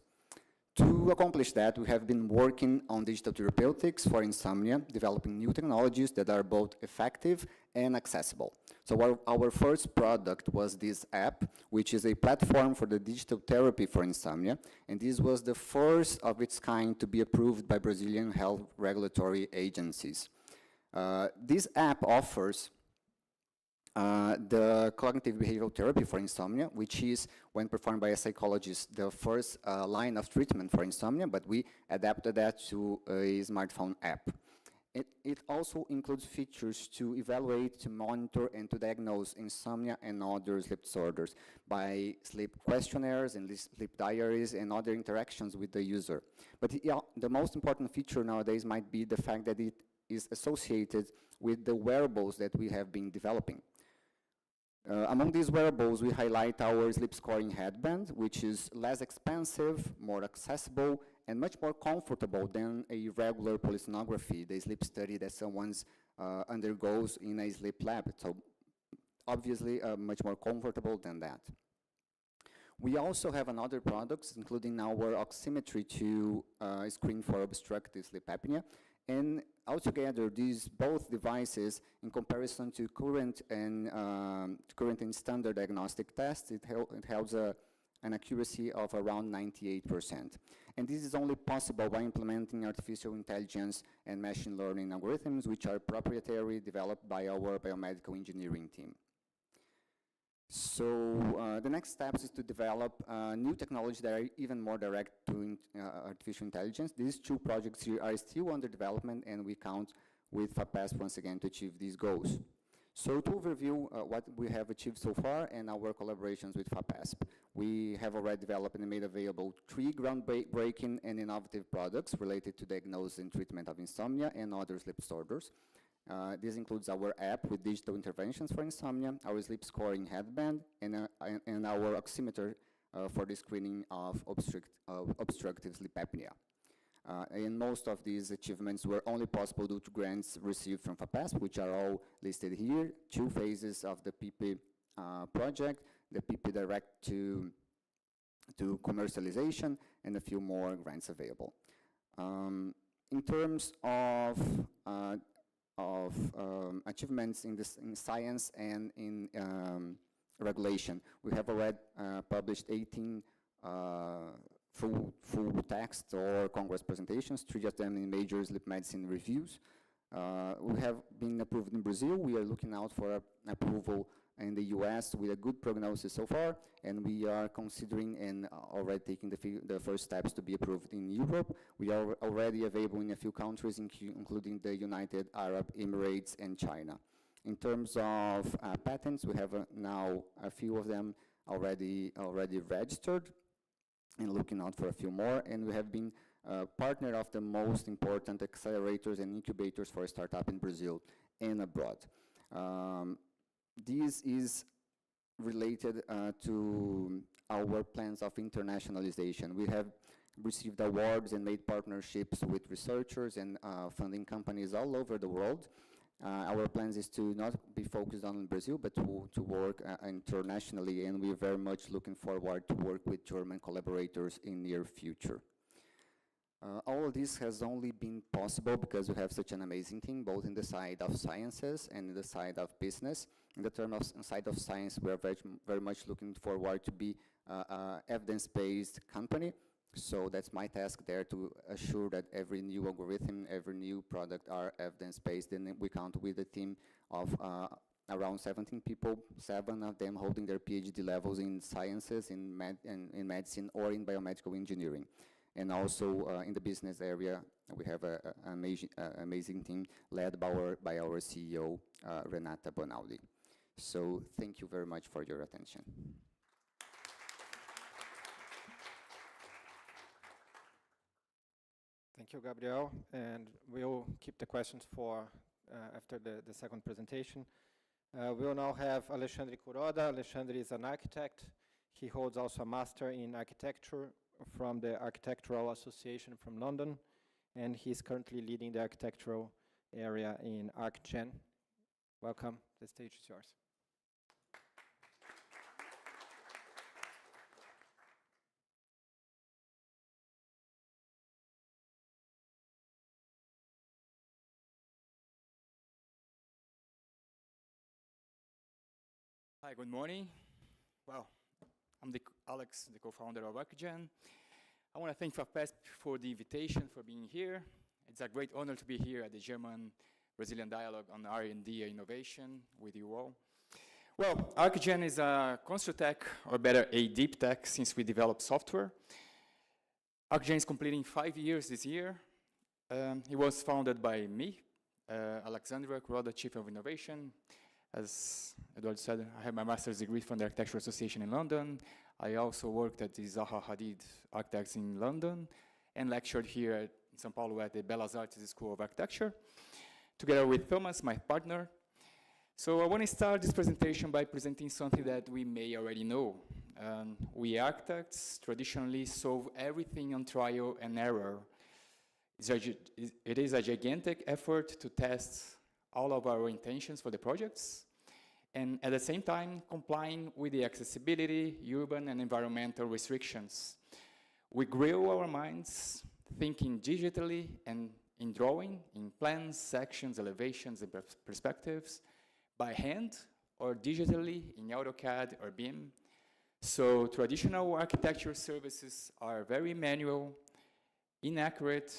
To accomplish that, we have been working on digital therapeutics for insomnia, developing new technologies that are both effective and accessible. So our first product was this app, which is a platform for the digital therapy for insomnia, and this was the first of its kind to be approved by Brazilian health regulatory agencies. This app offers the cognitive behavioral therapy for insomnia, which is, when performed by a psychologist, the first line of treatment for insomnia, but we adapted that to a smartphone app. It also includes features to evaluate, to monitor, and to diagnose insomnia and other sleep disorders by sleep questionnaires and sleep diaries and other interactions with the user. But the most important feature nowadays might be the fact that it is associated with the wearables that we have been developing. Among these wearables, we highlight our sleep scoring headband, which is less expensive, more accessible, and much more comfortable than a regular polysomnography, the sleep study that someone undergoes in a sleep lab. So obviously much more comfortable than that. We also have another products, including our oximetry to screen for obstructive sleep apnea. And altogether, these both devices, in comparison to current and standard diagnostic tests, it has an accuracy of around 98%. And this is only possible by implementing artificial intelligence and machine learning algorithms, which are proprietary, developed by our biomedical engineering team. So the next steps is to develop new technologies that are even more direct to artificial intelligence. These two projects here are still under development, and we count with FAPESP once again to achieve these goals. So to overview what we have achieved so far and our collaborations with FAPESP, we have already developed and made available 3 groundbreaking and innovative products related to diagnosis and treatment of insomnia and other sleep disorders. This includes our app with digital interventions for insomnia, our sleep scoring headband, and our oximeter for the screening of obstructive sleep apnea. And most of these achievements were only possible due to grants received from FAPESP, which are all listed here. 2 phases of the PP project, the PP direct to commercialization, and a few more grants available. In terms of achievements in science and in regulation, we have already published 18 full text or Congress presentations, 3 of them in major sleep medicine reviews. We have been approved in Brazil. We are looking out for approval in the US with a good prognosis so far, and we are considering and already taking the first steps to be approved in Europe. We are already available in a few countries, including the United Arab Emirates and China. In terms of patents, we have now a few of them already registered, and looking out for a few more, and we have been partner of the most important accelerators and incubators for a startup in Brazil and abroad. This is related to our plans of internationalization. We have received awards and made partnerships with researchers and funding companies all over the world. Our plans is to not be focused on Brazil, but to work internationally, and we're very much looking forward to work with German collaborators in near future. All of this has only been possible because we have such an amazing team, both in the side of sciences and in the side of business. In the term of side of science, we are very much looking forward to be an evidence-based company. So that's my task there, to assure that every new algorithm, every new product are evidence-based, and we count with a team of around 17 people, 7 of them holding their PhD levels in sciences, in medicine, or in biomedical engineering. And also in the business area, we have an amazing team led by our CEO, Renata Bonaldi. So thank you very much for your attention. Thank you, Gabriel. And we'll keep the questions for after the second presentation. We will now have Alexandre Kuroda. Alexandre is an architect. He holds also a master in architecture from the Architectural Association from London, and he's currently leading the architectural area in ArcGen. Welcome, the stage is yours. Hi, good morning. Well, I'm Alex, the co-founder of ArcGen. I want to thank FAPESP for the invitation, for being here. It's a great honor to be here at the German-Brazilian Dialogue on R&D Innovation with you all. Well, ArcGen is a construct-tech, or better, a deep tech, since we develop software. ArcGen is completing 5 years this year. It was founded by me, Alexandra Kuroda, Chief of Innovation. As Eduardo said, I have my master's degree from the Architectural Association in London. I also worked at the Zaha Hadid Architects in London and lectured here in São Paulo at the Belas Artes School of Architecture, together with Thomas, my partner. So I want to start this presentation by presenting something that we may already know. We architects traditionally solve everything on trial and error. It is a gigantic effort to test all of our intentions for the projects, and at the same time complying with the accessibility, urban and environmental restrictions. We grow our minds thinking digitally and in drawing, in plans, sections, elevations and perspectives, by hand or digitally in AutoCAD or BIM. So traditional architecture services are very manual, inaccurate,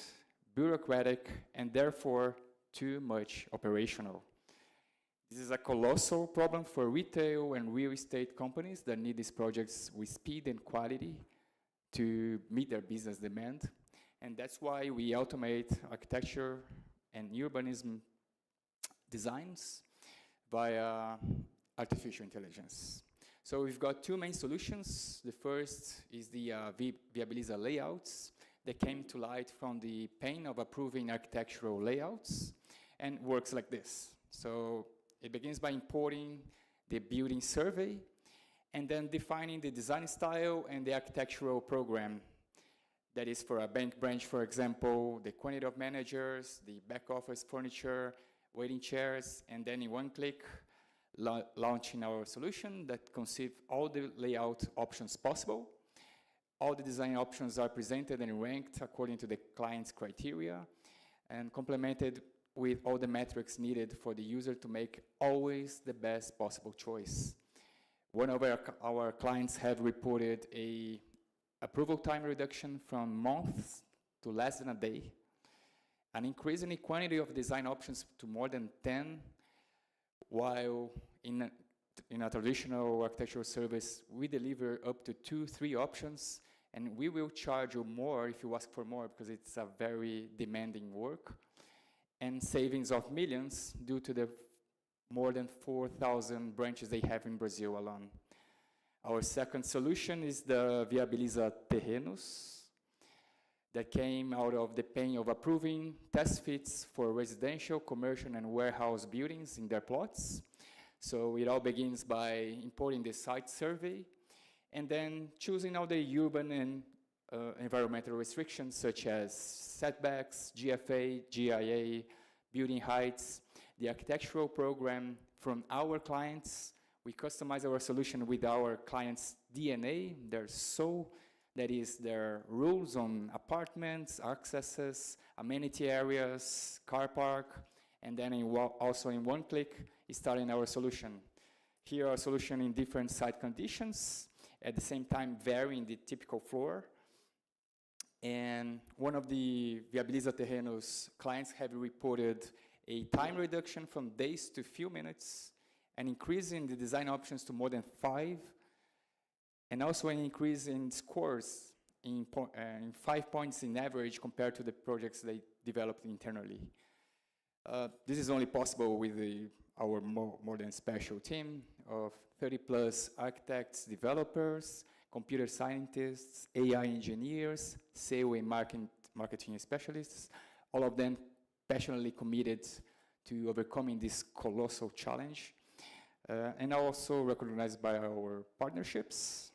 bureaucratic, and therefore too much operational. This is a colossal problem for retail and real estate companies that need these projects with speed and quality to meet their business demand. And that's why we automate architecture and urbanism designs via artificial intelligence. So we've got 2 main solutions. The first is the Viabiliza layouts that came to light from the pain of approving architectural layouts, and works like this. So it begins by importing the building survey and then defining the design style and the architectural program. That is for a bank branch, for example, the quantity of managers, the back office furniture, waiting chairs, and then in one click, launching our solution that conceives all the layout options possible. All the design options are presented and ranked according to the client's criteria and complemented with all the metrics needed for the user to make always the best possible choice. One of our clients have reported a approval time reduction from months to less than a day, an increase in the quantity of design options to more than 10, while in a traditional architectural service, we deliver up to 2-3 options, and we will charge you more if you ask for more because it's a very demanding work, and savings of millions due to the more than 4,000 branches they have in Brazil alone. Our second solution is the Viabiliza Terrenos that came out of the pain of approving test fits for residential, commercial, and warehouse buildings in their plots. So it all begins by importing the site survey and then choosing all the urban and environmental restrictions such as setbacks, GFA, GIA, building heights, the architectural program from our clients. We customize our solution with our clients' DNA, their soul, that is their rules on apartments, accesses, amenity areas, car park, and then also in one click, starting our solution. Here our solution in different site conditions, at the same time varying the typical floor. And one of the Viabiliza Terrenos clients have reported a time reduction from days to few minutes an increase in the design options to more than 5, and also an increase in scores in 5 points in average compared to the projects they developed internally. This is only possible with our more than special team of 30+ architects, developers, computer scientists, AI engineers, sales and marketing specialists, all of them passionately committed to overcoming this colossal challenge, and also recognized by our partnerships.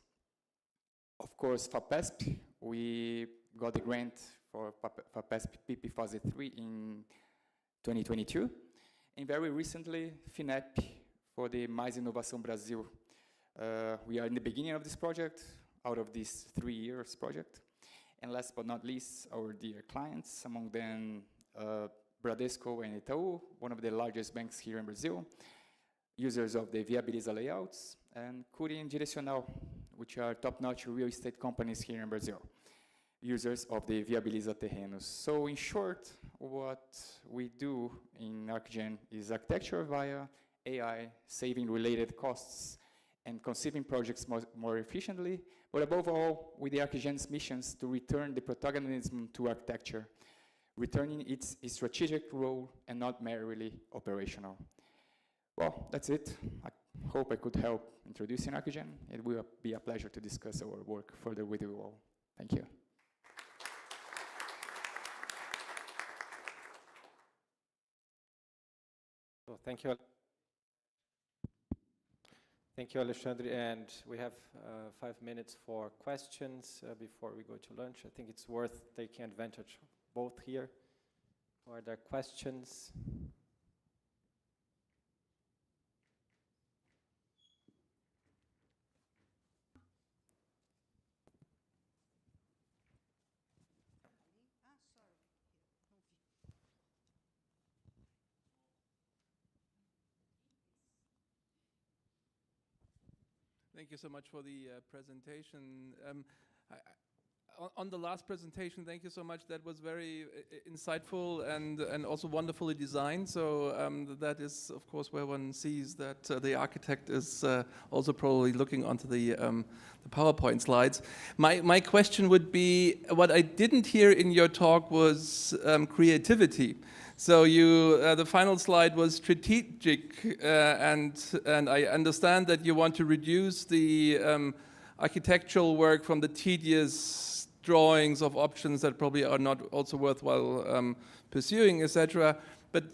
Of course, FAPESP, we got the grant for FAPESP PP Phase 3 in 2022, and very recently, FINEP for the Mais Inovação Brasil. We are in the beginning of this project, out of this 3 years project. And last but not least, our dear clients, among them Bradesco and Itaú, one of the largest banks here in Brazil, users of the Viabiliza layouts, and Cury and Direcional, which are top-notch real estate companies here in Brazil, users of the Viabiliza Terrenos. So in short, what we do in ArcGen is architecture via AI, saving related costs and conceiving projects more efficiently, but above all, with the ArcGen's missions to return the protagonism to architecture, returning its strategic role and not merely operational. Well, that's it. I hope I could help introducing ArcGen. It will be a pleasure to discuss our work further with you all. Thank you. So thank you. Thank you, Alexandre. And we have 5 minutes for questions before we go to lunch. I think it's worth taking advantage of both here. Are there questions? Thank you so much for the presentation. On the last presentation, thank you so much. That was very insightful and also wonderfully designed. So that is, of course, where one sees that the architect is also probably looking onto the PowerPoint slides. My question would be, what I didn't hear in your talk was creativity. So the final slide was strategic, and I understand that you want to reduce the architectural work from the tedious drawings of options that probably are not also worthwhile pursuing, etc. But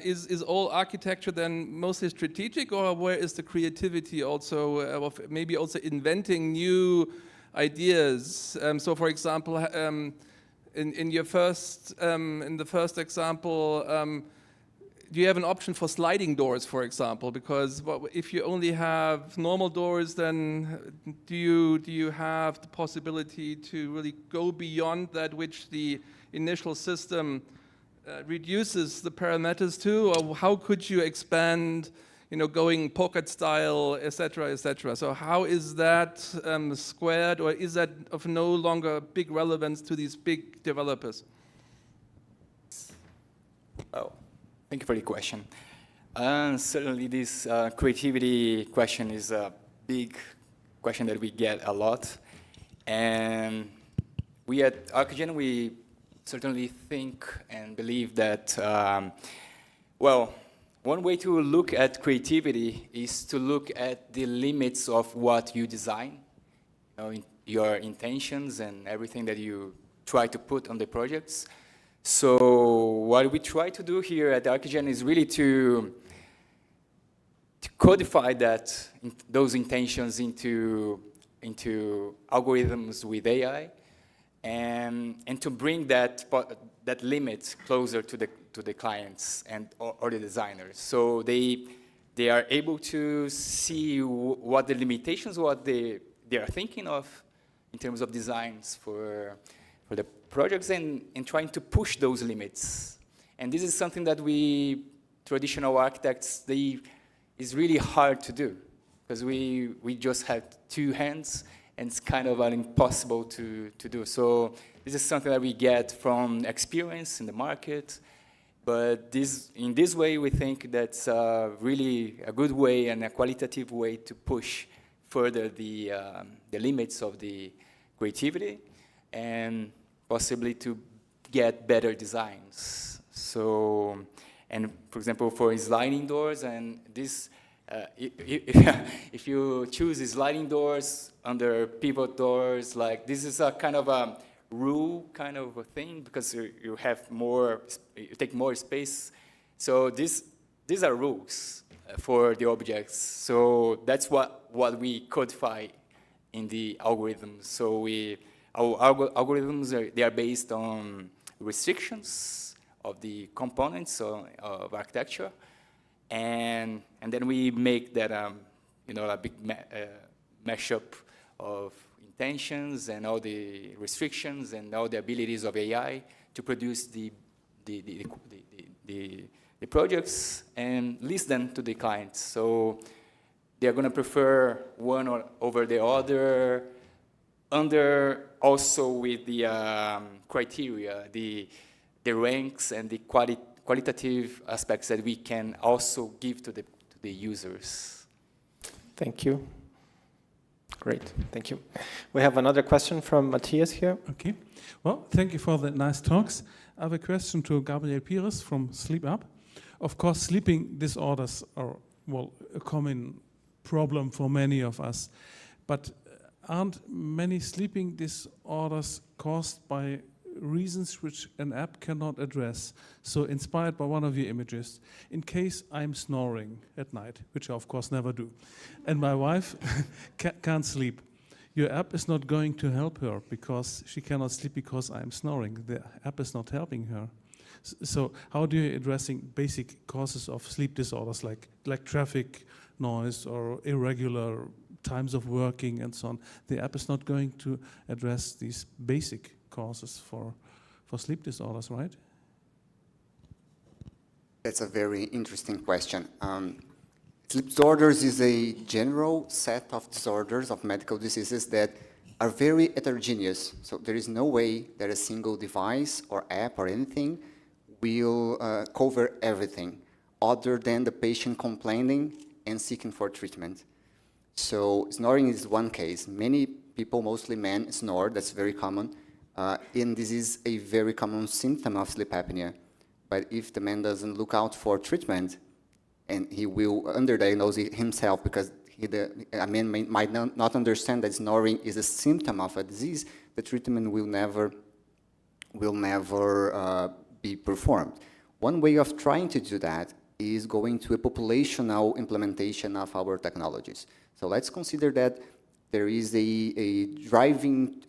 is all architecture then mostly strategic, or where is the creativity also of maybe also inventing new ideas? So, for example, in your in the first example, do you have an option for sliding doors, for example? Because if you only have normal doors, then do you have the possibility to really go beyond that which the initial system reduces the parameters to, or how could you expand, going pocket style, etc., etc.? So how is that squared, or is that of no longer big relevance to these big developers? Oh, thank you for the question. Certainly this creativity question is a big question that we get a lot. And we at ArcGen, we certainly think and believe that, well, one way to look at creativity is to look at the limits of what you design, your intentions and everything that you try to put on the projects. So what we try to do here at ArcGen is really to codify those intentions into algorithms with AI, and to bring that limit closer to the clients or the designers, so they are able to see what the limitations, what they are thinking of in terms of designs for the projects, and trying to push those limits. And this is something that traditional architects, is really hard to do, because we just have 2 hands, and it's kind of impossible to do. So this is something that we get from experience in the market, But in this way, we think that's really a good way and a qualitative way to push further the limits of the creativity and possibly to get better designs. So, and for example, for sliding doors, and this, if you choose sliding doors under pivot doors, like this is a kind of a rule kind of a thing, because you have more, you take more space. So these are rules for the objects. So that's what we codify in the algorithms. So our algorithms they are based on restrictions of the components of architecture, and then we make that a big mashup of intentions and all the restrictions and all the abilities of AI to produce the projects and list them to the clients. So they're going to prefer one over the other, under also with the criteria, the ranks and the qualitative aspects that we can also give to the users. Thank you. Great, thank you. We have another question from Matthias here. Okay. Well, thank you for the nice talks. I have a question to Gabriel Pires from Sleep Up. Of course, sleeping disorders are, well, a common problem for many of us. But aren't many sleeping disorders caused by reasons which an app cannot address? So inspired by one of your images, in case I'm snoring at night, which I of course never do, and my wife can't sleep, your app is not going to help her because she cannot sleep because I'm snoring. The app is not helping her. So how do you addressing basic causes of sleep disorders like traffic noise or irregular times of working and so on? The app is not going to address these basic causes for sleep disorders, right? That's a very interesting question. Sleep disorders is a general set of disorders, of medical diseases that are very heterogeneous. So there is no way that a single device or app or anything will cover everything other than the patient complaining and seeking for treatment. So snoring is one case. Many people, mostly men, snore. That's very common. And this is a very common symptom of sleep apnea. But if the man doesn't look out for treatment, and he will underdiagnose it himself because a man might not understand that snoring is a symptom of a disease, the treatment will never be performed. One way of trying to do that is going to a populational implementation of our technologies. So let's consider that there is a driving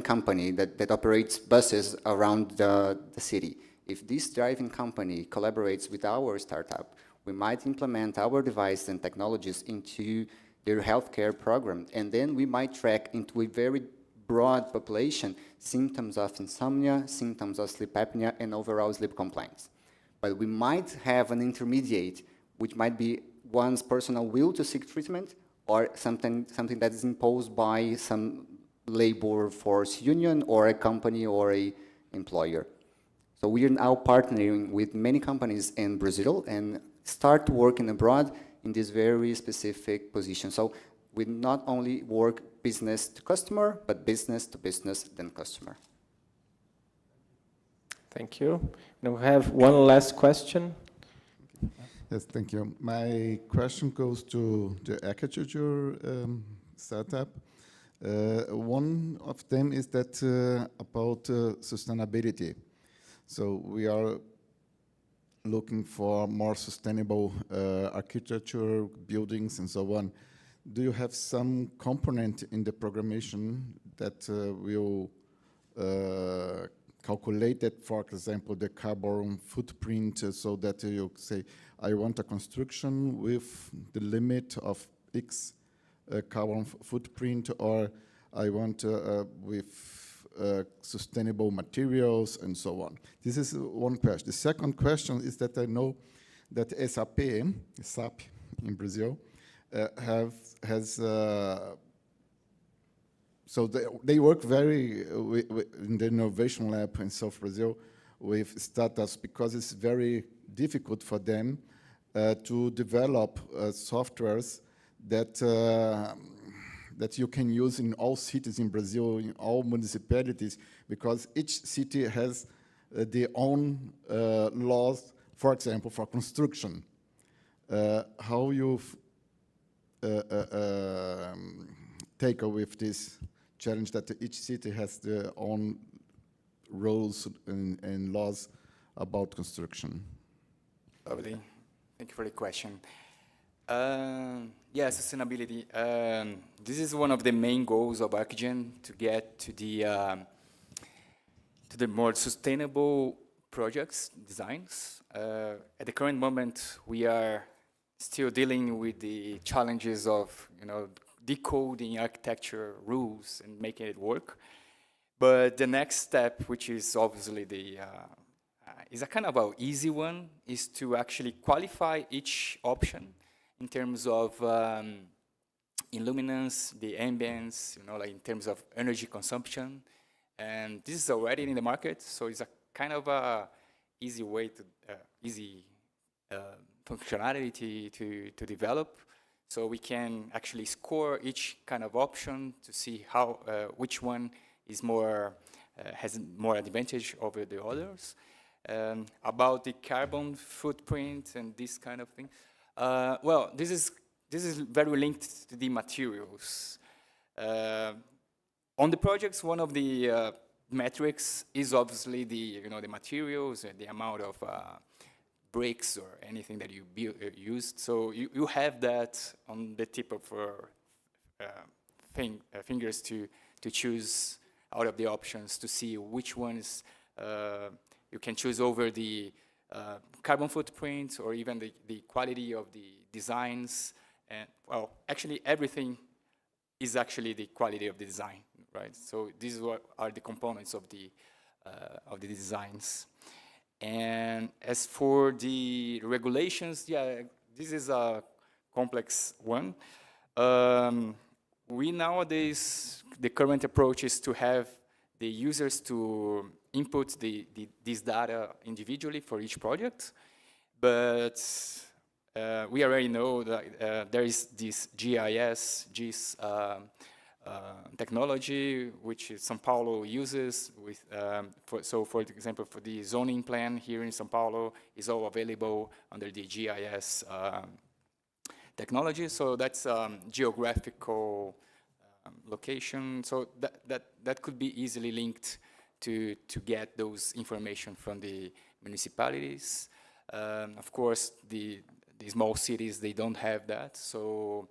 company that operates buses around the city. If this driving company collaborates with our startup, we might implement our devices and technologies into their healthcare program, and then we might track into a very broad population symptoms of insomnia, symptoms of sleep apnea, and overall sleep complaints. But we might have an intermediate, which might be one's personal will to seek treatment, or something that is imposed by some labor force union or a company or a employer. So we are now partnering with many companies in Brazil and start working abroad in this very specific position. So we not only work business to customer, but business to business, then customer. Thank you. Now we have one last question. Yes, thank you. My question goes to the architecture startup. One of them is that about sustainability. So we are looking for more sustainable architecture, buildings, and so on. Do you have some component in the programmation that will calculate that, for example, the carbon footprint, so that you say, I want a construction with the limit of X carbon footprint, or I want with sustainable materials and so on. This is one question. The second question is that I know that SAP in Brazil, so they work very in the innovation lab in South Brazil with startups because it's very difficult for them to develop softwares that that you can use in all cities in Brazil, in all municipalities, because each city has their own laws, for example, for construction. How you take with this challenge that each city has their own rules and laws about construction? Lovely. Thank you for the question. Yeah, sustainability. This is one of the main goals of Archigen, to get to the more sustainable projects, designs. At the current moment, we are still dealing with the challenges of, decoding architecture rules and making it work. But the next step, which is obviously is a kind of an easy one, is to actually qualify each option in terms of illuminance, the ambience, like in terms of energy consumption. And this is already in the market, so it's a kind of a easy way to, functionality to develop. So we can actually score each kind of option to see how, which one is more, has more advantage over the others. About the carbon footprint and this kind of thing. Well, this is very linked to the materials. On the projects, one of the metrics is obviously the the materials and the amount of bricks or anything that you used. So you have that on the tip of fingers to choose out of the options to see which ones you can choose over the carbon footprint or even the quality of the designs. And well, actually everything is actually the quality of the design, right? So these are what are the components of the designs. And as for the regulations, yeah, this is a complex one. We nowadays, the current approach is to have the users to input this data individually for each project. But we already know that there is this GIS technology, which São Paulo uses. With, for example, for the zoning plan here in São Paulo, is all available under the GIS technology. So that's geographical location. So that could be easily linked to get those information from the municipalities. Of course, the small cities, they don't have that. So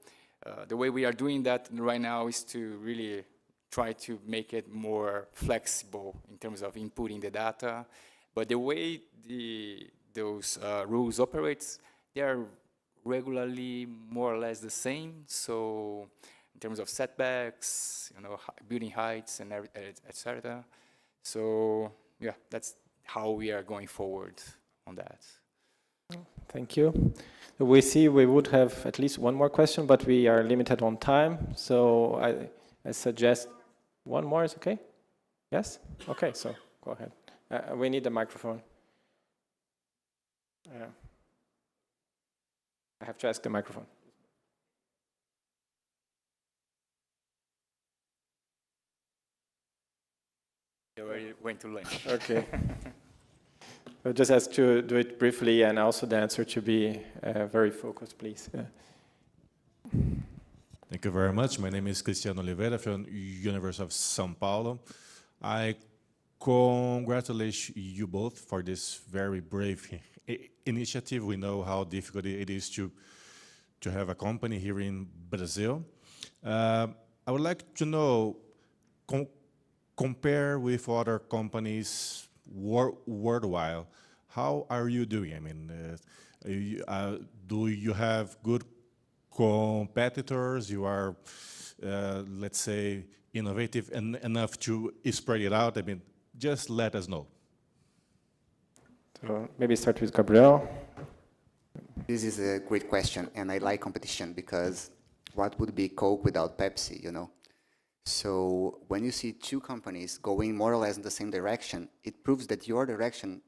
the way we are doing that right now is to really try to make it more flexible in terms of inputting the data. But the way those rules operate, they are regularly more or less the same. So in terms of setbacks, building heights and etc. So yeah, that's how we are going forward on that. Thank you. We see we would have at least one more question, but we are limited on time. So I suggest one more is okay? Yes? Okay, so go ahead. We need a microphone. I have to ask the microphone. You already went to lunch. Okay. I'll just ask to do it briefly and also the answer to be very focused, please. Yeah. Thank you very much. My name is Cristiano Oliveira from University of São Paulo. I congratulate you both for this very brave initiative. We know how difficult it is to have a company here in Brazil. I would like to know, compare with other companies worldwide, how are you doing? I mean, do you have good competitors? You are, let's say, innovative enough to spread it out? I mean, just let us know. So maybe start with Gabriel. This is a great question, and I like competition because what would be Coke without Pepsi, So when you see two companies going more or less in the same direction, it proves that your direction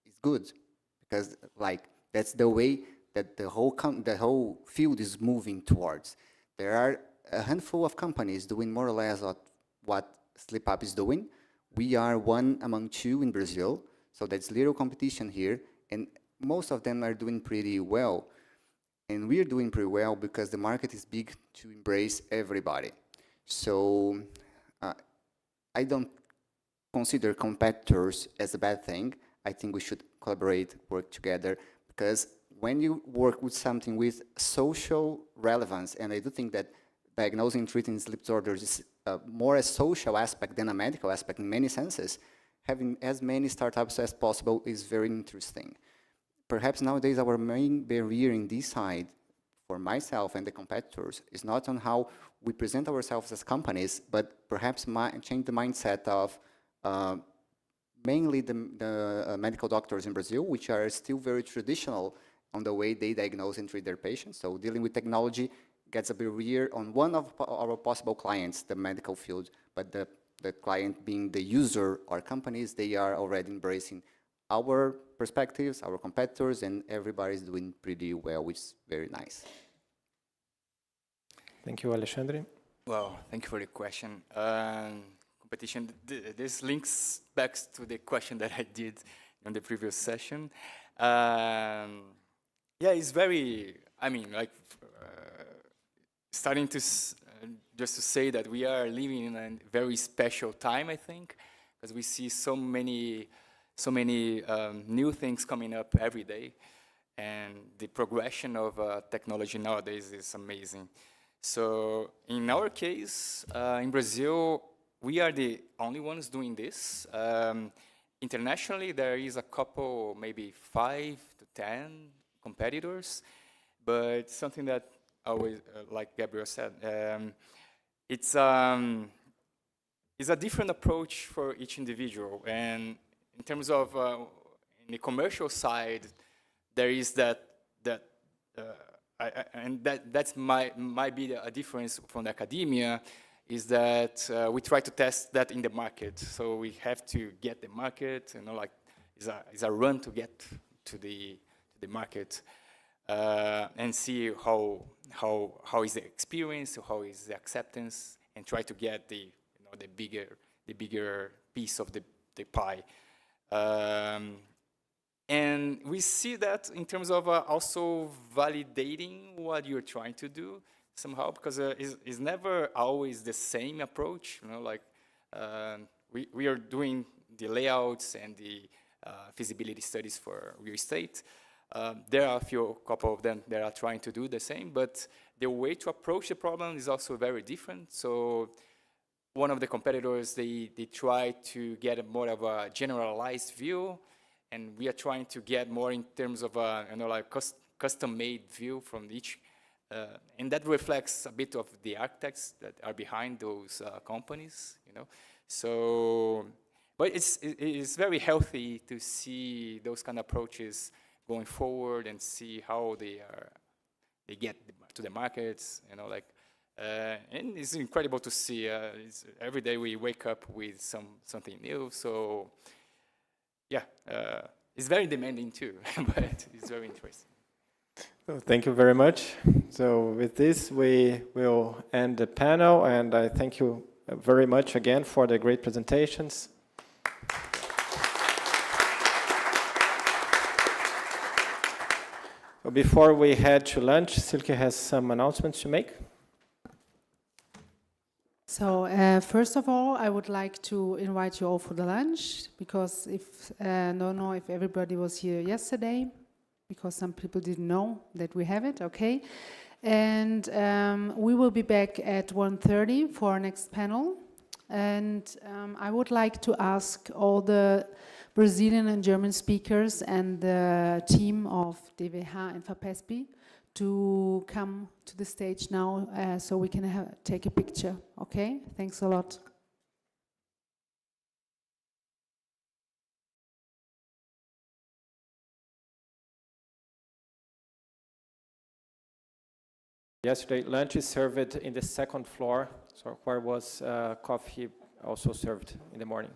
is good, because like that's the way that the whole field is moving towards. There are a handful of companies doing more or less what SleepUp is doing. We are one among two in Brazil, so there's little competition here, and most of them are doing pretty well. And we are doing pretty well because the market is big to embrace everybody. So I don't consider competitors as a bad thing. I think we should collaborate, work together, because when you work with something with social relevance, and I do think that diagnosing and treating sleep disorders is more a social aspect than a medical aspect in many senses, having as many startups as possible is very interesting. Perhaps nowadays our main barrier in this side, for myself and the competitors, is not on how we present ourselves as companies, but perhaps change the mindset of mainly the medical doctors in Brazil, which are still very traditional on the way they diagnose and treat their patients. So dealing with technology gets a barrier on one of our possible clients, the medical field, but the client being the user or companies, they are already embracing our perspectives, our competitors, and everybody's doing pretty well, which is very nice. Thank you, Alexandre. Well, thank you for the question. Competition, this links back to the question that I did on the previous session. Yeah, it's very, I mean, like, starting to, just to say that we are living in a very special time, I think, because we see so many new things coming up every day, and the progression of technology nowadays is amazing. So in our case, in Brazil, we are the only ones doing this. Internationally, there is a couple, maybe 5 to 10 competitors, but something that always, like Gabriel said, it's a different approach for each individual. And in terms of in the commercial side, there is that might be a difference from the academia, is that we try to test that in the market. So we have to get the market, you know, like it's a run to get to the market and see how is the experience, how is the acceptance, and try to get the bigger piece of the pie. And we see that in terms of also validating what you're trying to do somehow, because it's never always the same approach. You know, like we are doing the layouts and the feasibility studies for real estate. There are a couple of them that are trying to do the same, but the way to approach the problem is also very different. So one of the competitors, they try to get more of a generalized view, and we are trying to get more in terms of like custom-made view from each, and that reflects a bit of the architects that are behind those companies, you know. So, but it's very healthy to see those kind of approaches going forward and see how they get to the markets, you know, like. And it's incredible to see. Every day we wake up with something new. So, yeah, it's very demanding too, but it's very interesting. So thank you very much. So with this, we will end the panel, and I thank you very much again for the great presentations. So before we head to lunch, Silke has some announcements to make. So first of all, I would like to invite you all for the lunch, because don't know if everybody was here yesterday, because some people didn't know that we have it, okay? And we will be back at 1:30 for our next panel. And I would like to ask all the Brazilian and German speakers and the team of DVH and FAPESP to come to the stage now so we can take a picture, okay? Thanks a lot. Yesterday, lunch is served in the second floor So where was coffee also served in the morning?